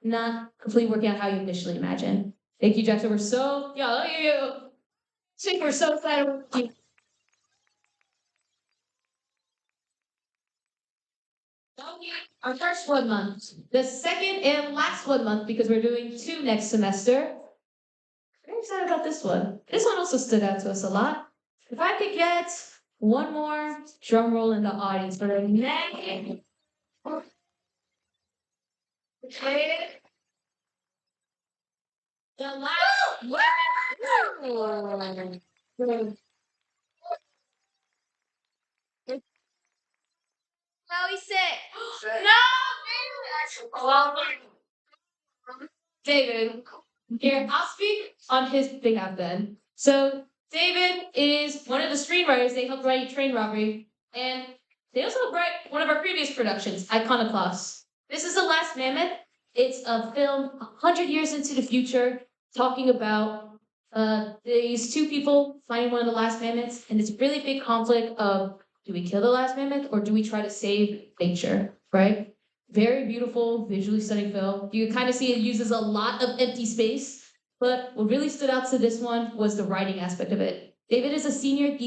not completely working out how you initially imagined. Thank you, Jackson. We're so, love you. Think we're so excited with you. Our first 1 month. The second and last 1 month, because we're doing 2 next semester. Very excited about this one. This one also stood out to us a lot. If I could get one more drum roll in the audience for the next. Okay. The last one. No, he's sick. No, David. Here, I'll speak on his behalf then. So David is one of the screenwriters. They helped write Train Robbery, and they also helped write one of our previous productions, Iconoclast. This is The Last Mammoth. It's a film 100 years into the future, talking about these 2 people finding one of the last mammoths, and it's a really big conflict of, do we kill the last mammoth or do we try to save nature, right? Very beautiful, visually stunning film. You can kind of see it uses a lot of empty space, but what really stood out to this one was the writing aspect of it. David is a senior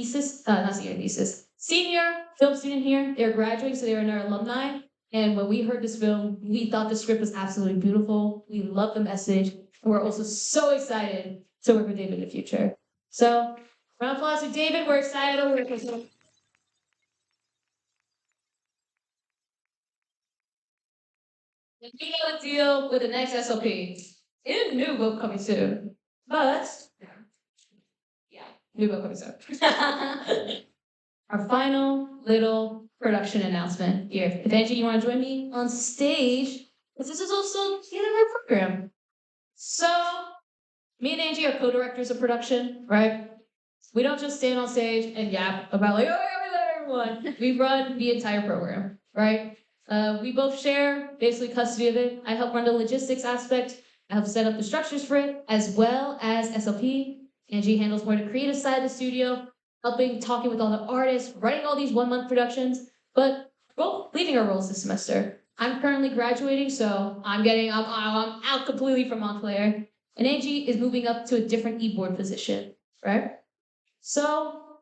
film student here. They're graduating, so they're in our alumni. And when we heard this film, we thought the script was absolutely beautiful. We love the message. And we're also so excited to work with David in the future. So, round of applause for David. We're excited to work with him. And we gotta deal with the next SLP. In a new book coming soon. But, yeah, new book coming soon. Our final little production announcement here. If Angie, you want to join me on stage, because this is also the end of our program. So, me and Angie are co-directors of production, right? We don't just stand on stage and yap about like, oh, yeah, we love everyone. We run the entire program, right? We both share basically custody of it. I help run the logistics aspect. I help set up the structures for it, as well as SLP. Angie handles more the creative side of the studio, helping, talking with all the artists, writing all these 1 month productions. But we're both leaving our roles this semester. I'm currently graduating, so I'm out completely from Montclair. And Angie is moving up to a different e-board position, right? So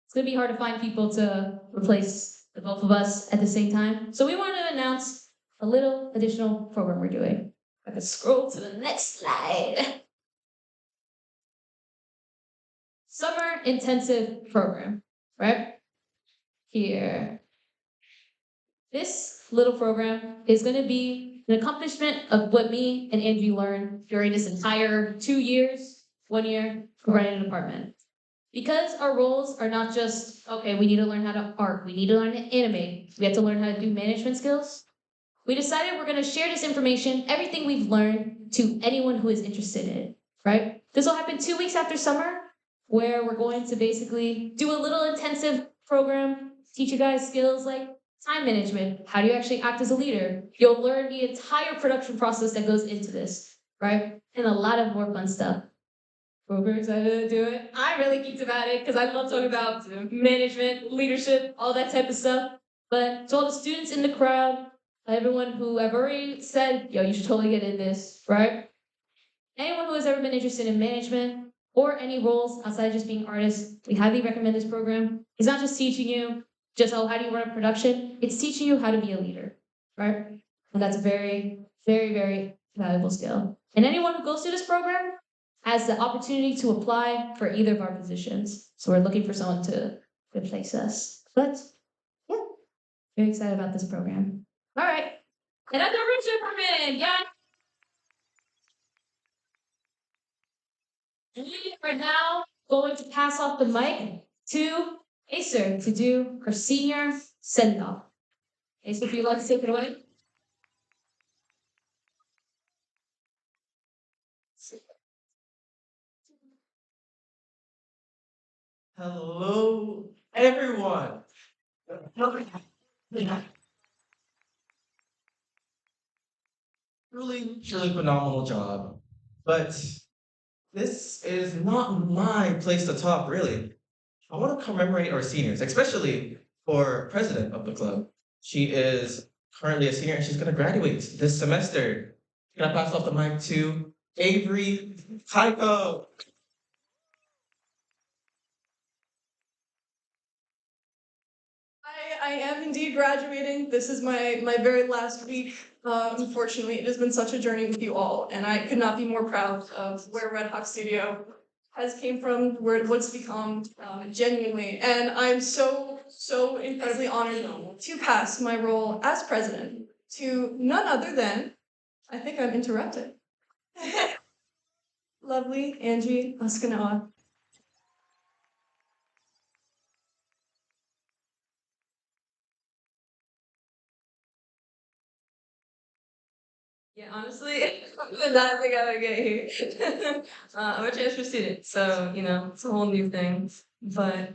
it's gonna be hard to find people to replace the both of us at the same time. So we wanted to announce a little additional program we're doing. I can scroll to the next slide. Summer intensive program, right? Here. This little program is gonna be an accomplishment of what me and Angie learned during this entire 2 years, 1 year, of running a department. Because our roles are not just, okay, we need to learn how to art, we need to learn to animate, we have to learn how to do management skills. We decided we're gonna share this information, everything we've learned, to anyone who is interested in it, right? This will happen 2 weeks after summer, where we're going to basically do a little intensive program, teach you guys skills like time management, how do you actually act as a leader? You'll learn the entire production process that goes into this, right? And a lot of more fun stuff. We're very excited to do it. I'm really geeked about it because I love talking about management, leadership, all that type of stuff. But to all the students in the crowd, everyone who I've already said, yo, you should totally get in this, right? Anyone who has ever been interested in management or any roles outside of just being artists, we highly recommend this program. It's not just teaching you just, oh, how do you run a production? It's teaching you how to be a leader, right? And that's a very, very, very valuable skill. And anyone who goes through this program has the opportunity to apply for either of our positions. So we're looking for someone to replace us. But yeah, very excited about this program. All right. And I'm the Richard Perman. Yeah. We are now going to pass off the mic to Acer to do her senior send-off. Acer, if you'd like to take it away. Hello, everyone. Truly phenomenal job. But this is not my place to talk, really. I want to commemorate our seniors, especially for president of the club. She is currently a senior and she's going to graduate this semester. I'm going to pass off the mic to Avery Tycho. I am indeed graduating. This is my very last week. Unfortunately, it has been such a journey with you all, and I could not be more proud of where Red Hawk Studio has came from, what's become, genuinely. And I'm so incredibly honored to pass my role as president to none other than, I think I'm interrupted. Lovely Angie Oskanoa. Yeah, honestly, I did not think I would get here. I'm a transfer student, so you know it's a whole new thing. But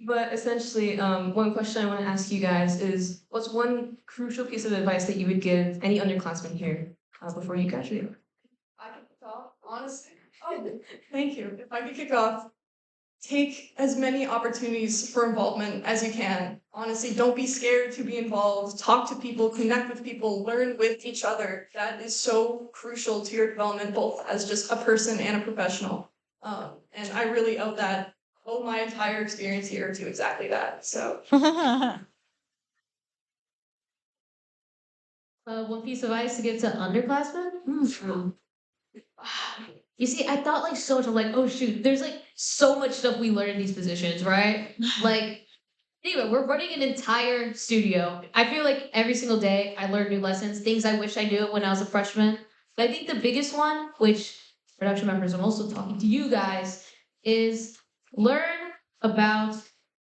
but essentially, one question I want to ask you guys is, what's one crucial piece of advice that you would give any underclassmen here before you graduate? I can kick off, honestly. Oh, thank you. If I could kick off, take as many opportunities for involvement as you can. Honestly, don't be scared to be involved. Talk to people, connect with people, learn with each other. That is so crucial to your development, both as just a person and a professional. And I really owe that owe my entire experience here to exactly that. So One piece of advice to give to underclassmen? You see, I thought like so much. I'm like, oh shoot, there's like so much stuff we learn in these positions, right? Like, anyway, we're running an entire studio. I feel like every single day I learn new lessons, things I wish I knew when I was a freshman. But I think the biggest one, which production members, I'm also talking to you guys, is learn about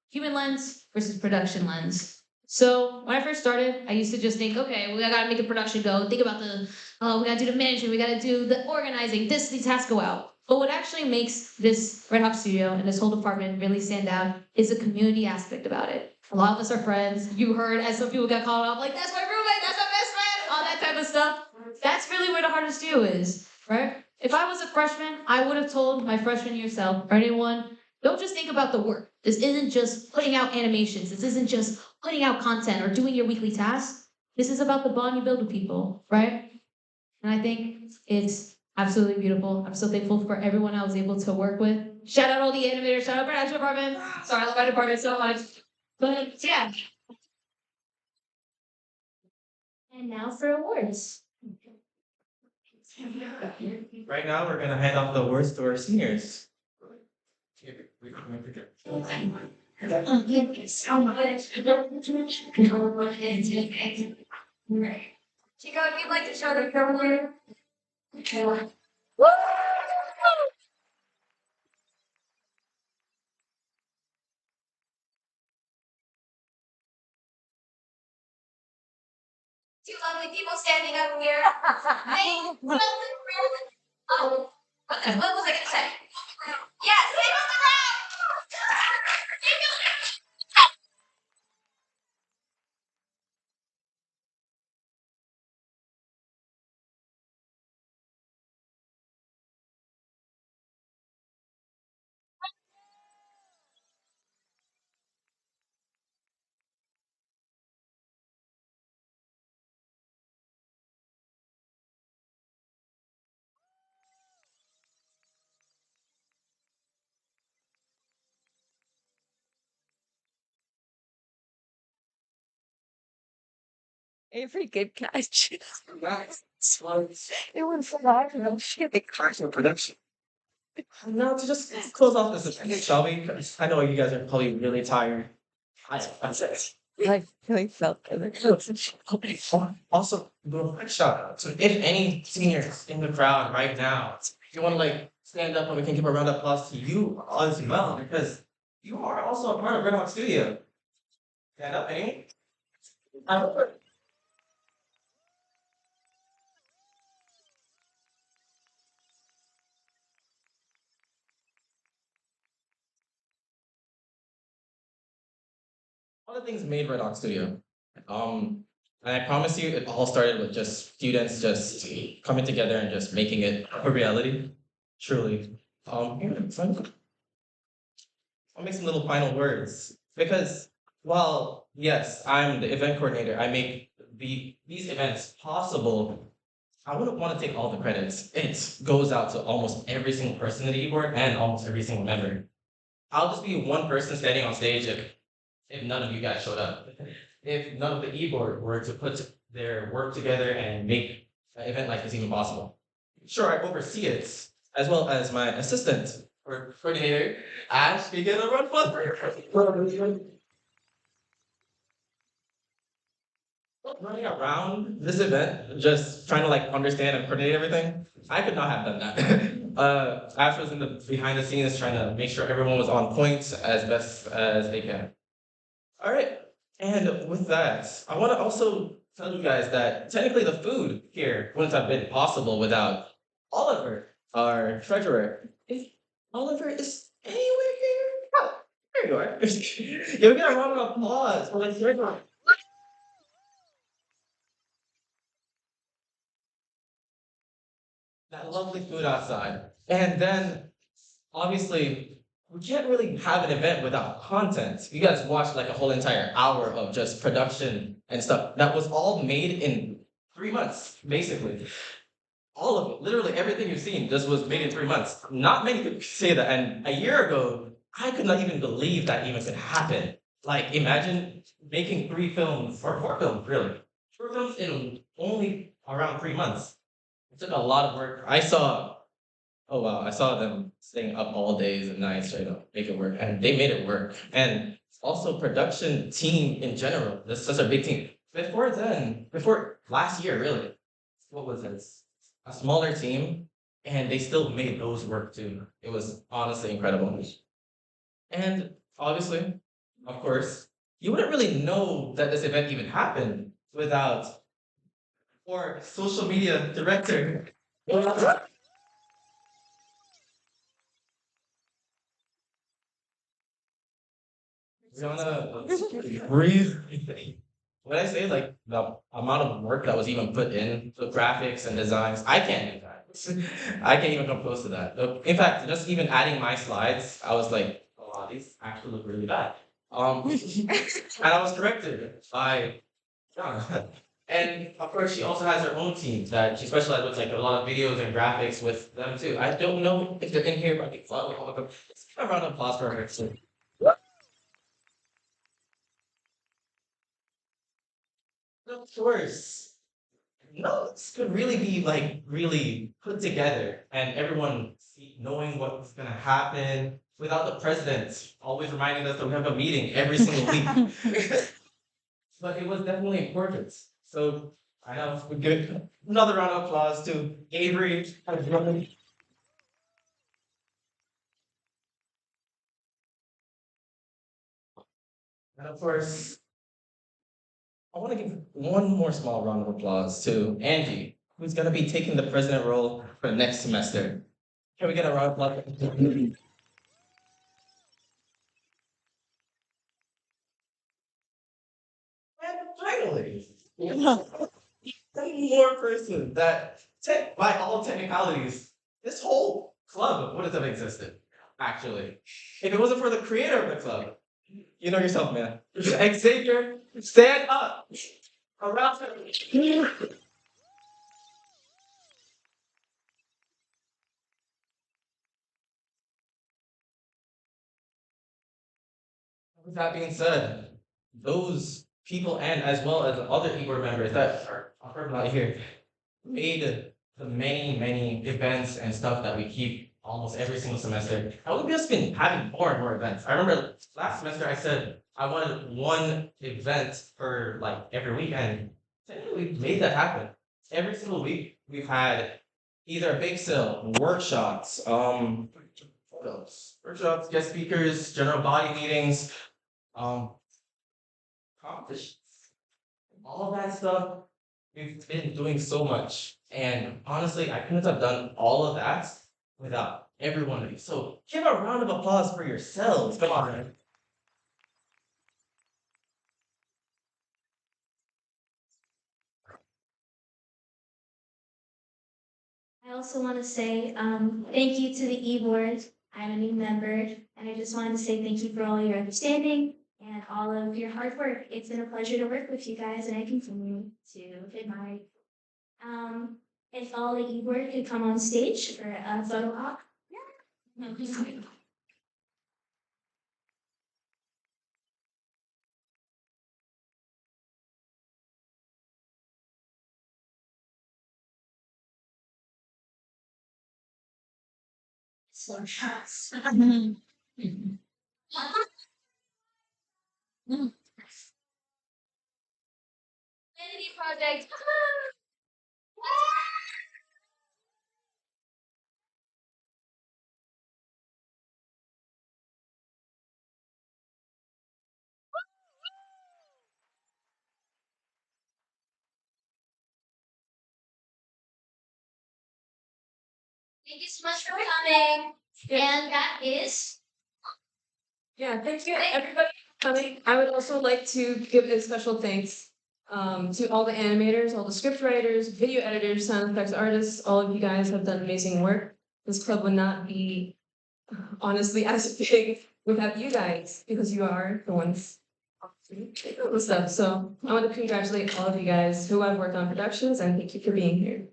human lens versus production lens. So when I first started, I used to just think, okay, we gotta make the production go. Think about we gotta do the management, we gotta do the organizing. These has to go out. But what actually makes this Red Hawk Studio and this whole department really stand out is the community aspect about it. A lot of us are friends. You heard as some people got called off, like that's my roommate, that's my best friend, all that type of stuff. That's really where the hardest deal is, right? If I was a freshman, I would have told my freshman year self or anyone, don't just think about the work. This isn't just putting out animations. This isn't just putting out content or doing your weekly tasks. This is about the bond you build with people, right? And I think it's absolutely beautiful. I'm so thankful for everyone I was able to work with. Shout out all the animators, shout out production department. Sorry, I love my department so much. But yeah. And now for awards. Right now, we're gonna hand off the awards to our seniors. Thank you so much. Chico, if you'd like to show the film here. Woo! Two lovely people standing up here. What was I gonna say? Yes, they built the ground! every good catch. It was phenomenal. Shit, they crashed in production. Now to just close off this event, shall we? 'Cause I know you guys are probably really tired. I'm it. I really felt it. Also, do a quick shout out. So if any seniors in the crowd right now, if you want to like stand up and we can give a round of applause to you as well, because you are also a part of Red Hawk Studio. Stand up, eh? All the things made Red Hawk Studio. And I promise you, it all started with just students just coming together and just making it a reality. Truly. I'll make some little final words because, while yes, I'm the event coordinator, I make these events possible. I wouldn't want to take all the credits. It goes out to almost every single person in the e-board and almost every single member. I'll just be one person standing on stage if none of you guys showed up. If none of the e-board were to put their work together and make an event like this even possible. Sure, I oversee it, as well as my assistant or coordinator, Ash, we get a run for running around this event, just trying to like understand and coordinate everything. I could not have done that. Ash was in the behind the scenes trying to make sure everyone was on point as best as they can. All right, and with that, I want to also tell you guys that technically the food here wouldn't have been possible without Oliver, our treasurer. If Oliver is anywhere here, oh, there you are. You'll get a round of applause for the treasurer. That lovely food outside. And then, obviously, we can't really have an event without content. You guys watched like a whole entire hour of just production and stuff that was all made in 3 months, basically. All of it, literally everything you've seen just was made in 3 months. Not many people say that. And a year ago, I could not even believe that even could happen. Like, imagine making 3 films, or 4 films, really. 4 films in only around 3 months. It took a lot of work. Oh wow, I saw them staying up all days and nights trying to make it work, and they made it work. And also production team in general, this is such a big team. Before last year, really, what was this? A smaller team, and they still made those work too. It was honestly incredible. And obviously, of course, you wouldn't really know that this event even happened without our social media director. Rihanna really. When I say like the amount of work that was even put in the graphics and designs, I can't do that. I can't even come close to that. In fact, just even adding my slides, I was like, oh wow, these actually look really bad. And I was corrected by John. And of course, she also has her own team that she specializes with, like a lot of videos and graphics with them too. I don't know if they're in here, but I think all of them. Let's give a round of applause for her. So, of course. Notes could really be like really put together and everyone knowing what's gonna happen without the president always reminding us that we have a meeting every single week. But it was definitely important. So I know we give another round of applause to Avery. And of course, I want to give one more small round of applause to Angie, who's gonna be taking the president role for next semester. Can we get a round of applause? And finally, one more person that, by all technicalities, this whole club wouldn't have existed, actually. If it wasn't for the creator of the club, you know yourself, man. Xavier, stand up. Around. With that being said, those people and as well as the other board members that are not here made the many events and stuff that we keep almost every single semester. And we've just been having more and more events. I remember last semester I said I wanted one event for like every week, and technically we've made that happen. Every single week we've had either a bake sale, workshops, what else? Workshops, guest speakers, general body meetings, um, competitions, all of that stuff. We've been doing so much, and honestly, I couldn't have done all of that without every one of you. So give a round of applause for yourselves. Come on, man. I also want to say thank you to the e-board. I'm a new member, and I just wanted to say thank you for all your understanding and all of your hard work. It's been a pleasure to work with you guys, and I continue to admire you. If all the e-board could come on stage for a photo op. Yeah. So shots. Vanity project. Thank you so much for coming. And that is. Yeah, thank you everybody for coming. I would also like to give a special thanks to all the animators, all the script writers, video editors, sound effects artists. All of you guys have done amazing work. This club would not be honestly as big without you guys, because you are the ones doing all the stuff. So I want to congratulate all of you guys who have worked on productions, and thank you for being here.